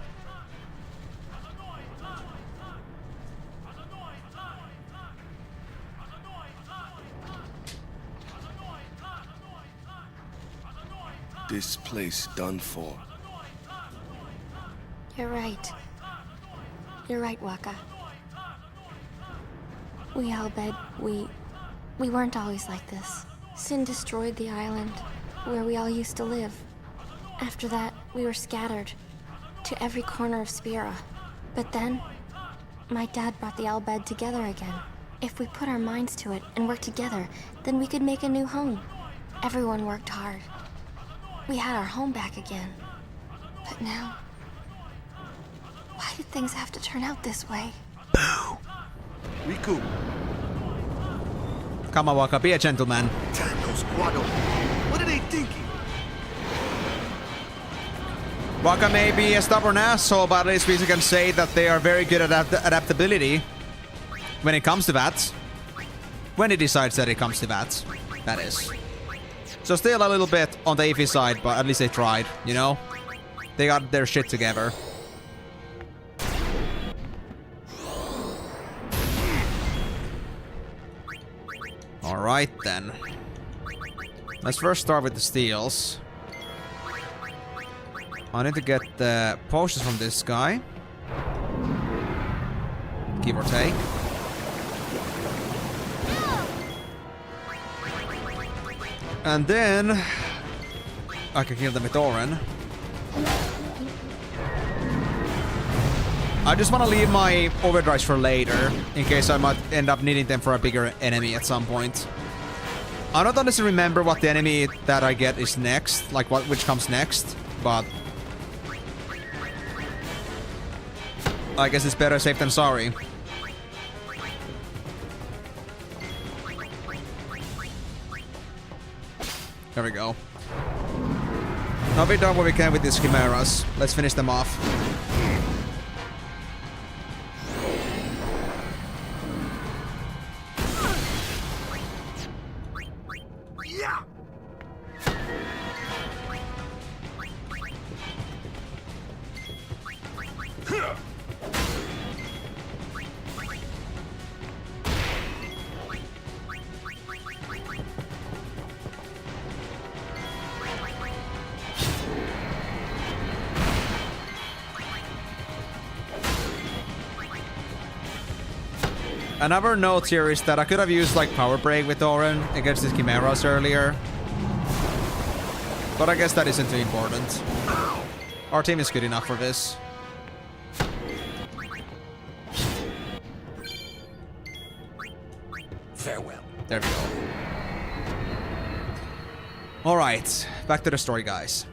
This place done for. You're right. You're right, Waka. We Albed, we weren't always like this. Sin destroyed the island where we all used to live. After that, we were scattered to every corner of Spira. But then, my dad brought the Albed together again. If we put our minds to it and worked together, then we could make a new home. Everyone worked hard. We had our home back again. But now, why did things have to turn out this way? Riku, Come on, Waka, be a gentleman. damn those Guado. What are they thinking? Waka may be a stubborn asshole, but at least we can say that they are very good at adaptability. When it comes to that. When he decides that it comes to that. That is. So still a little bit on the iffy side, but at least they tried, you know? They got their shit together. Alright then. Let's first start with the steals. I need to get the potions from this guy. Give or take. And then I can kill them with Oren. I just want to leave my overdrives for later, in case I might end up needing them for a bigger enemy at some point. I don't honestly remember what the enemy that I get is next, like which comes next, but I guess it's better safe than sorry. There we go. Now we've done what we can with these chimeras. Let's finish them off. Yeah! Another note here is that I could have used like Power Break with Oren against these chimeras earlier. But I guess that isn't too important. Our team is good enough for this. Farewell. There we go. Alright, back to the story, guys.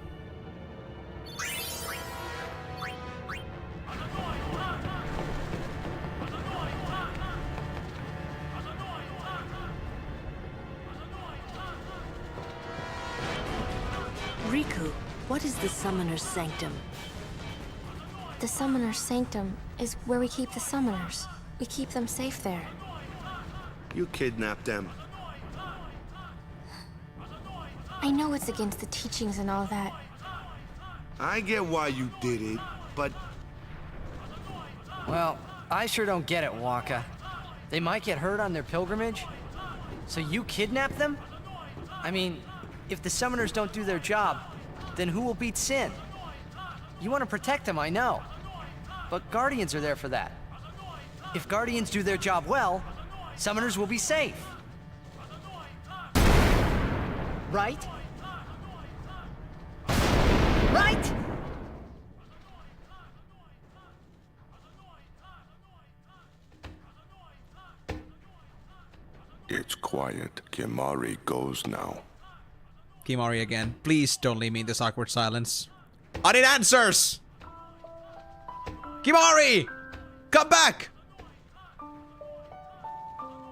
Riku, what is the Summoner's Sanctum? The Summoner's Sanctum is where we keep the summoners. We keep them safe there. You kidnapped them. I know it's against the teachings and all that. I get why you did it, but Well, I sure don't get it, Waka. They might get hurt on their pilgrimage. So you kidnap them? I mean, if the summoners don't do their job, then who will beat Sin? You want to protect them, I know. but Guardians are there for that. If Guardians do their job well, summoners will be safe. Right? Right? It's quiet. Kimari goes now. Kimari again. Please don't leave me in this awkward silence. I need answers! Kimari! Come back!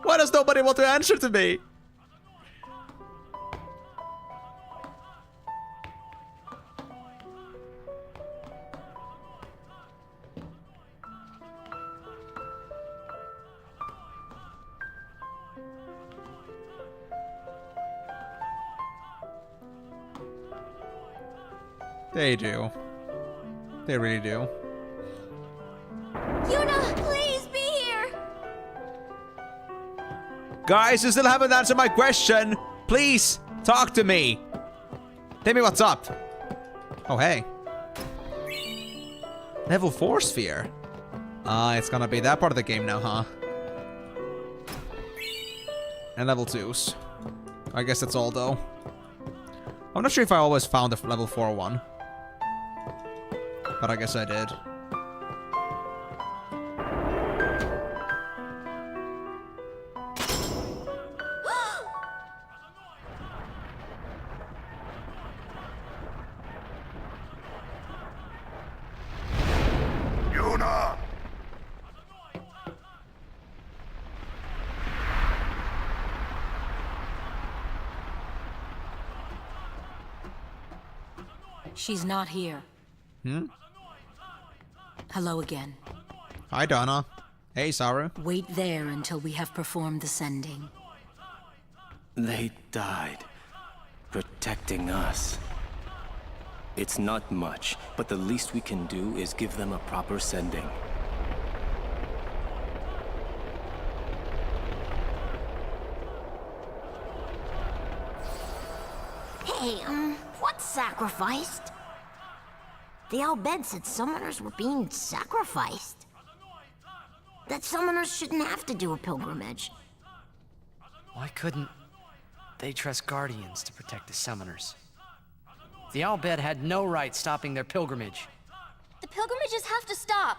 Why does nobody want to answer to me? They do. They really do. Yuna, please be here! Guys, you still haven't answered my question. Please, talk to me. Tell me what's up. Oh, hey. Level 4 sphere. It's gonna be that part of the game now, huh? And level 2s. I guess that's all, though. I'm not sure if I always found the level 4 one. But I guess I did. Yuna! She's not here. Hello again. Hi, Donna. Hey, Sarah. Wait there until we have performed the sending. They died, protecting us. It's not much, but the least we can do is give them a proper sending. Hey, what's sacrificed? The Al-Bed said summoners were being sacrificed. That summoners shouldn't have to do a pilgrimage. Why couldn't they trust Guardians to protect the summoners? The Al-Bed had no right stopping their pilgrimage. The pilgrimages have to stop.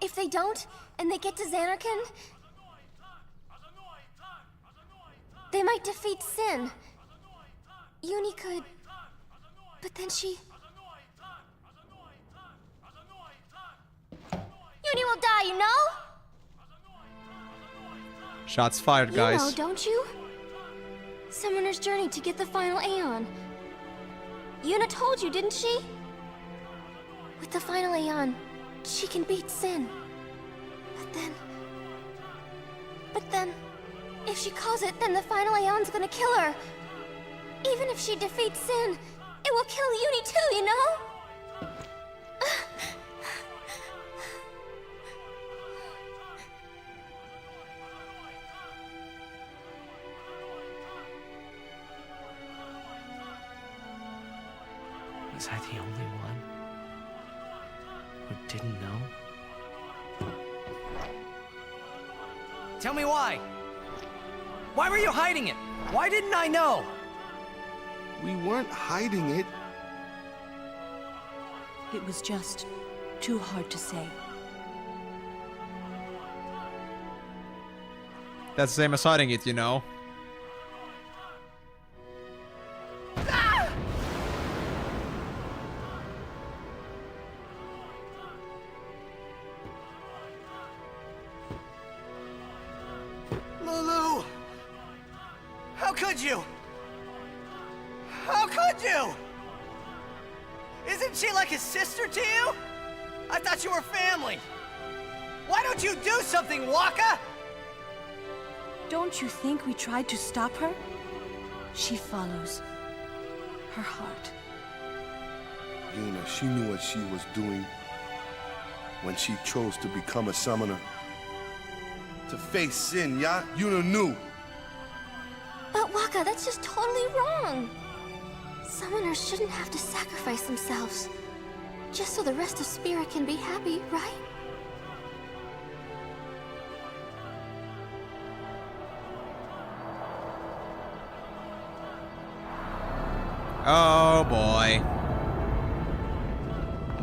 If they don't, and they get to Xanarkand, they might defeat Sin. Uni could... But then she... Uni will die, you know? Shots fired, guys. You know, don't you? Summoner's journey to get the final Aeon. Yuna told you, didn't she? With the final Aeon, she can beat Sin. But then... If she calls it, then the final Aeon's gonna kill her. Even if she defeats Sin, it will kill Uni too, you know? Was I the only one who didn't know? Tell me why! Why were you hiding it? Why didn't I know? We weren't hiding it. It was just too hard to say. That's the same as hiding it, you know. Lulu! How could you? How could you? Isn't she like a sister to you? I thought you were family. Why don't you do something, Waka? Don't you think we tried to stop her? She follows her heart. Yuna, she knew what she was doing when she chose to become a summoner. To face Sin, yeah? Yuna knew. But Waka, that's just totally wrong. Summoners shouldn't have to sacrifice themselves. Just so the rest of Spirit can be happy, right? Oh boy.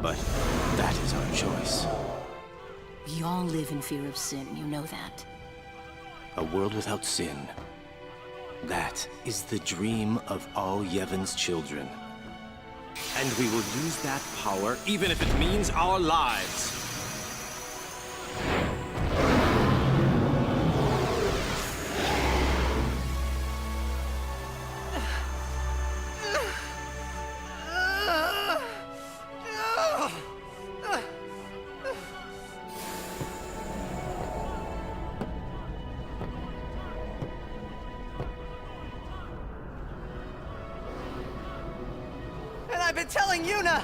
But that is our choice. We all live in fear of sin, you know that. A world without sin. That is the dream of all Yevon's children. And we will use that power, even if it means our lives. And I've been telling Yuna,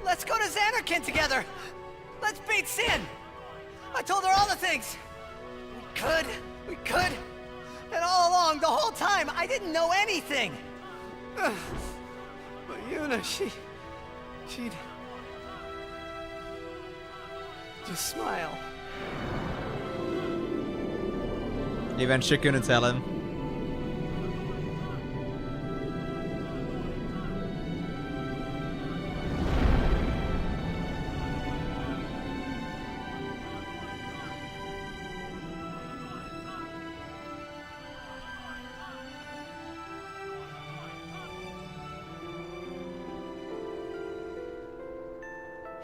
let's go to Xanarkin together. Let's beat Sin. I told her all the things. We could. And all along, the whole time, I didn't know anything. But Yuna, she'd just smile. Even she couldn't tell him.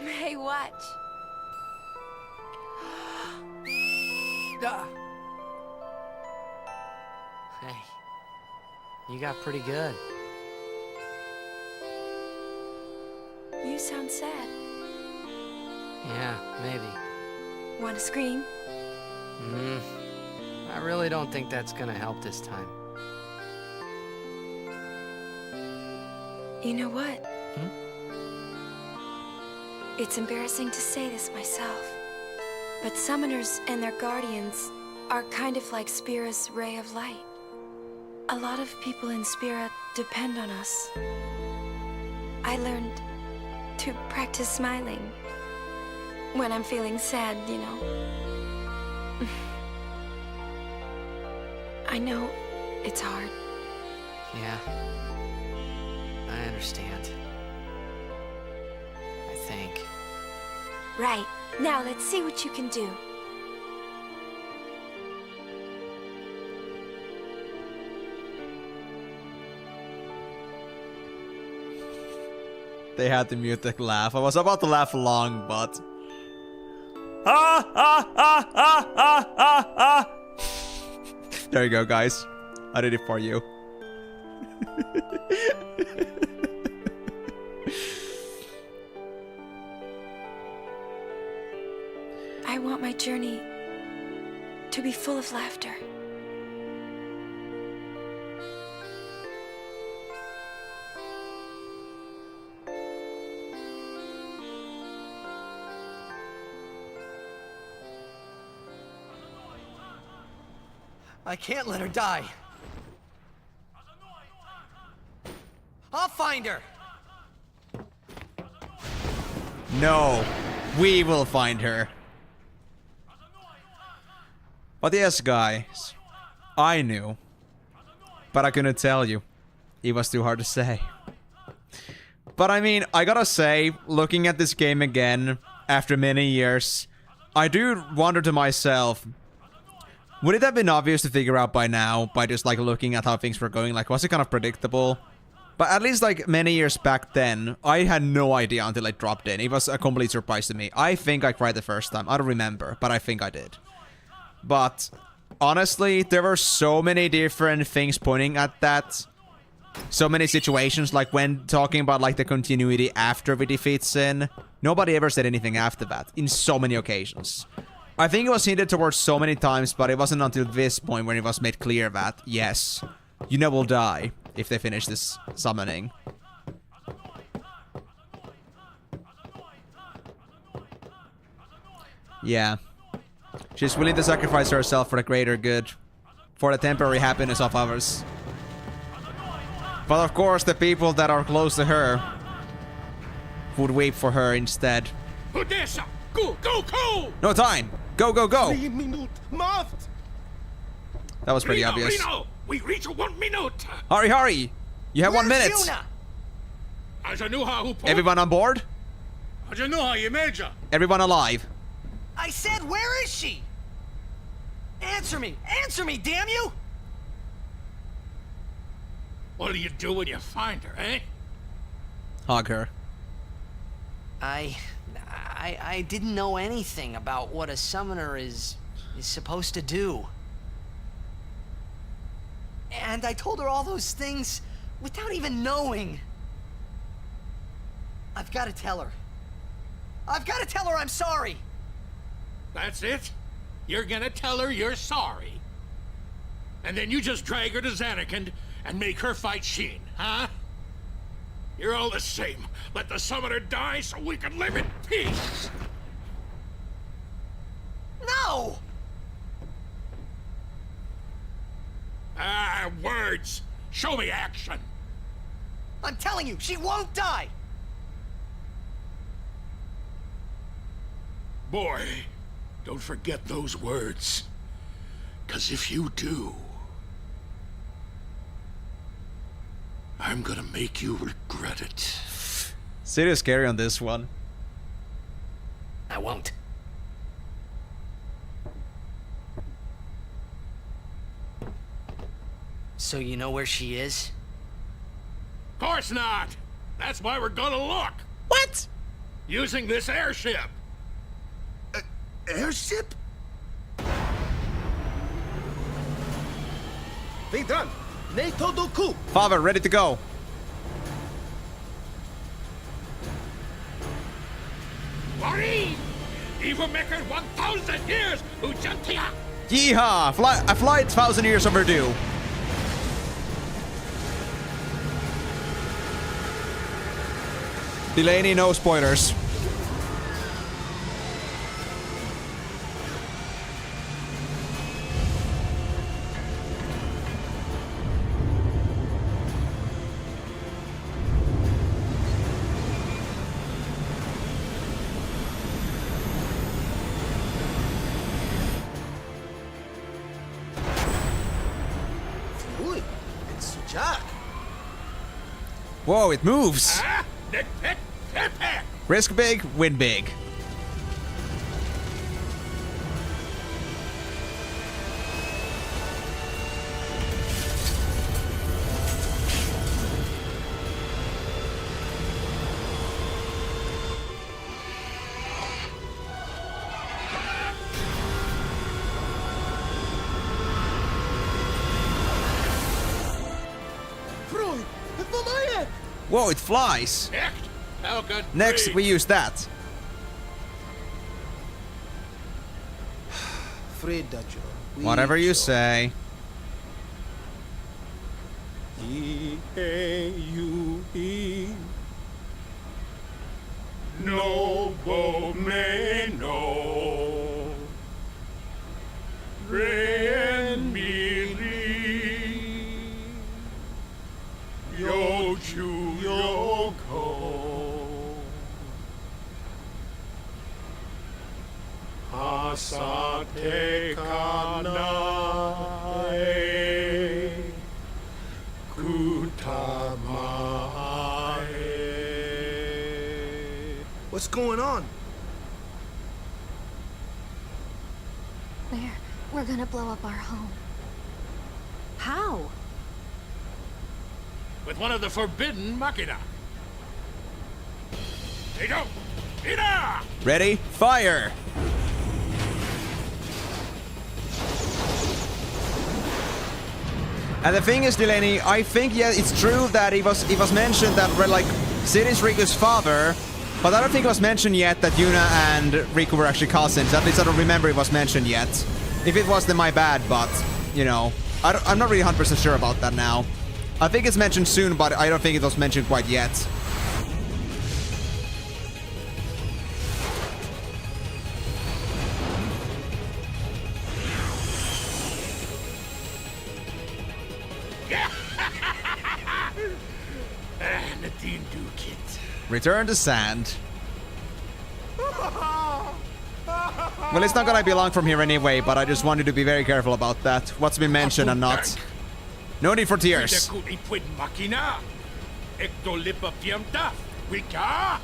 Hey, watch. Hey, you got pretty good. You sound sad. Yeah, maybe. Want to scream? I really don't think that's gonna help this time. You know what? It's embarrassing to say this myself, but summoners and their guardians are kind of like Spira's ray of light. A lot of people in Spira depend on us. I learned to practice smiling when I'm feeling sad, you know. I know it's hard. Yeah, I understand. I think. Right. Now let's see what you can do. They had to mute the laugh. I was about to laugh along, but... There you go, guys. I did it for you. I want my journey to be full of laughter. I can't let her die. I'll find her. No, we will find her. But yes, guys, I knew, but I couldn't tell you. It was too hard to say. But I mean, I gotta say, looking at this game again, after many years, I do wonder to myself, would it have been obvious to figure out by now, by just like looking at how things were going? Like, was it kind of predictable? But at least like many years back then, I had no idea until it dropped in. It was a complete surprise to me. I think I cried the first time. I don't remember, but I think I did. But honestly, there were so many different things pointing at that. So many situations, like when talking about like the continuity after we defeat Sin. Nobody ever said anything after that, in so many occasions. I think it was hinted towards so many times, but it wasn't until this point when it was made clear that, yes, Yuna will die if they finish this summoning. Yeah. She's willing to sacrifice herself for the greater good, for the temporary happiness of others. But of course, the people that are close to her would wait for her instead. Odessa! Go, go, go! No time! Go, go, go! 3 minutes, Maft! That was pretty Reno, obvious. Reno! We reach 1 minute! Hurry, hurry! You have 1 minute! Everyone on board? Everyone alive? I said, where is she? Answer me! Answer me, damn you! What do you do when you find her, eh? Hug her. I didn't know anything about what a summoner is supposed to do. And I told her all those things without even knowing. I've got to tell her. I've got to tell her I'm sorry. That's it? You're gonna tell her you're sorry? And then you just drag her to Zanarkand and make her fight Sheen, huh? You're all the same. Let the summoner die so we can live in peace. No! Ah, words. Show me action. I'm telling you, she won't die! Boy, don't forget those words. 'Cause if you do, I'm gonna make you regret it. Serious scary on this one. I won't. So you know where she is? Course not. That's why we're gonna look. What? Using this airship. Airship? Bem done. Neito do coup. Father, ready to go. Maureen! Even make it 1,000 years, Ujantia! Yeehaw! A flight 1,000 years overdue. Delaney, no spoilers. Ui, it's Jack. Whoa, it moves. Ah? Risk big, win big. Whoa, it flies. Next, we use that. Whatever you say. No bomeno. Ren miri. Yo chu yoko. Asate kanae. Kutamae. What's going on? We're gonna blow up our home. How? With one of the forbidden machina. They go. Ida! Ready? Fire! And the thing is, Delaney, I think, yeah, it's true that it was mentioned that we're like City's Riku's father, but I don't think it was mentioned yet that Yuna and Riku were actually cousins. At least I don't remember it was mentioned yet. If it was, then my bad, but, you know, I'm not really 100% sure about that now. I think it's mentioned soon, but I don't think it was mentioned quite yet. Nadine do kid. Return to sand. Well, it's not gonna be long from here anyway, but I just wanted to be very careful about that. What's been mentioned and not. No need for tears.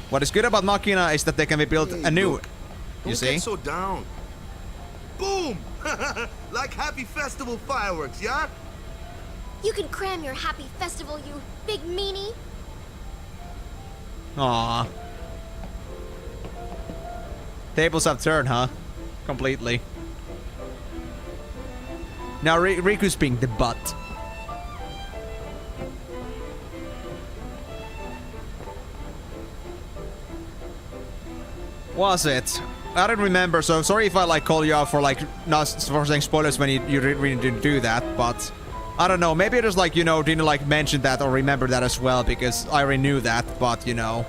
What is good about Machina is that they can be built anew. You see? Don't get so down. Boom! Like happy festival fireworks, yeah? You can cram your happy festival, you big meanie. Aww. Tables have turned, huh? Completely. Now Riku's being the butt. Was it? I don't remember, so sorry if I like call you out for like not for saying spoilers when you really didn't do that, but I don't know, maybe I just like, you know, didn't like mention that or remember that as well because I already knew that, but you know,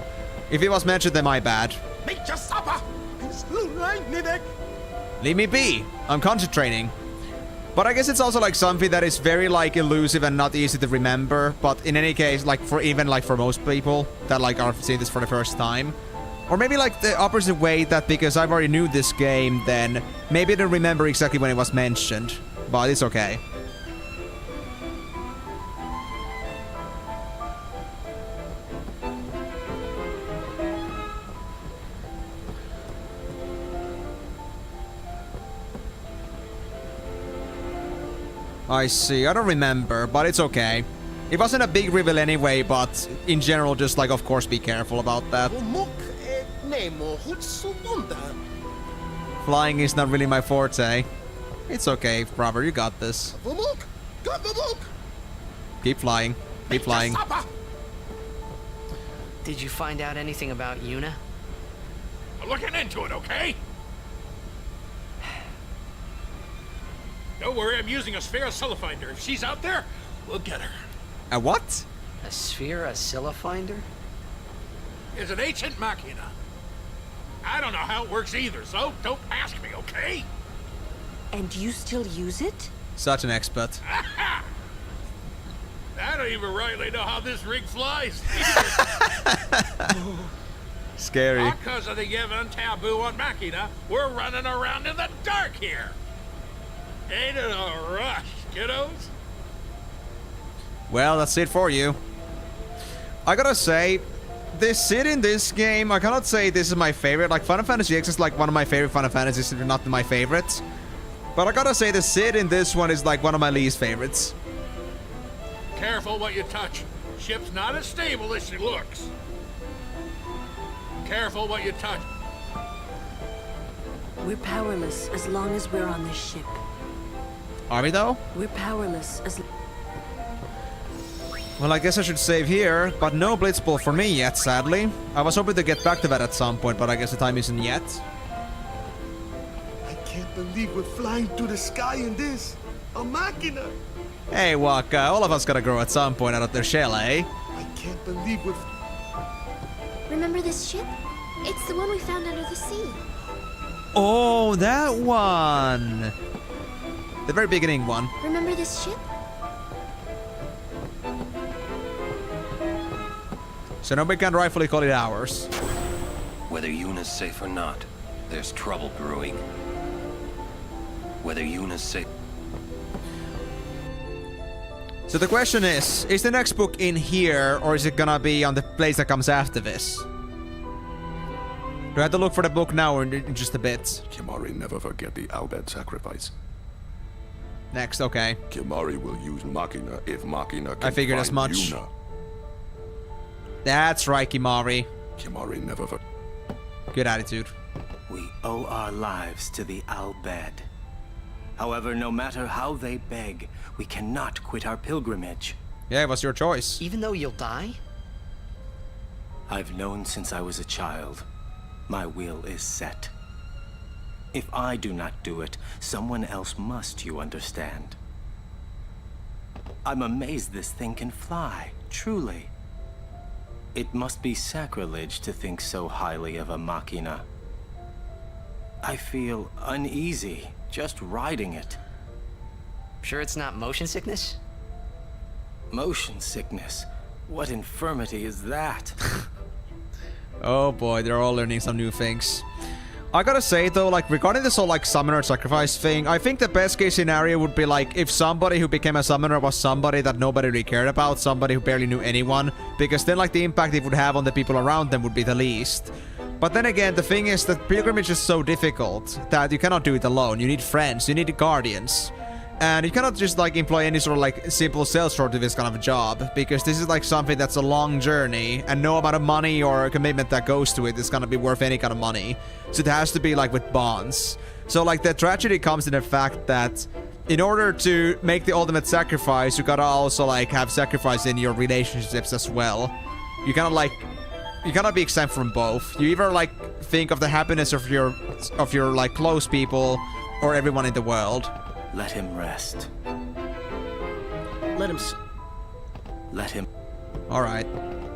if it was mentioned then my bad. Make your supper! Leave me be, I'm concentrating. But I guess it's also like something that is very like elusive and not easy to remember, but in any case, like for even like for most people that like are seeing this for the first time. Or maybe like the opposite way that because I've already knew this game, then maybe I don't remember exactly when it was mentioned. But it's okay. I see, I don't remember, but it's okay. It wasn't a big reveal anyway, but in general, just like, of course, be careful about that. Flying is not really my forte. It's okay, brother, you got this. Keep flying. Keep flying. Did you find out anything about Yuna? I'm looking into it, okay? Don't worry, I'm using a sphere finder. If she's out there, we'll get her. A what? A sphere finder? It's an ancient machina. I don't know how it works either, so don't ask me, okay? And you still use it? Such an expert. I don't even rightly know how this rig flies. Scary. Because of the Yevon taboo on machina, we're running around in the dark here. Ain't it a rush, kiddos? Well, that's it for you. I gotta say, this Sid in this game, I cannot say this is my favorite. Like, Final Fantasy X is like one of my favorite Final Fantasies, if not my favorite. But I gotta say, the Sid in this one is like one of my least favorites. Careful what you touch. Ship's not as stable as she looks. Careful what you touch. We're powerless as long as we're on this ship. Are we though? We're powerless as... Well, I guess I should save here, but no Blitzball for me yet, sadly. I was hoping to get back to that at some point, but I guess the time isn't yet. I can't believe we're flying through the sky in this. A machina. Hey, Waka, all of us gotta grow at some point out of their shell, eh? I can't believe we're... Remember this ship? It's the one we found under the sea. Oh, that one! The very beginning one. Remember this ship? So nobody can rightfully call it ours. Whether Yuna's safe or not, there's trouble brewing. Whether Yuna's safe... So the question is the next book in here, or is it gonna be on the place that comes after this? Do I have to look for the book now or in just a bit? Kimari never forget the Albed sacrifice. Next, okay. Kimari will use Machina if Machina can I figured as find much. Yuna. That's right, Kimari. Kimari never forget. Good attitude. We owe our lives to the Albed. However, no matter how they beg, we cannot quit our pilgrimage. Yeah, it was your choice. Even though you'll die? I've known since I was a child. My will is set. If I do not do it, someone else must, you understand. I'm amazed this thing can fly, truly. It must be sacrilege to think so highly of a machina. I feel uneasy just riding it. Sure it's not motion sickness? Motion sickness? What infirmity is that? Oh boy, they're all learning some new things. I gotta say though, like regarding this whole like summoner sacrifice thing, I think the best case scenario would be like if somebody who became a summoner was somebody that nobody really cared about, somebody who barely knew anyone, because then like the impact it would have on the people around them would be the least. But then again, the thing is that pilgrimage is so difficult that you cannot do it alone. You need friends, you need guardians. And you cannot just like employ any sort of like simple sales short to this kind of a job, because this is like something that's a long journey and no amount of money or commitment that goes to it is gonna be worth any kind of money. So it has to be like with bonds. So like the tragedy comes in the fact that in order to make the ultimate sacrifice, you gotta also like have sacrifice in your relationships as well. You cannot be exempt from both. You either like think of the happiness of your like close people or everyone in the world. Let him rest. Let him... Alright.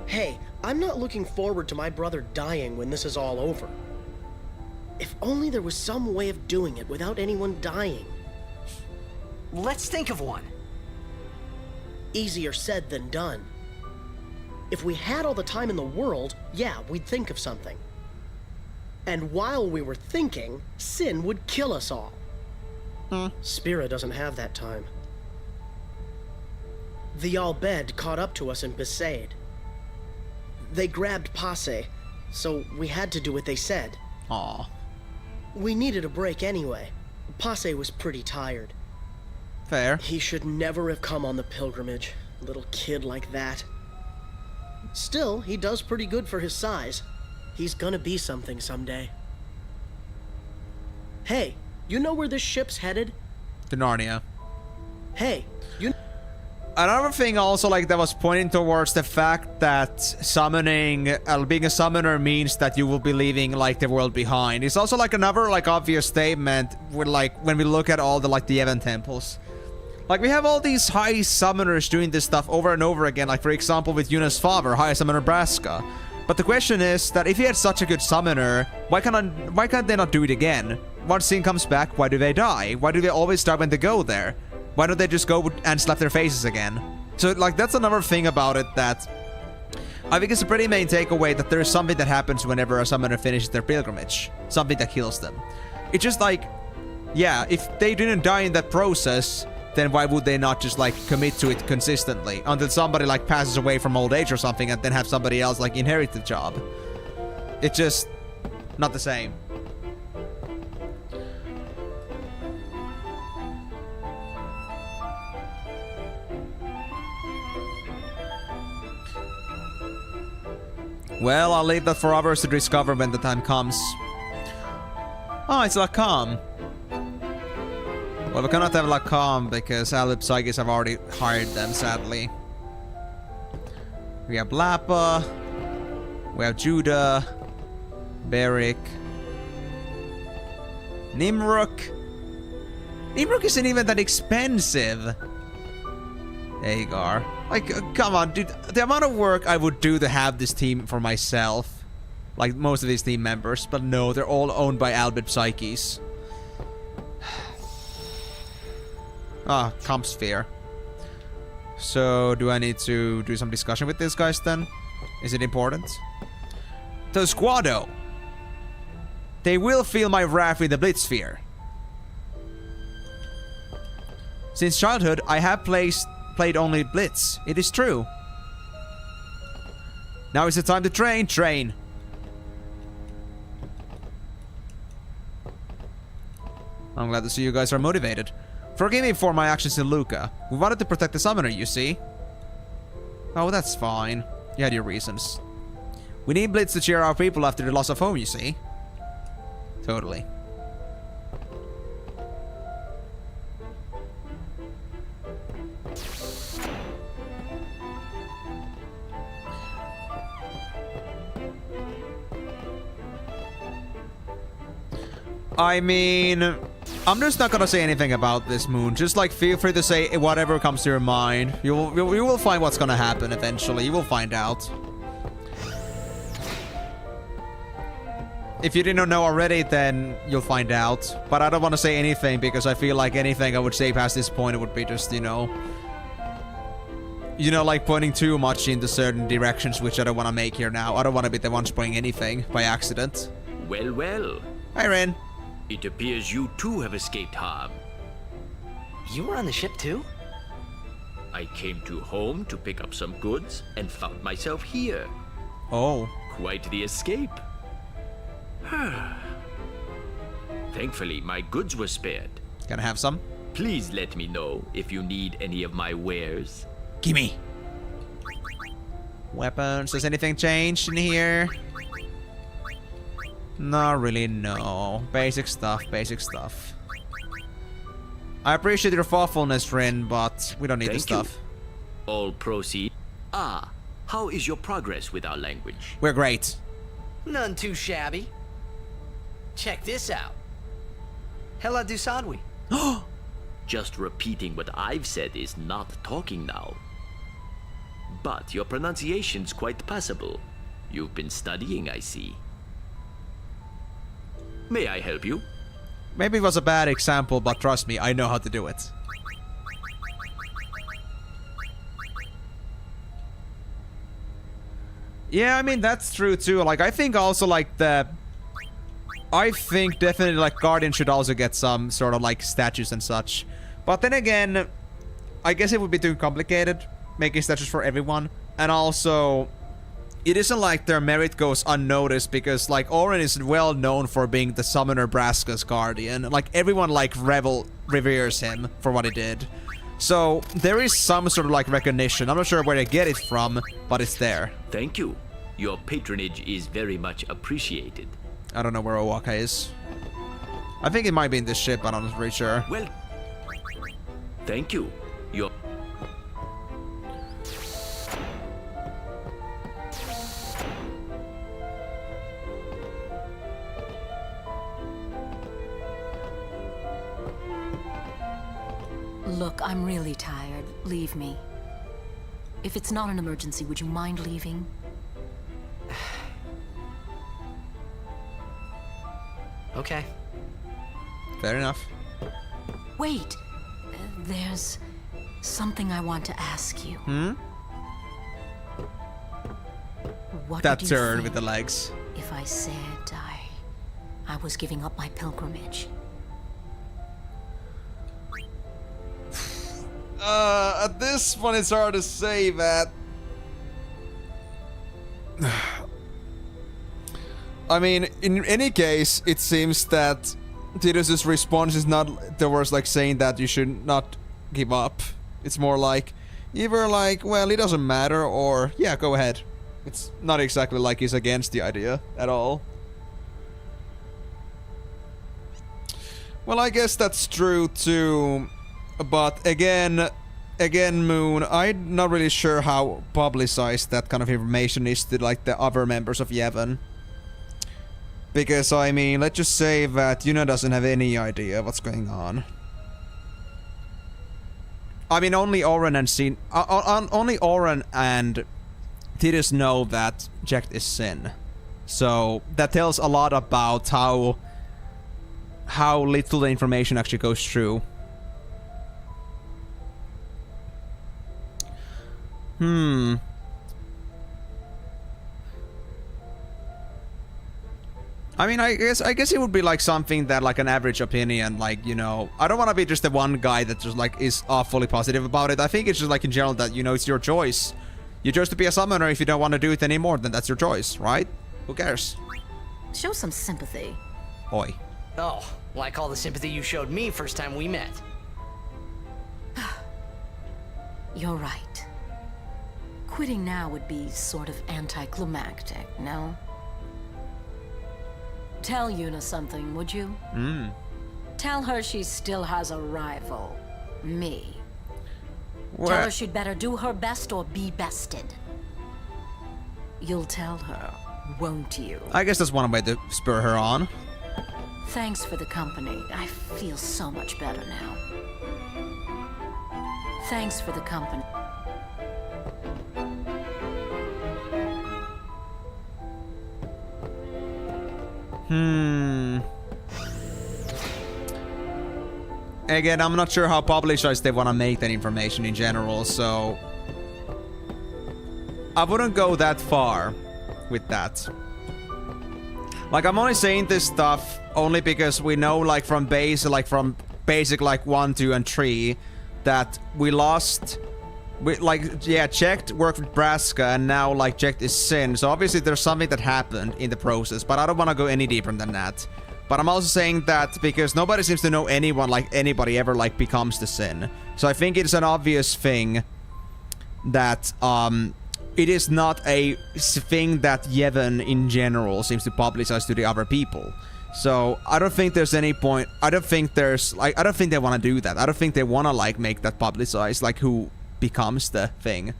Hey, I'm not looking forward to my brother dying when this is all over. If only there was some way of doing it without anyone dying. Let's think of one. Easier said than done. If we had all the time in the world, yeah, we'd think of something. And while we were thinking, Sin would kill us all. Spira doesn't have that time. The Al Bhed caught up to us in Besaid. They grabbed Passe, so we had to do what they said. Aww. We needed a break anyway. Passe was pretty tired. Fair. He should never have come on the pilgrimage. A little kid like that. Still, he does pretty good for his size. He's gonna be something someday. Hey, you know where this ship's headed? To Narnia. Hey, you... Another thing also like that was pointing towards the fact that summoning, being a summoner means that you will be leaving like the world behind. It's also like another like obvious statement with like when we look at all the like the Yevon temples. Like we have all these high summoners doing this stuff over and over again, like for example with Yuna's father, High Summoner Braska. But the question is that if he had such a good summoner, why can't they not do it again? Once Sin comes back, why do they die? Why do they always die when they go there? Why don't they just go and slap their faces again? So like that's another thing about it that I think it's a pretty main takeaway, that there's something that happens whenever a summoner finishes their pilgrimage. Something that kills them. It's just like, yeah, if they didn't die in that process, then why would they not just like commit to it consistently until somebody like passes away from old age or something and then have somebody else like inherit the job? It's just not the same. Well, I'll leave that for others to discover when the time comes. Oh, it's Lacam. Well, we cannot have Lacam because Alib Psyches have already hired them, sadly. We have Lapa. We have Judah. Beric. Nimruk. Nimruk isn't even that expensive. Agar. Like, come on, dude. The amount of work I would do to have this team for myself. Like most of these team members. But no, they're all owned by Albert Psyches. Ah, comp sphere. So, do I need to do some discussion with these guys then? Is it important? The Squado. They will feel my wrath with the Blitz sphere. Since childhood, I have played only Blitz. It is true. Now is the time to train. Train. I'm glad to see you guys are motivated. Forgive me for my actions in Luca. We wanted to protect the summoner, you see. Oh, that's fine. You had your reasons. We need Blitz to cheer our people after the loss of home, you see. Totally. I mean, I'm just not gonna say anything about this, Moon. Just like feel free to say whatever comes to your mind. You will find what's gonna happen eventually. You will find out. If you didn't know already, then you'll find out. But I don't want to say anything because I feel like anything I would say past this point, it would be just, you know, you know, like pointing too much into certain directions, which I don't want to make here now. I don't want to be the one spraying anything by accident. Well, well. Hi, Rin. It appears you too have escaped harm. You were on the ship too? I came to home to pick up some goods and found myself here. Oh. Quite the escape. Thankfully, my goods were spared. Can I have some? Please let me know if you need any of my wares. Gimme. Weapons. Does anything change in here? Not really, no. Basic stuff, basic stuff. I appreciate your thoughtfulness, Rin, but we don't need this stuff. All proceed. Ah, how is your progress with our language? We're great. None too shabby. Check this out. Hela du Sadwi. Just repeating what I've said is not talking now. But your pronunciation's quite passable. You've been studying, I see. May I help you? Maybe it was a bad example, but trust me, I know how to do it. Yeah, I mean, that's true too. Like, I think also, like, I think definitely, like, Guardian should also get some sort of, like, statues and such. But then again, I guess it would be too complicated, making statues for everyone. And also, it isn't like their merit goes unnoticed, because, like, Orin is well known for being the Summoner Braska's guardian. Like, everyone, like, reveres him for what he did. So, there is some sort of, like, recognition. I'm not sure where they get it from, but it's there. Thank you. Your patronage is very much appreciated. I don't know where Owaka is. I think it might be in this ship, but I'm not really sure. Well, thank you. Your... Look, I'm really tired. Leave me. If it's not an emergency, would you mind leaving? Okay. Fair enough. Wait. There's something I want to ask you. What That would you turn think with the legs. if I said I was giving up my pilgrimage? At this one, it's hard to say that. I mean, in any case, it seems that Tidus's response is not towards, like, saying that you should not give up. It's more like, either like, well, it doesn't matter, or, yeah, go ahead. It's not exactly like he's against the idea at all. Well, I guess that's true too. But again, Moon, I'm not really sure how publicized that kind of information is to, like, the other members of Yevon. Because, I mean, let's just say that Yuna doesn't have any idea what's going on. I mean, only Oren and only Oren and Tidus know that Jecht is Sin. So that tells a lot about how little the information actually goes through. I mean, I guess it would be like something that, like, an average opinion, like, you know, I don't want to be just the one guy that just, like, is awfully positive about it. I think it's just, like, in general that, you know, it's your choice. You chose to be a summoner. If you don't want to do it anymore, then that's your choice, right? Who cares? Show some sympathy. Oi. Oh, like all the sympathy you showed me first time we met. You're right. Quitting now would be sort of anticlimactic, no? Tell Yuna something, would you? Tell her she still has a rival. Me. Tell her she'd better do her best or be bested. You'll tell her, won't you? I guess that's one way to spur her on. Thanks for the company. I feel so much better now. Thanks for the company. Again, I'm not sure how publicized they want to make that information in general, so I wouldn't go that far with that. Like, I'm only saying this stuff only because we know, like, from basic, like, 1, 2, and 3, that we lost... Checked worked with Braska, and now, like, Checked is Sin. So obviously there's something that happened in the process, but I don't want to go any deeper than that. But I'm also saying that because nobody seems to know anyone, like, anybody ever, like, becomes the Sin. So I think it's an obvious thing that, it is not a thing that Yevon in general seems to publicize to the other people. So I don't think there's any point, I don't think they want to do that. I don't think they want to, like, make that publicized, like, who becomes the thing.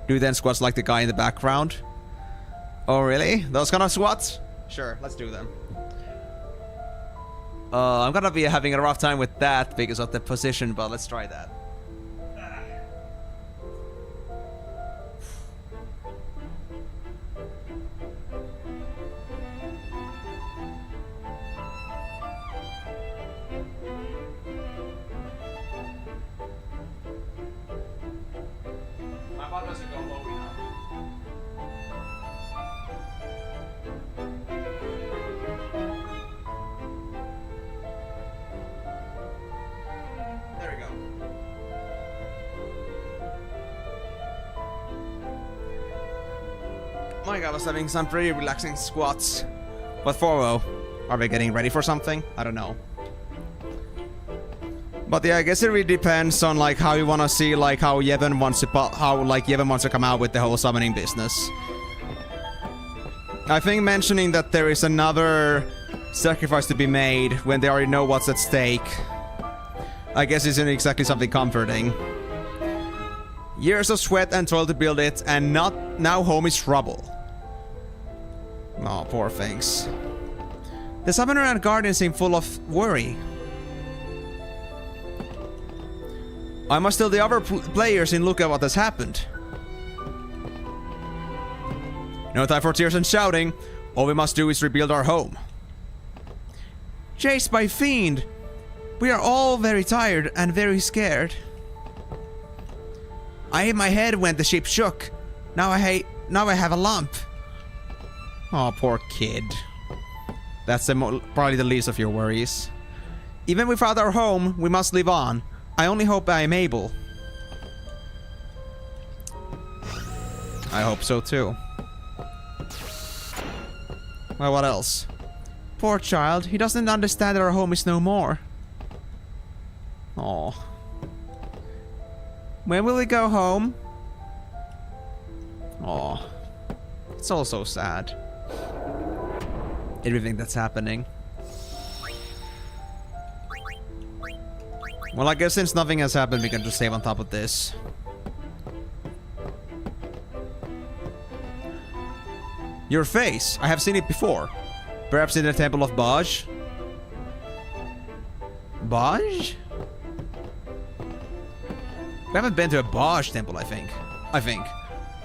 Do then squats like the guy in the background? Oh, really? Those kind of squats? Sure, let's do them. I'm gonna be having a rough time with that because of the position, but let's try that. My god, I was having some pretty relaxing squats. But Foro, are we getting ready for something? I don't know. But yeah, I guess it really depends on, like, how you want to see, like, how Yevon wants to come out with the whole summoning business. I think mentioning that there is another sacrifice to be made when they already know what's at stake, I guess isn't exactly something comforting. Years of sweat and toil to build it, and now home is rubble. Oh, poor things. The Summoner and Guardian seem full of worry. I must tell the other players and look at what has happened. No time for tears and shouting. All we must do is rebuild our home. Chased by fiend. We are all very tired and very scared. I hit my head when the ship shook. Now I have a lump. Oh, poor kid. That's probably the least of your worries. Even without our home, we must live on. I only hope I am able. I hope so too. Well, what else? Poor child, he doesn't understand that our home is no more. Oh. When will we go home? Oh. It's all so sad. Everything that's happening. Well, I guess since nothing has happened, we can just save on top of this. Your face! I have seen it before. Perhaps in the Temple of Baj? Baj? We haven't been to a Baj temple, I think.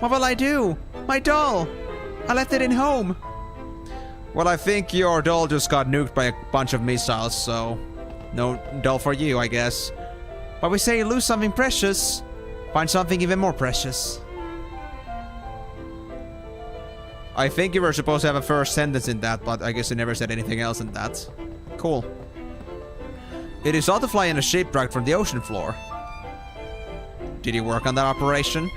What will I do? My doll! I left it in home! Well, I think your doll just got nuked by a bunch of missiles, so... no doll for you, I guess. But we say you lose something precious, find something even more precious. I think you were supposed to have a first sentence in that, but I guess you never said anything else in that. Cool. It is odd to fly in a shipwreck from the ocean floor. Did you work on that operation?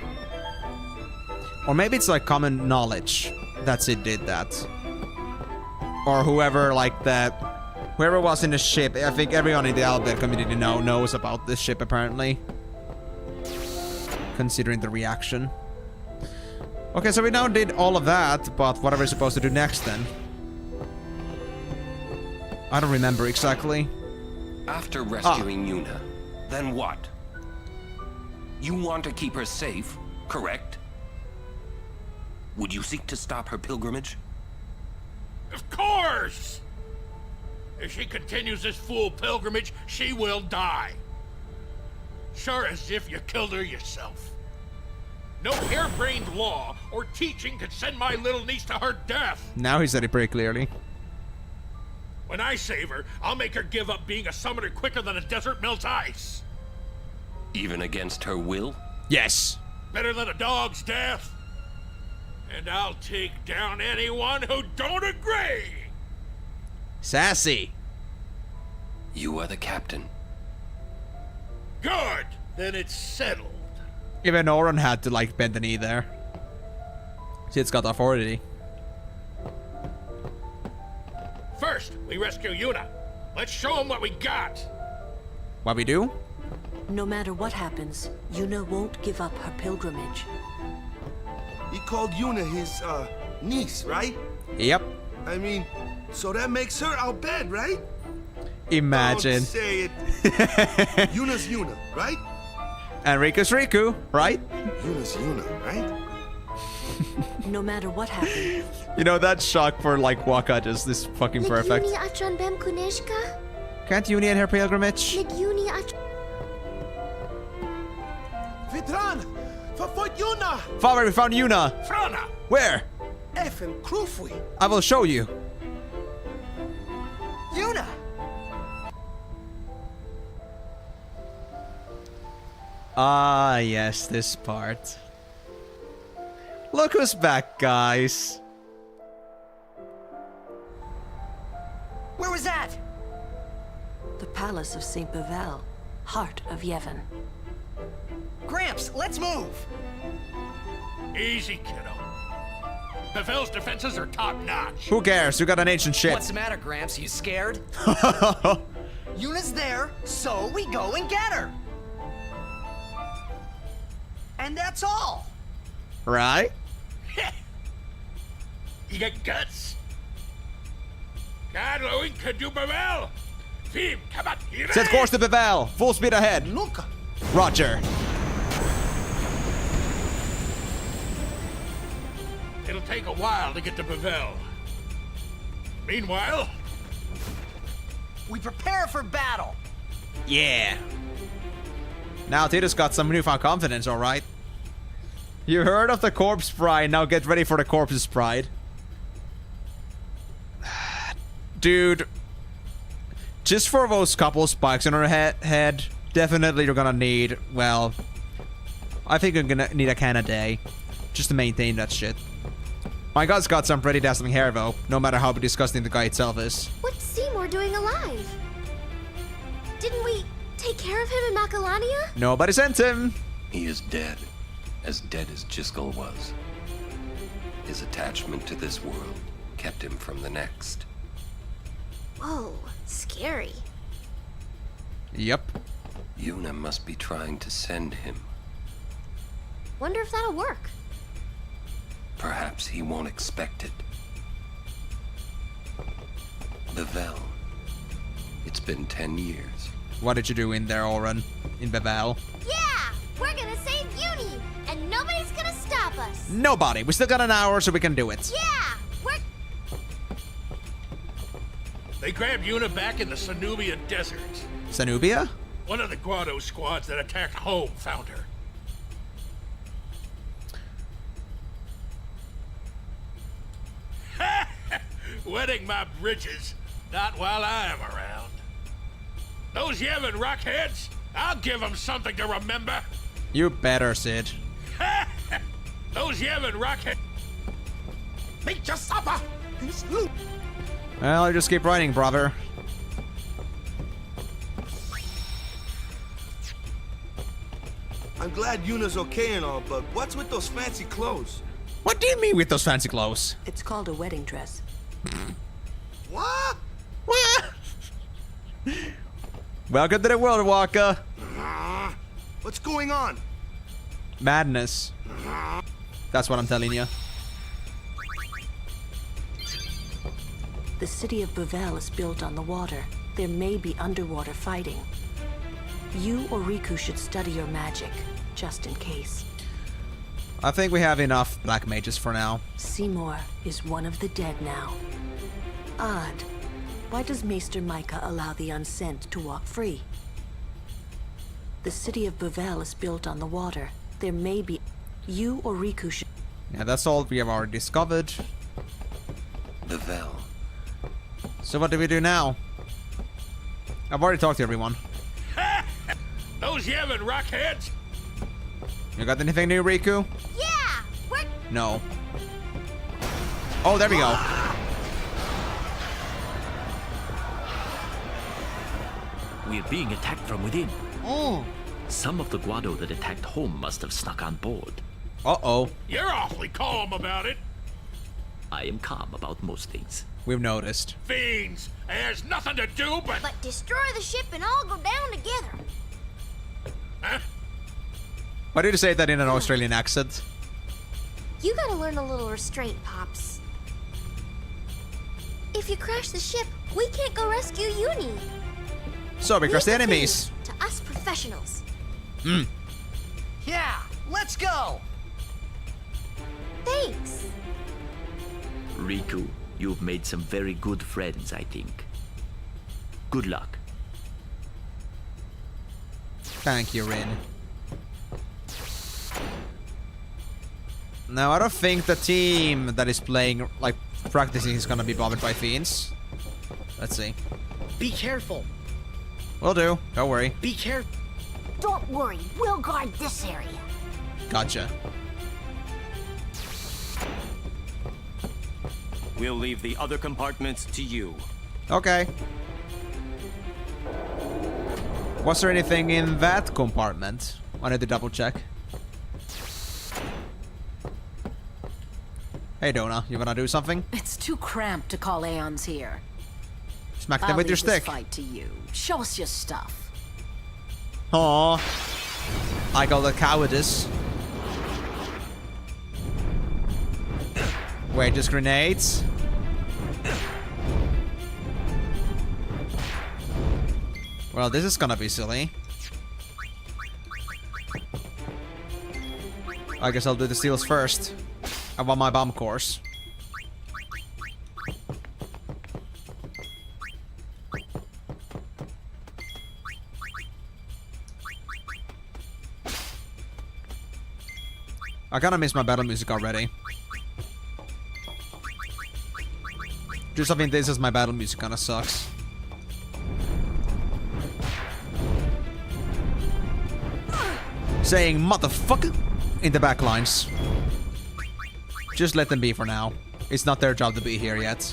Or maybe it's like common knowledge that Sid did that. Or whoever, like whoever was in the ship. I think everyone in the Albert community knows about this ship, apparently. Considering the reaction. Okay, so we now did all of that, but what are we supposed to do next, then? I don't remember exactly. After rescuing Yuna, then what? You want to keep her safe, correct? Would you seek to stop her pilgrimage? Of course! If she continues this fool pilgrimage, she will die. Sure as if you killed her yourself. No harebrained law or teaching could send my little niece to her death. Now he said it pretty clearly. When I save her, I'll make her give up being a summoner quicker than a desert melts ice. Even against her will? Yes. better than a dog's death. And I'll take down anyone who don't agree. Sassy. You are the captain. Good. Then it's settled. Even Oren had to like bend the knee there. See, it's got authority. First, we rescue Yuna. Let's show them what we got. What we do? No matter what happens, Yuna won't give up her pilgrimage. He called Yuna his, niece, right? Yep. I mean, so that makes her Al Bhed, right? Imagine. Don't say it. Yuna's Yuna, right? And Riku's Riku, right? Yuna's Yuna, right? No matter what happens. You know, that shock for like Waka just is fucking perfect. Can't Uni end her pilgrimage? Vitran! Verfolgt Yuna! Father, we found Yuna! Frana! Where? Effen Krufwi! I will show you. Yuna! Ah, yes, this part. Look who's back, guys. Where was that? The palace of St. Bevel, heart of Yevon. Gramps, let's move! Easy, kiddo. Bevel's defenses are top-notch. Who cares? You got an ancient ship. What's the matter, Gramps? You scared? Yuna's there, so we go and get her. And that's all. Right? You got guts? God, Louis, could do Bevel? Team, come on, Set course to Bevel. Full speed ahead. Look! Roger. It'll take a while to get to Bevel. Meanwhile, we prepare for battle. Yeah. Now Tito's got some newfound confidence, alright? You heard of the corpse pride, now get ready for the corpse's pride. Dude. Just for those couple spikes on her head, definitely you're gonna need, well, I think you're gonna need a can a day. Just to maintain that shit. My god's got some pretty dazzling hair though, no matter how disgusting the guy itself is. What's Seymour doing alive? Didn't we take care of him in Macalania? Nobody sent him. He is dead as Jiskel was. His attachment to this world kept him from the next. Whoa, scary. Yep. Yuna must be trying to send him. Wonder if that'll work. Perhaps he won't expect it. Bevel. It's been 10 years. What did you do in there, Oren? In Bevel? Yeah! We're gonna save Uni! And nobody's gonna stop us! Nobody. We still got an hour, so we can do it. Yeah! We're... they grabbed Yuna back in the Sanubia desert. Sanubia? One of the Guado squads that attacked home found her. Wetting my britches, not while I'm around. Those Yevon rockheads, I'll give them something to remember. You better, Sid. Those Yevon rockheads. Make your supper! He's loot! Well, you just keep running, brother. I'm glad Yuna's okay and all, but what's with those fancy clothes? What do you mean with those fancy clothes? It's called a wedding dress. What? What? Welcome to the world, Waka. What's going on? Madness. That's what I'm telling you. The city of Bevel is built on the water. There may be underwater fighting. You or Riku should study your magic, just in case. I think we have enough black mages for now. Seymour is one of the dead now. Odd. Why does Maester Micah allow the unsent to walk free? The city of Bevel is built on the water. There may be... You or Riku should... Yeah, that's all we have already discovered. Bevel. So what do we do now? I've already talked to everyone. Those Yevon rockheads. You got anything new, Riku? Yeah, we're... No. Oh, there we go. We're being attacked from within. Some of the Guado that attacked home must have snuck on board. Uh-oh. You're awfully calm about it. I am calm about most things. We've noticed. Fiends, there's nothing to do but... But destroy the ship and all go down together. Huh? Why did you say that in an Australian accent? You gotta learn a little restraint, Pops. If you crash the ship, we can't go rescue Uni. So we crush the Leave enemies. things to us professionals. Yeah, let's go! Thanks. Riku, you've made some very good friends, I think. Good luck. Thank you, Rin. Now, I don't think the team that is playing, like, practicing is gonna be bothered by fiends. Let's see. Be careful. Will do. Don't worry. Be careful. Don't worry, we'll guard this area. Gotcha. We'll leave the other compartments to you. Okay. Was there anything in that compartment? I need to double check. Hey, Dona, you wanna do something? It's too cramped to call Aeons here. Smack them I'll with your leave this stick. fight to you. Show us your stuff. Aww. I call that cowardice. Wait, just grenades? Well, this is gonna be silly. I guess I'll do the steals first. I want my bomb course. I kinda miss my battle music already. Do something this as my battle music kinda sucks. Saying motherfucker in the backlines. Just let them be for now. It's not their job to be here yet.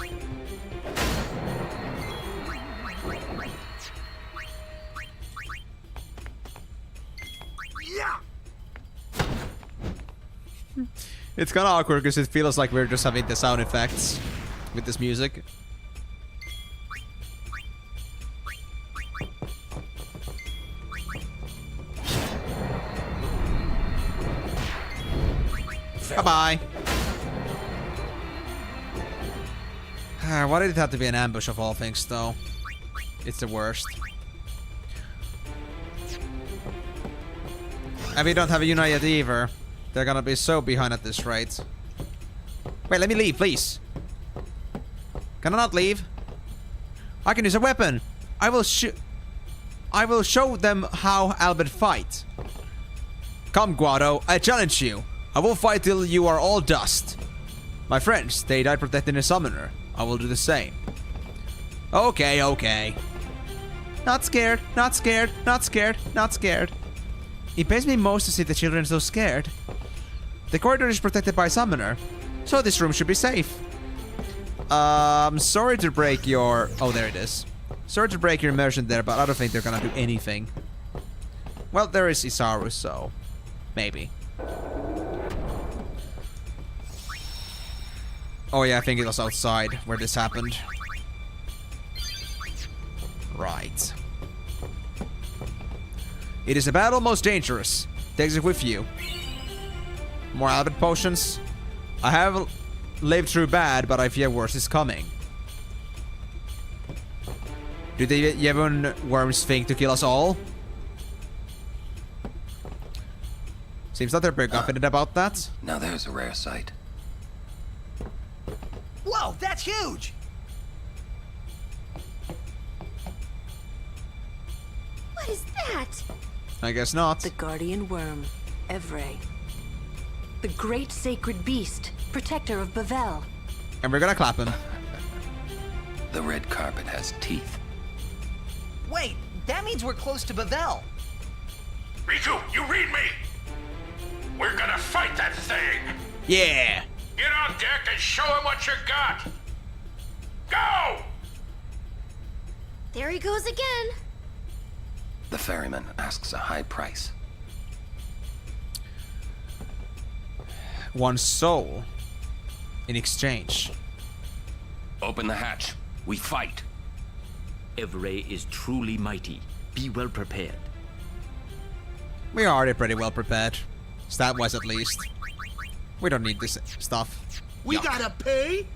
It's kind of awkward because it feels like we're just having the sound effects with this music. Bye-bye. Why did it have to be an ambush of all things, though? It's the worst. And we don't have a unit yet either. They're gonna be so behind at this rate. Wait, let me leave, please. Can I not leave? I can use a weapon. I will show them how Albert fight. Come, Guado, I challenge you. I will fight till you are all dust. My friends, they died protecting a summoner. I will do the same. Okay, okay. Not scared, not scared, not scared, not scared. It pains me most to see the children so scared. The corridor is protected by a summoner, so this room should be safe. Sorry to break your... Oh, there it is. Sorry to break your immersion there, but I don't think they're gonna do anything. Well, there is Isaru, so... maybe. Oh yeah, I think it was outside where this happened. Right. It is a battle most dangerous. Takes it with you. More Albert potions. I have lived through bad, but I fear worse is coming. Do the Yevon worms think to kill us all? Seems that they're pretty confident about that. Now there's a rare sight. Whoa, that's huge! What is that? I guess not. The guardian worm, Evray. The great sacred beast, protector of Bavel. And we're gonna clap him. The red carpet has teeth. Wait, that means we're close to Bavel. Riku, you read me! We're gonna fight that thing! Yeah! Get on deck and show him what you got! Go! There he goes again. The ferryman asks a high price. 1 soul. In exchange. Open the hatch. We fight. Evray is truly mighty. Be well prepared. We are already pretty well prepared. Stat-wise at least. We don't need this stuff. We Yuck. gotta pay?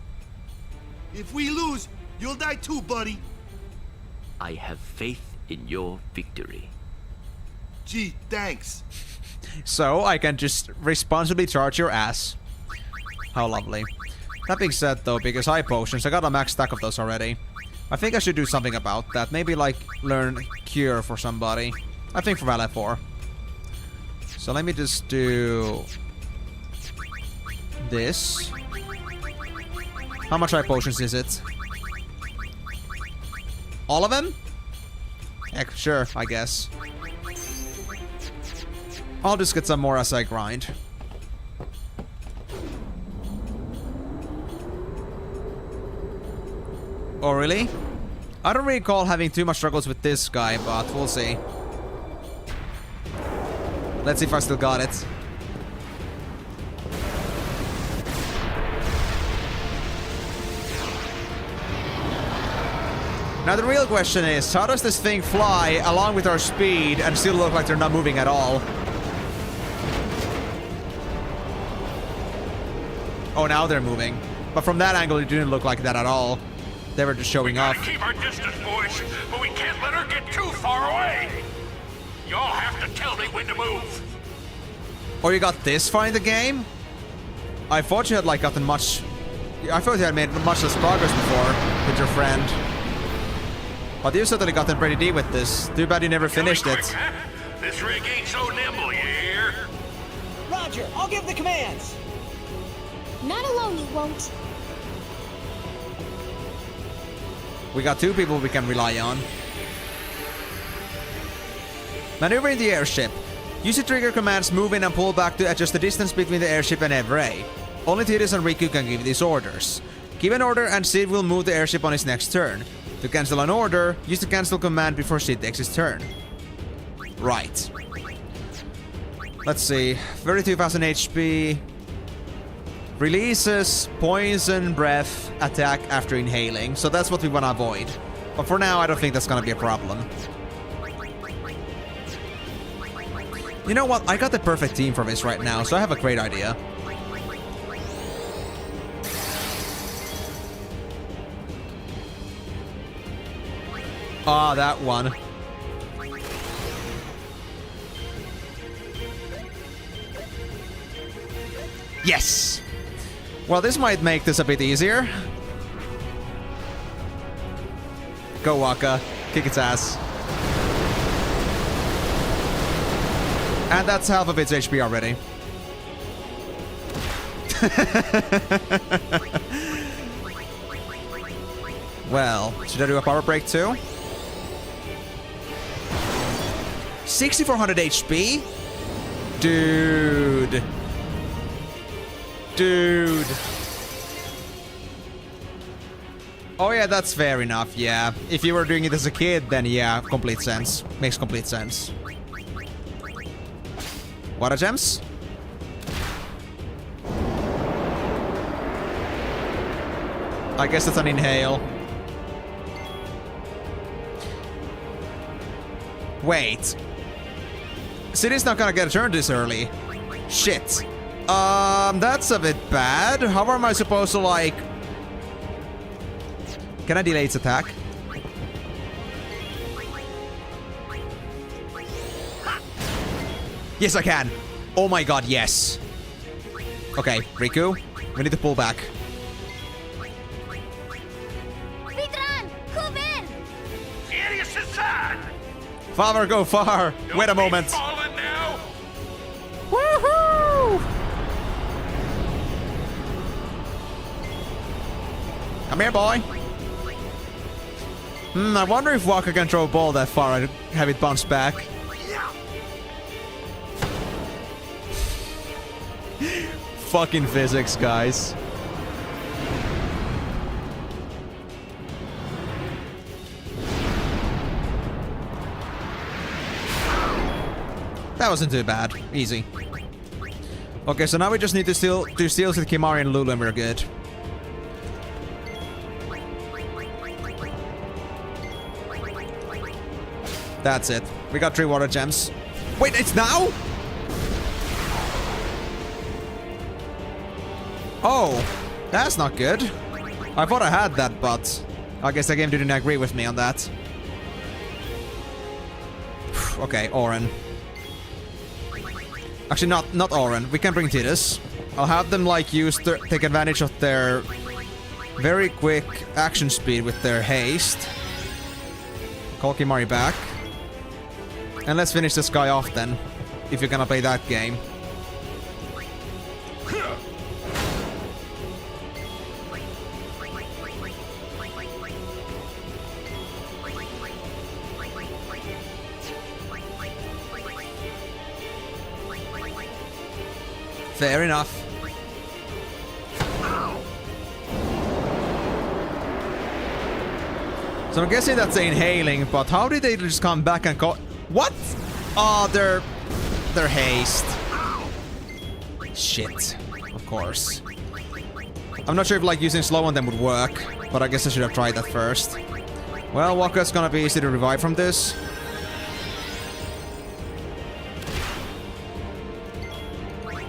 If we lose, you'll die too, buddy. I have faith in your victory. Gee, thanks. So I can just responsibly charge your ass. How lovely. That being said though, because high potions, I got a max stack of those already. I think I should do something about that. Maybe like learn cure for somebody. I think for Valet 4. So let me just do this. How much high potions is it? All of them? Heck, sure, I guess. I'll just get some more as I grind. Oh, really? I don't recall having too much struggles with this guy, but we'll see. Let's see if I still got it. Now the real question is, how does this thing fly along with our speed and still look like they're not moving at all? Oh, now they're moving. But from that angle, it didn't look like that at all. They were just showing off. Keep our distance, boys, but we can't let her get too far away. Y'all have to tell me when to move. Oh, you got this far in the game? I thought you had like gotten much... I thought you had made much less progress before with your friend. But you certainly gotten pretty deep with this. Too bad you never finished Quick, it. huh? This rig ain't so nimble, you hear? Roger, I'll give the commands. Not alone, you won't. We got 2 people we can rely on. Maneuvering the airship. Use the trigger commands move in and pull back to adjust the distance between the airship and Evray. Only Tidus and Riku can give these orders. Give an order and Sid will move the airship on his next turn. To cancel an order, use the cancel command before Sid takes his turn. Right. Let's see. 32,000 HP. Releases poison breath attack after inhaling. So that's what we want to avoid. But for now, I don't think that's going to be a problem. You know what? I got the perfect team for this right now, so I have a great idea. Ah, that one. Yes! Well, this might make this a bit easier. Go, Waka. Kick its ass. And that's half of its HP already. Well, should I do a power break too? 6,400 HP? Dude. Dude. Oh yeah, that's fair enough, yeah. If you were doing it as a kid, then yeah, complete sense. Makes complete sense. Water gems? I guess that's an inhale. Wait. City's not gonna get a turn this early. Shit. That's a bit bad. How am I supposed to, like... Can I delay its attack? Yes, I can. Oh my god, yes. Okay, Riku, we need to pull back. Vidran, Kubin! Furious inside! Father, go far. Wait a moment. Falling now. Woohoo! Come here, boy. I wonder if Waka can throw a ball that far and have it bounce back. fucking physics, guys. That wasn't too bad. Easy. Okay, so now we just need to do steals with Kimari and Lulu and we're good. That's it. We got 3 water gems. Wait, it's now? Oh, that's not good. I thought I had that, but I guess the game didn't agree with me on that. Okay, Oren. Actually, not Oren. We can bring Tidus. I'll have them like take advantage of their very quick action speed with their haste. Call Kimari back. And let's finish this guy off then, if you're gonna play that game. Fair enough. So I'm guessing that's inhaling, but how did they just come back and call... What? Oh, they're haste. Shit. Of course. I'm not sure if like using slow on them would work, but I guess I should have tried that first. Well, Waka's gonna be easy to revive from this.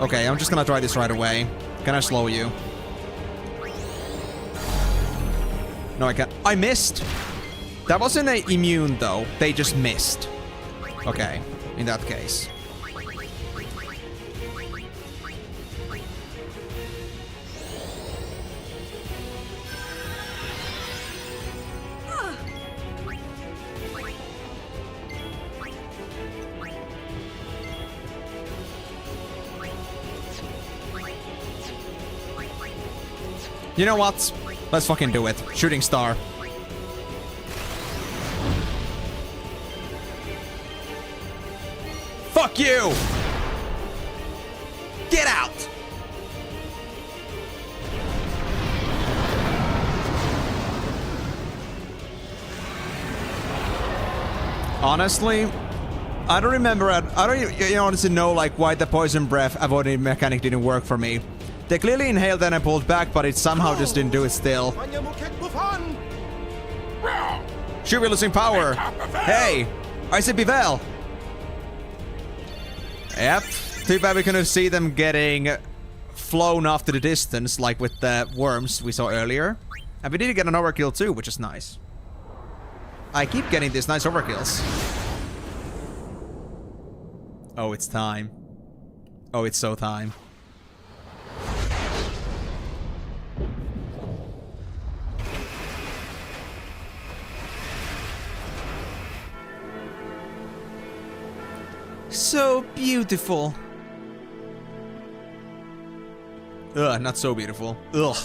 Okay, I'm just gonna try this right away. Can I slow you? No, I can't. I missed! That wasn't an immune, though. They just missed. Okay, in that case. You know what? Let's fucking do it. Shooting star. Fuck you! Get out! Honestly, I don't remember. I don't honestly know like why the poison breath avoiding mechanic didn't work for me. They clearly inhaled and I pulled back, but it somehow just didn't do it still. Should be losing power. Hey, I said Bivel. Yep. Too bad we couldn't see them getting flown off to the distance, like with the worms we saw earlier. And we did get an overkill too, which is nice. I keep getting these nice overkills. Oh, it's time. Oh, it's so time. So beautiful. Ugh, not so beautiful. Ugh.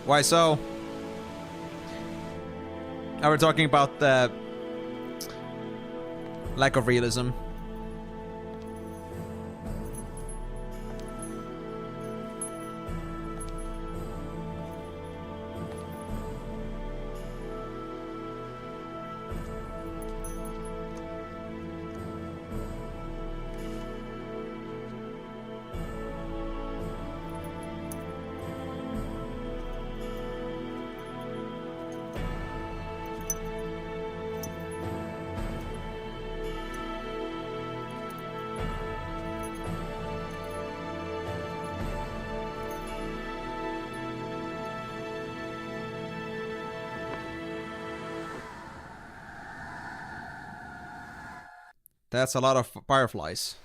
Why so? Now we're talking about the lack of realism. That's a lot of fireflies.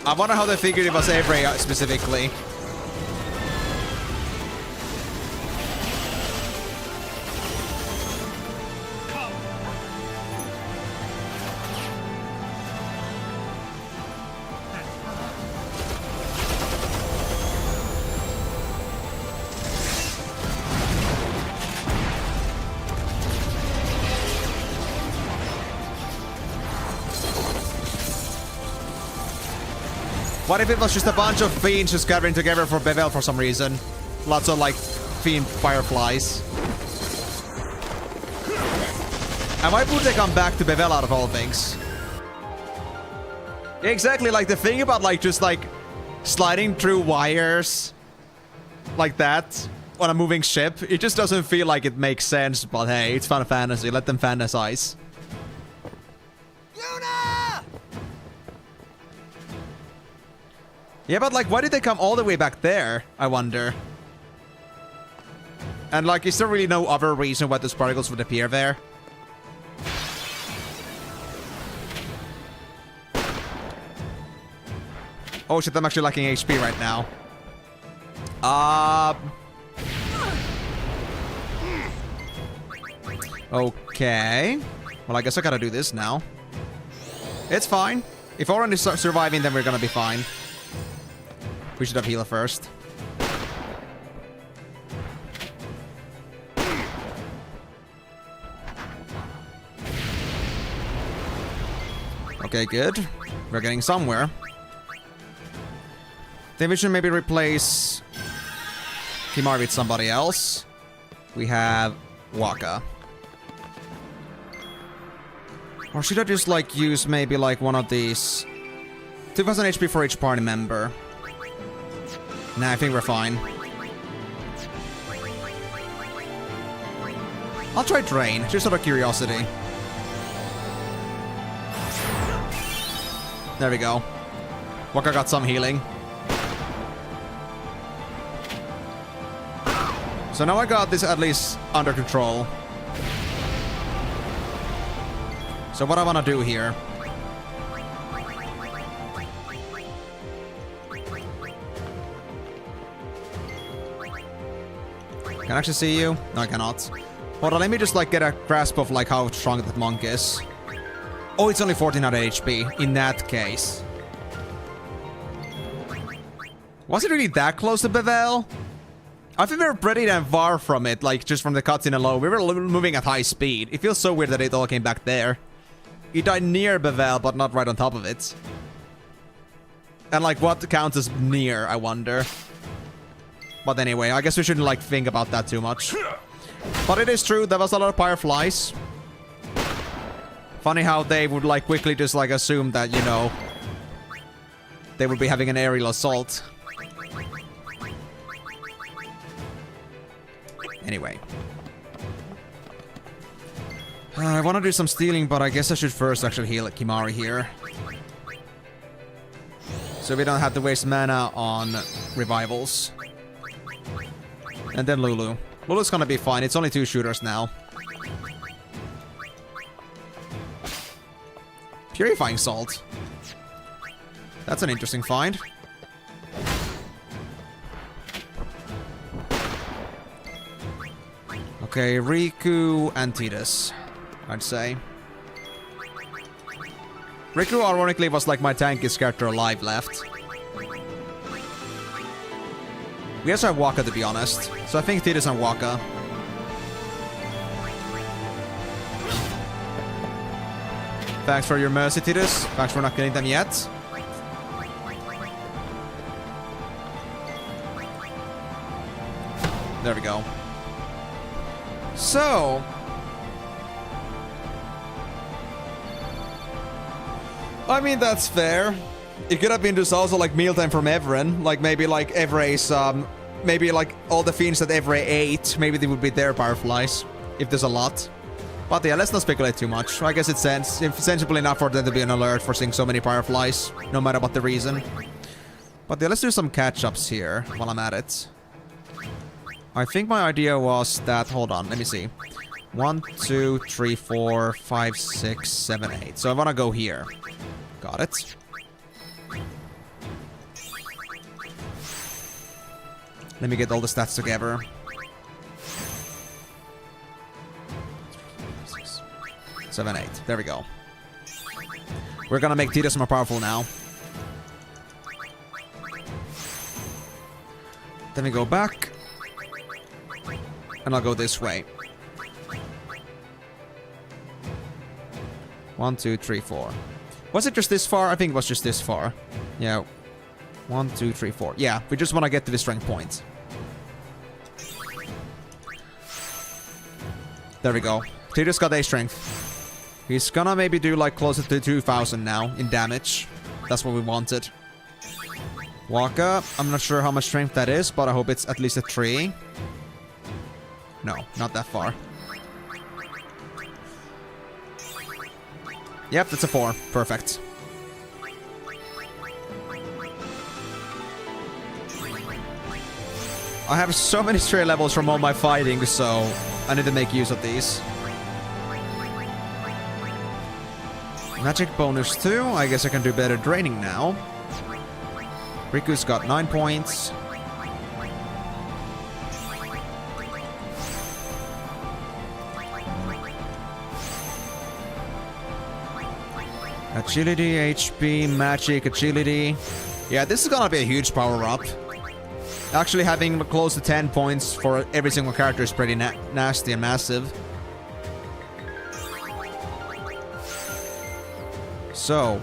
I wonder how they figured it was Avery specifically. What if it was just a bunch of fiends just gathering together for Bevel for some reason? Lots of, like, fiend fireflies. And why would they come back to Bevel out of all things? Exactly, like, the thing about, like, just, like, sliding through wires like that on a moving ship, it just doesn't feel like it makes sense, but hey, it's Final Fantasy, let them fantasize. Yeah, but like, why did they come all the way back there, I wonder? And like, is there really no other reason why those particles would appear there? Oh shit, I'm actually lacking HP right now. Okay. Well, I guess I gotta do this now. It's fine. If Oren is surviving, then we're gonna be fine. We should have healer first. Okay, good. We're getting somewhere. Then we should maybe replace Kimar with somebody else. We have Waka. Or should I just like use maybe like one of these? 2000 HP for each party member. Nah, I think we're fine. I'll try Drain, just out of curiosity. There we go. Waka got some healing. So now I got this at least under control. So what I want to do here... Can I actually see you? No, I cannot. Hold on, let me just like get a grasp of like how strong that monk is. Oh, it's only 1400 HP. In that case. Was it really that close to Bevel? I think we were pretty damn far from it, like just from the cutscene alone. We were moving at high speed. It feels so weird that it all came back there. It died near Bevel, but not right on top of it. And like, what counts as near, I wonder. But anyway, I guess we shouldn't like think about that too much. But it is true, there was a lot of fireflies. Funny how they would like quickly just like assume that, you know, they would be having an aerial assault. Anyway. I want to do some stealing, but I guess I should first actually heal Kimari here. So we don't have to waste mana on revivals. And then Lulu. Lulu's gonna be fine, it's only 2 shooters now. Purifying Salt. That's an interesting find. Okay, Riku and Tidus, I'd say. Riku, ironically, was like my tankiest character alive left. We also have Waka, to be honest. So I think Tidus and Waka. Thanks for your mercy, Tidus. Thanks for not getting them yet. There we go. So... I mean, that's fair. It could have been just also like mealtime from Evren. Like maybe like Evere's, maybe like all the fiends that Evre ate, maybe they would be their fireflies. If there's a lot. But yeah, let's not speculate too much. I guess it's sensible enough for them to be on alert for seeing so many fireflies, no matter what the reason. But yeah, let's do some catch-ups here while I'm at it. I think my idea was that, hold on, let me see. 1, 2, 3, 4, 5, 6, 7, 8. So I want to go here. Got it. Let me get all the stats together. 7, 8. There we go. We're gonna make Tidus more powerful now. Then we go back. And I'll go this way. 1, 2, 3, 4. Was it just this far? I think it was just this far. Yeah. 1, 2, 3, 4. Yeah, we just want to get to the strength point. There we go. Tidus got A strength. He's gonna maybe do like closer to 2,000 now in damage. That's what we wanted. Waka, I'm not sure how much strength that is, but I hope it's at least a 3. No, not that far. Yep, that's a 4. Perfect. I have so many stray levels from all my fighting, so I need to make use of these. Magic bonus 2. I guess I can do better draining now. Riku's got 9 points. Agility, HP, magic, agility. Yeah, this is gonna be a huge power-up. Actually having close to 10 points for every single character is pretty nasty and massive. So,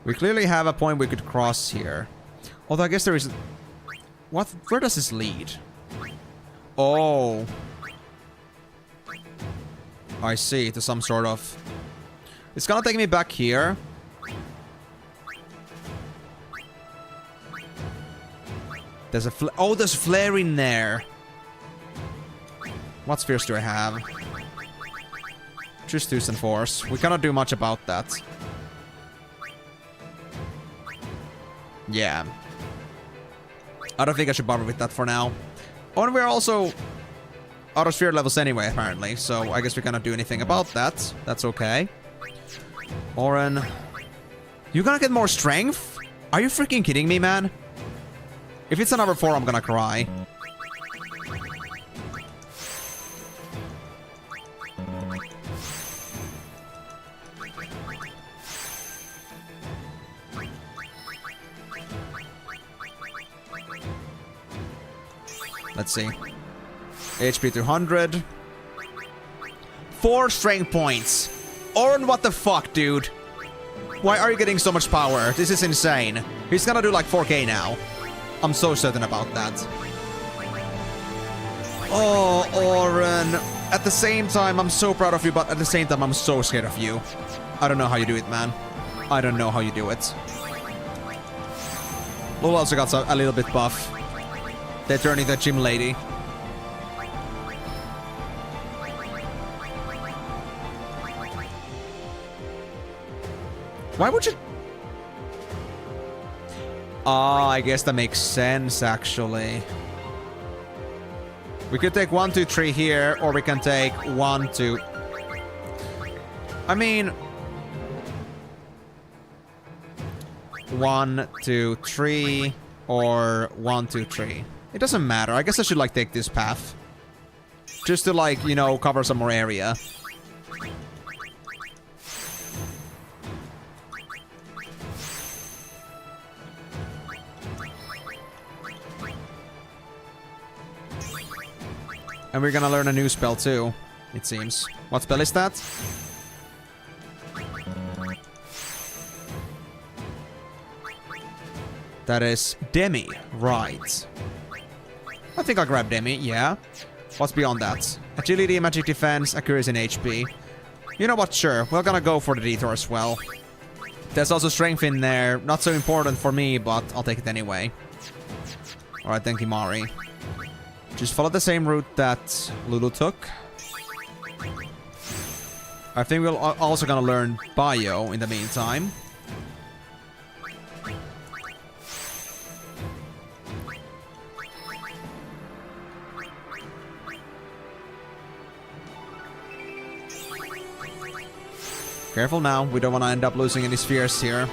we clearly have a point we could cross here. Although I guess there is... What? Where does this lead? Oh. I see, to some sort of... It's gonna take me back here. There's a oh, there's flare in there. What spheres do I have? Just 2s and 4s. We cannot do much about that. Yeah. I don't think I should bother with that for now. Oh, and we're also out of sphere levels anyway, apparently. So I guess we cannot do anything about that. That's okay. Oren. You gonna get more strength? Are you freaking kidding me, man? If it's another 4, I'm gonna cry. Let's see. HP 200. 4 strength points. Oren, what the fuck, dude? Why are you getting so much power? This is insane. He's gonna do like 4K now. I'm so certain about that. Oh, Oren. At the same time, I'm so proud of you, but at the same time, I'm so scared of you. I don't know how you do it, man. I don't know how you do it. Lul also got a little bit buff. They're turning the gym lady. Why would you... Oh, I guess that makes sense, actually. We could take 1, 2, 3 here, or we can take 1, 2... I mean... 1, 2, 3, or 1, 2, 3. It doesn't matter. I guess I should, like, take this path. Just to, like, you know, cover some more area. And we're gonna learn a new spell too, it seems. What spell is that? That is Demi, right. I think I'll grab Demi, yeah. What's beyond that? Agility, magic defense, accuracy, and HP. You know what, sure, we're gonna go for the detour as well. There's also strength in there, not so important for me, but I'll take it anyway. Alright, thank you, Mari. Just follow the same route that Lulu took. I think we're also gonna learn Bio in the meantime. Careful now, we don't want to end up losing any spheres here.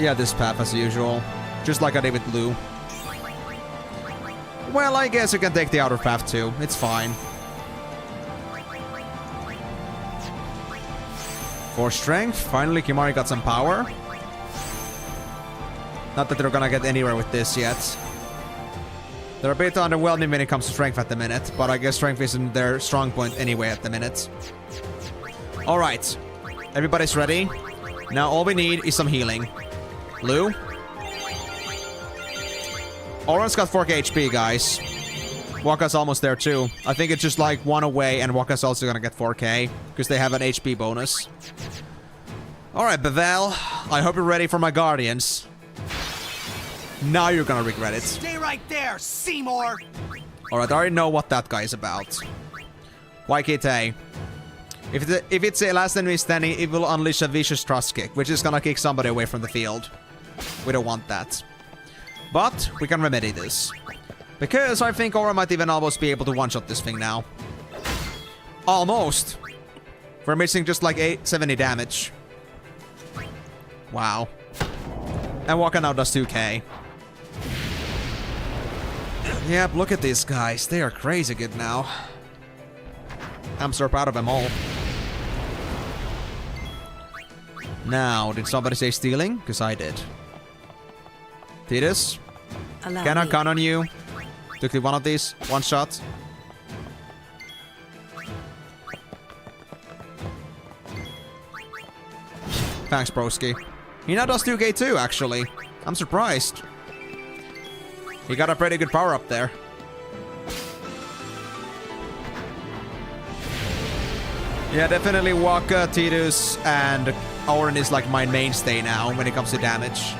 Yeah, this path as usual. Just like I did with Blue. Well, I guess you can take the outer path too. It's fine. For strength, finally Kimahri got some power. Not that they're gonna get anywhere with this yet. They're a bit underwhelming when it comes to strength at the minute, but I guess strength isn't their strong point anyway at the minute. Alright. Everybody's ready. Now all we need is some healing. Lou? Oren's got 4k HP, guys. Waka's almost there too. I think it's just like one away and Waka's also gonna get 4k because they have an HP bonus. Alright, Bevel. I hope you're ready for my guardians. Now you're gonna regret it. Stay right there, Seymour! Alright, I already know what that guy is about. YKT. If it's a last enemy standing, it will unleash a vicious thrust kick, which is gonna kick somebody away from the field. We don't want that. But we can remedy this. Because I think Aura might even almost be able to one-shot this thing now. Almost! We're missing just like 70 damage. Wow. And Waka now does 2k. Yep, look at these guys. They are crazy good now. I'm so proud of them all. Now, did somebody say stealing? Because I did. Titus? Can I count on you? Took one of these. One shot. Thanks, broski. He now does 2k too, actually. I'm surprised. He got a pretty good power up there. Yeah, definitely Waka, Tidus, and Auron is like my mainstay now when it comes to damage.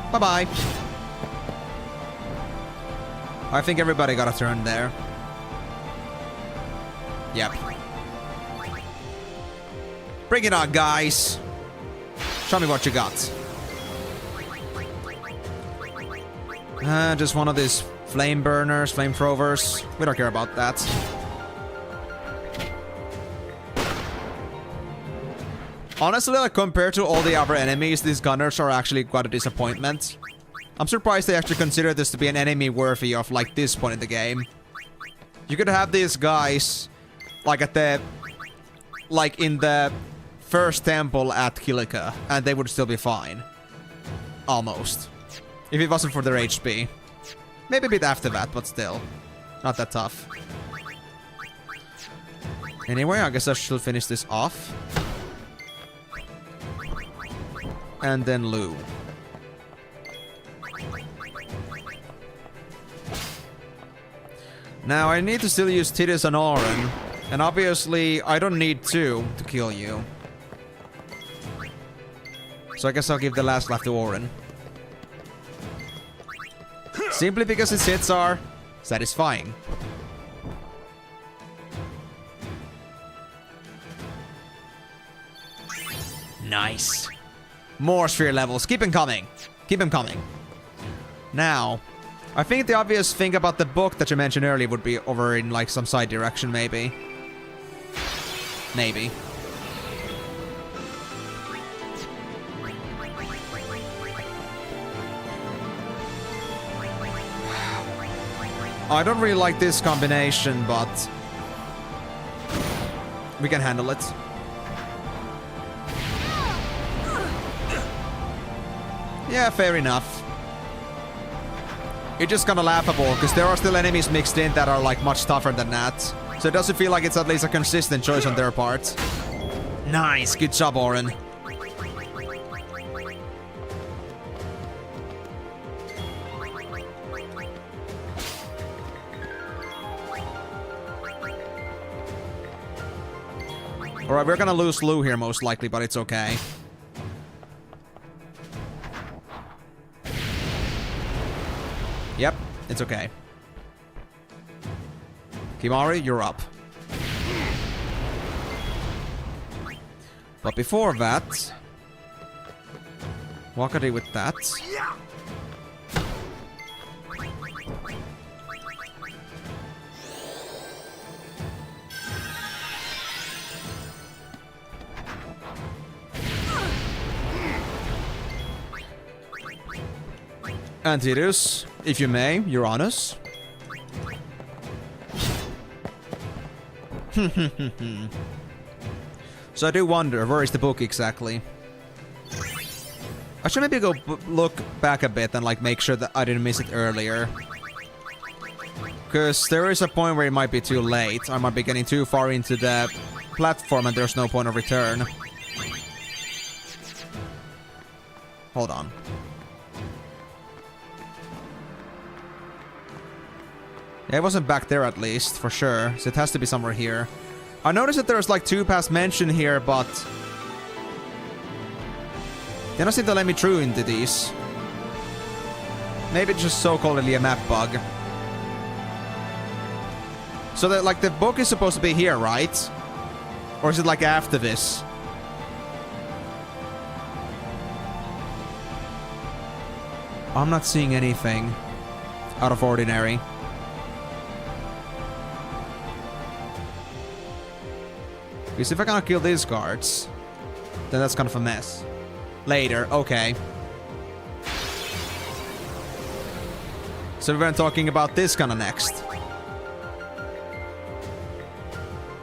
Bye-bye. I think everybody got a turn there. Yep. Bring it on, guys. Show me what you got. Just one of these flame burners, flamethrowers. We don't care about that. Honestly, like, compared to all the other enemies, these gunners are actually quite a disappointment. I'm surprised they actually consider this to be an enemy worthy of, like, this point in the game. You could have these guys, like, at the... like, in the first temple at Kilika, and they would still be fine. Almost. If it wasn't for their HP. Maybe a bit after that, but still. Not that tough. Anyway, I guess I should finish this off. And then Lou. Now, I need to still use Tidus and Auron. And obviously, I don't need to kill you. So I guess I'll give the last laugh to Auron. Simply because its hits are satisfying. Nice. More sphere levels. Keep them coming. Keep them coming. Now, I think the obvious thing about the book that you mentioned earlier would be over in, like, some side direction, maybe. Maybe. I don't really like this combination, but we can handle it. Yeah, fair enough. It's just kinda laughable, because there are still enemies mixed in that are, like, much tougher than that. So it doesn't feel like it's at least a consistent choice on their part. Nice, good job, Auron. Alright, we're gonna lose Lou here most likely, but it's okay. Yep, it's okay. Kimahri, you're up. But before that... what could I do with that? Antirus, if you may, Uranus. So I do wonder, where is the book exactly? I should maybe go look back a bit and like make sure that I didn't miss it earlier. Because there is a point where it might be too late. I might be getting too far into the platform and there's no point of return. Hold on. Yeah, it wasn't back there at least, for sure. So it has to be somewhere here. I noticed that there's like 2 paths mentioned here, but they don't seem to let me through into these. Maybe it's just so-calledly a map bug. So that like the book is supposed to be here, right? Or is it like after this? I'm not seeing anything out of ordinary. Because if I cannot kill these guards, then that's kind of a mess. Later, okay. So we weren't talking about this kind of next.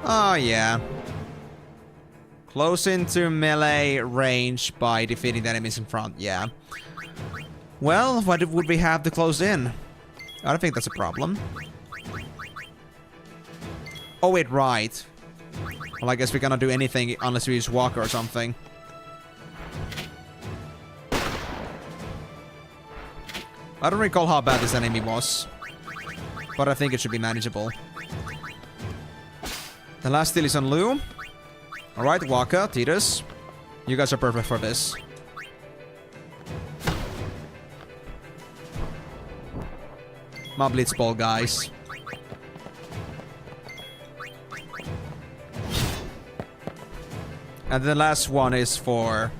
Oh yeah. Close into melee range by defeating the enemies in front, yeah. Well, what would we have to close in? I don't think that's a problem. Oh wait, right. Well, I guess we cannot do anything unless we use Walker or something. I don't recall how bad this enemy was, but I think it should be manageable. The last steal is on Lou. Alright, Waka, Titus. You guys are perfect for this. My Blitzball, guys. And the last one is for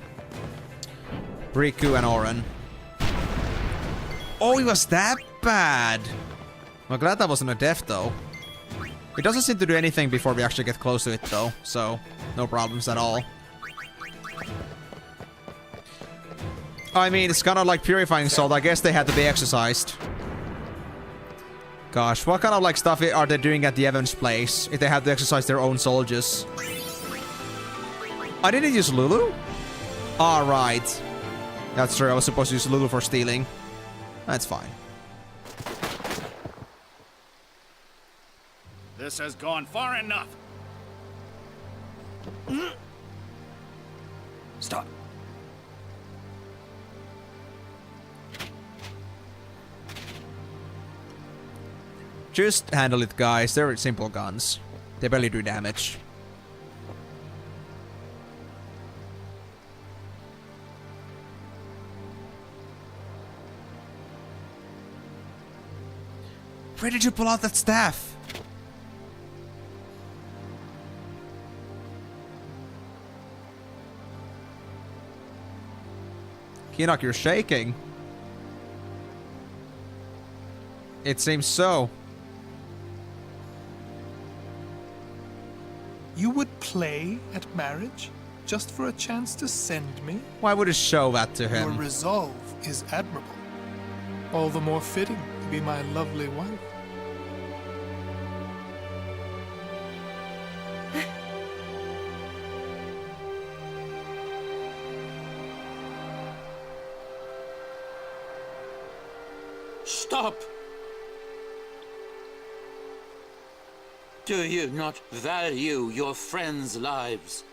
Riku and Oren. Oh, it was that bad! I'm glad that wasn't a death, though. It doesn't seem to do anything before we actually get close to it, though. So, no problems at all. I mean, it's kind of like Purifying Salt. I guess they had to be exercised. Gosh, what kind of like stuff are they doing at the Evans place if they have to exercise their own soldiers? I didn't use Lulu? Alright. That's true, I was supposed to use Lulu for stealing. That's fine. This has gone far enough. Stop. Just handle it, guys. They're simple guns. They barely do damage. Where did you pull out that staff? Kinok, you're shaking. It seems so. You would play at marriage just for a chance to send me? Why would it show that to him? Your resolve is admirable. All the more fitting to be my lovely wife. Stop! Do you not value your friends' lives?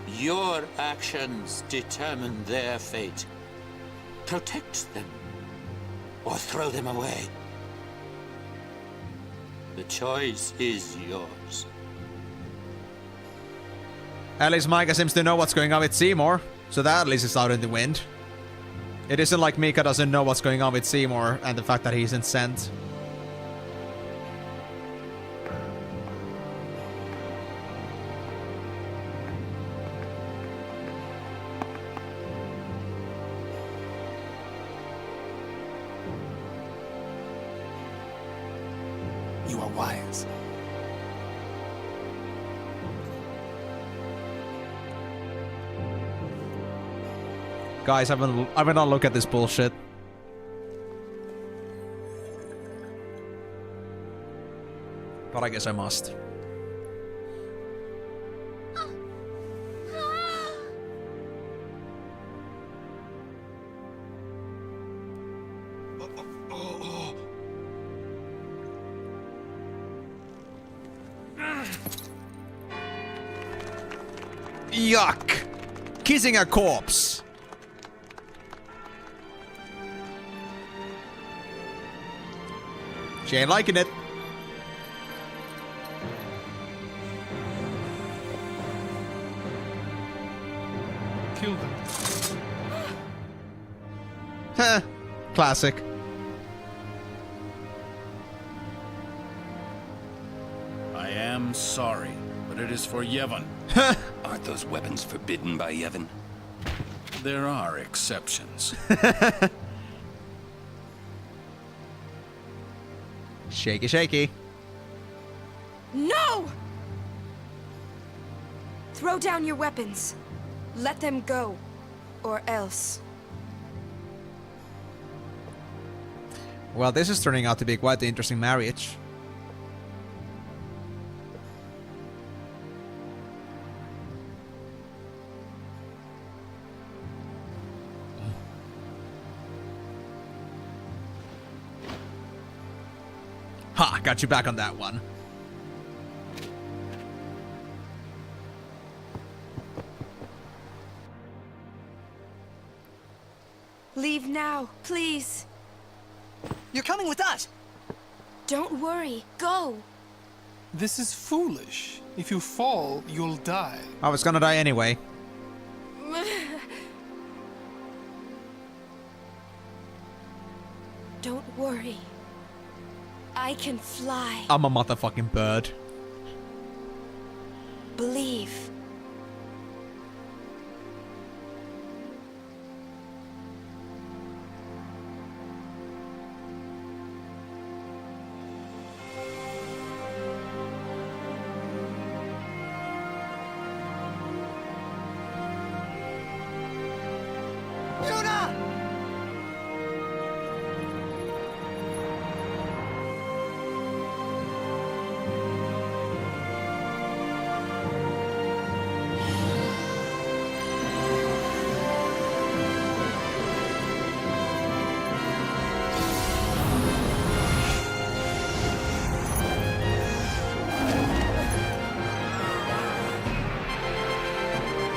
Your actions determine their fate. Protect them, or throw them away. The choice is yours. At least Micah seems to know what's going on with Seymour, so that at least is out in the wind. It isn't like Mika doesn't know what's going on with Seymour and the fact that he's incensed. You are wise. Guys, I will not look at this bullshit. But I guess I must. Yuck! Kissing a corpse. She ain't liking it. Kill them. Heh. Classic. I am sorry, but it is for Yevon. Aren't those weapons forbidden by Yevon? There are exceptions. Shaky, shaky. No! Throw down your weapons. Let them go. Or else. Well, this is turning out to be quite an interesting marriage. Ha! Got you back on that one. Leave now, please. You're coming with us. Don't worry. Go. This is foolish. If you fall, you'll die. I was gonna die anyway. Don't worry. I can fly. I'm a motherfucking bird. Believe.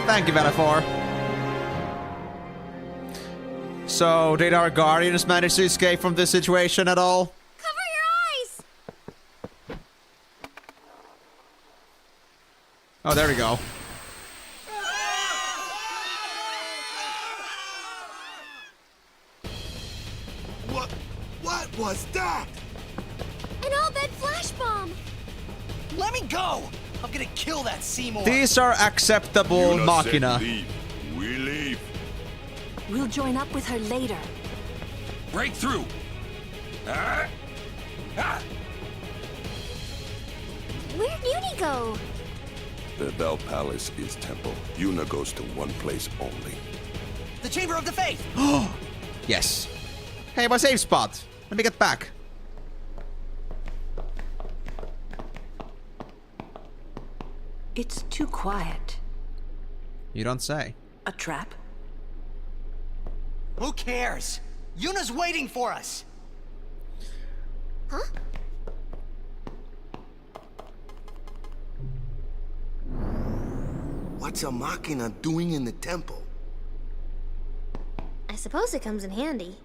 Thank you, Metaphor. So, did our guardians manage to escape from this situation at all? Cover your eyes! Oh, there we go. What was that? An all-bed flash bomb! Let me go! I'm gonna kill that Seymour. These are acceptable machina. Leave. We leave. We'll join up with her later. Break through! Where'd Uni go? The Bell Palace is temple. Yuna goes to one place only. The Chamber of the Faith! Yes. Hey, my save spot. Let me get back. It's too quiet. You don't say. A trap? Who cares? Yuna's waiting for us. Huh? What's a machina doing in the temple? I suppose it comes in handy.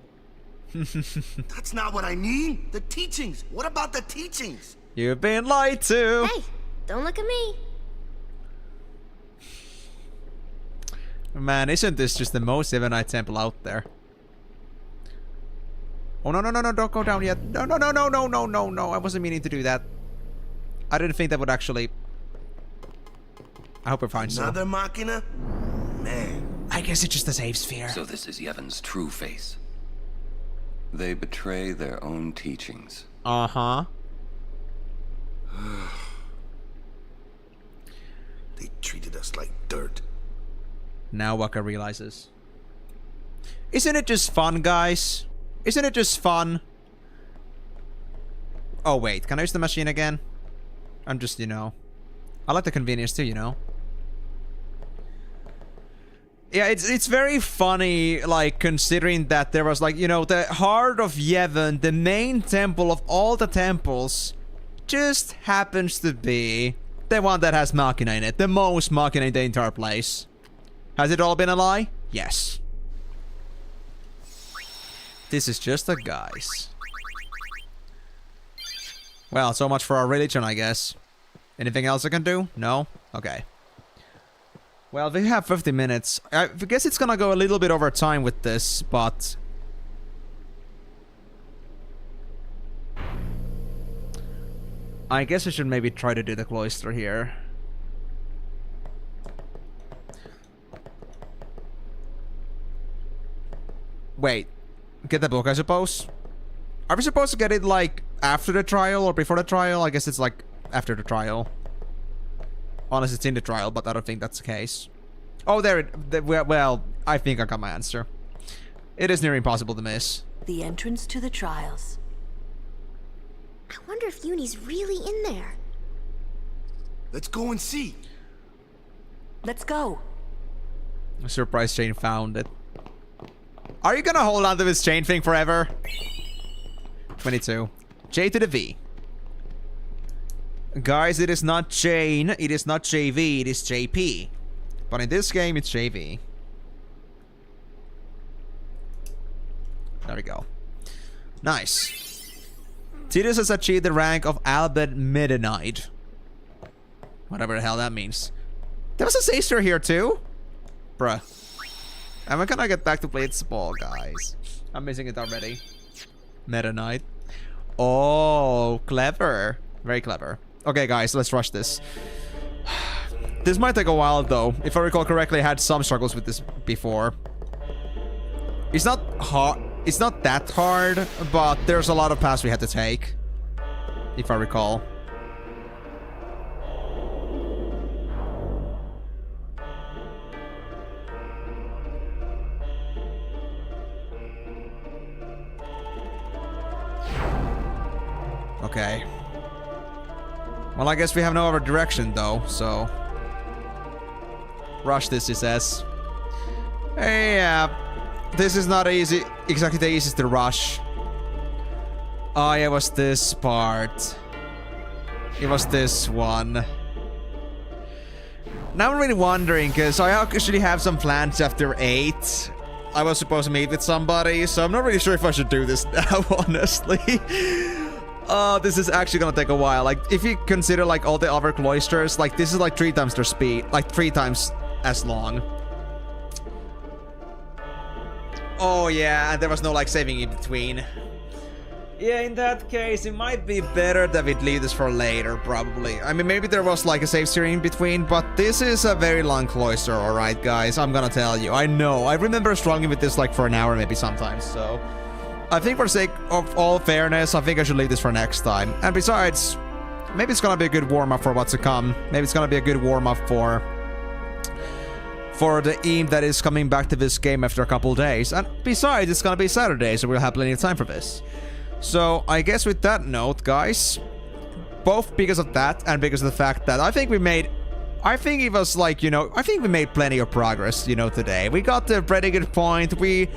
That's not what I mean. The teachings. What about the teachings? You've been lied to. Hey, don't look at me. Man, isn't this just the most Evenite temple out there? Oh, no, no, no, no, don't go down yet. No, no, no, no, no, no, no, no. I wasn't meaning to do that. I didn't think that would actually... I hope we're fine still. Another machina? Man. I guess it's just a safe sphere. So this is Yevon's true face. They betray their own teachings. Uh-huh. They treated us like dirt. Now Waka realizes. Isn't it just fun, guys? Isn't it just fun? Oh, wait. Can I use the machine again? I'm just, you know... I like the convenience too, you know? Yeah, it's very funny, like, considering that there was, like, you know, the heart of Yevon, the main temple of all the temples, just happens to be the one that has Machina in it. The most Machina in the entire place. Has it all been a lie? Yes. This is just a guise. Well, so much for our religion, I guess. Anything else I can do? No? Okay. Well, we have 50 minutes. I guess it's gonna go a little bit over time with this, but... I guess I should maybe try to do the cloister here. Wait. Get the book, I suppose? Are we supposed to get it, like, after the trial or before the trial? I guess it's, like, after the trial. Unless it's in the trial, but I don't think that's the case. Oh, well, I think I got my answer. It is near impossible to miss. The entrance to the trials. I wonder if Uni's really in there. Let's go and see. Let's go. I'm surprised Shane found it. Are you gonna hold on to this chain thing forever? 22. J to the V. Guys, it is not Jane, it is not JV, it is JP. But in this game, it's JV. There we go. Nice. Tidus has achieved the rank of Albert Mennonite. Whatever the hell that means. There was a Sacer here too? Bruh. Am I gonna get back to play it small, guys? I'm missing it already. Mennonite. Oh, clever. Very clever. Okay, guys, let's rush this. This might take a while, though. If I recall correctly, I had some struggles with this before. It's not hard. It's not that hard, but there's a lot of paths we had to take. If I recall. Okay. Well, I guess we have no other direction, though, so... Rush this, he says. Yeah. This is not easy. Exactly the easiest to rush. Oh, yeah, it was this part. It was this one. Now I'm really wondering, because I actually have some plans after 8. I was supposed to meet with somebody, so I'm not really sure if I should do this now, honestly. This is actually gonna take a while. Like, if you consider, like, all the other cloisters, like, this is, like, 3 times their speed. Like, 3 times as long. Oh, yeah, and there was no, like, saving in between. Yeah, in that case, it might be better that we'd leave this for later, probably. I mean, maybe there was, like, a save screen in between, but this is a very long cloister, alright, guys? I'm gonna tell you. I know. I remember struggling with this, like, for an hour maybe sometimes, so... I think for the sake of all fairness, I think I should leave this for next time. And besides, maybe it's gonna be a good warm-up for what's to come. Maybe it's gonna be a good warm-up for the team that is coming back to this game after a couple days. And besides, it's gonna be Saturday, so we'll have plenty of time for this. So, I guess with that note, guys, both because of that and because of the fact that I think we made... I think it was like, you know, I think we made plenty of progress, you know, today. We got to a pretty good point. We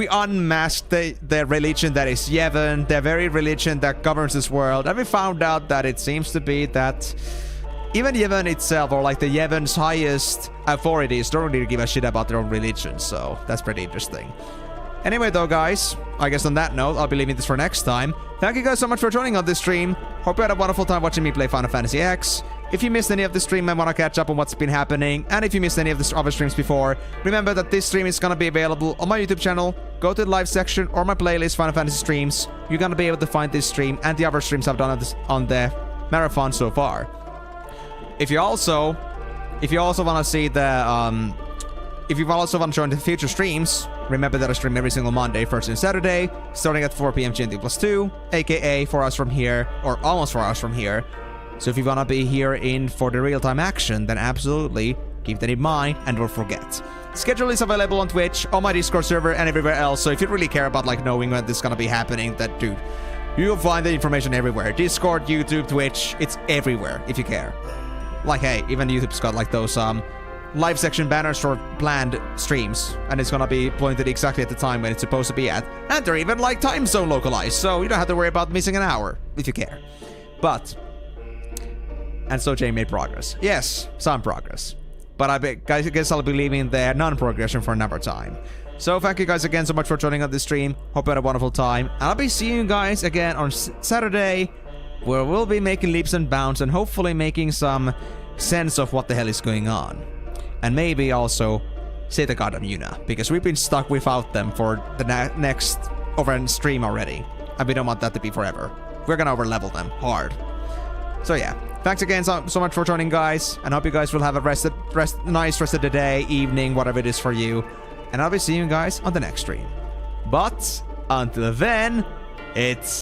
unmasked the religion that is Yevon, the very religion that governs this world, and we found out that it seems to be that even Yevon itself, or like the Yevon's highest authorities, don't really give a shit about their own religion, so that's pretty interesting. Anyway though, guys, I guess on that note, I'll be leaving this for next time. Thank you guys so much for joining on this stream. Hope you had a wonderful time watching me play Final Fantasy X. If you missed any of the stream and want to catch up on what's been happening, and if you missed any of the other streams before, remember that this stream is going to be available on my YouTube channel. Go to the live section or my playlist, Final Fantasy Streams. You're going to be able to find this stream and the other streams I've done on the marathon so far. If you also want to see the, if you also want to join the future streams, remember that I stream every single Monday, Thursday, and Saturday, starting at 4 PM GMT+2, aka 4 hours from here, or almost 4 hours from here. So if you want to be here in for the real-time action, then absolutely Keep that in mind and don't forget. Schedule is available on Twitch, on my Discord server, and everywhere else. So if you really care about like knowing when this is gonna be happening, that dude, you'll find the information everywhere. Discord, YouTube, Twitch, it's everywhere if you care. Like, hey, even YouTube's got like those live section banners for planned streams, and it's gonna be pointed exactly at the time when it's supposed to be at. And they're even like time zone localized, so you don't have to worry about missing an hour if you care. But, and so Jay made progress. Yes, some progress. But I guess I'll be leaving the non-progression for another time. So thank you guys again so much for joining on this stream. Hope you had a wonderful time. And I'll be seeing you guys again on Saturday, where we'll be making leaps and bounds and hopefully making some sense of what the hell is going on. And maybe also say the goddamn Yuna, because we've been stuck without them for the next over stream already. And we don't want that to be forever. We're gonna overlevel them hard. So yeah. Thanks again so much for joining, guys, and I hope you guys will have a nice rest of the day, evening, whatever it is for you. And I'll be seeing you guys on the next stream. But until then, it's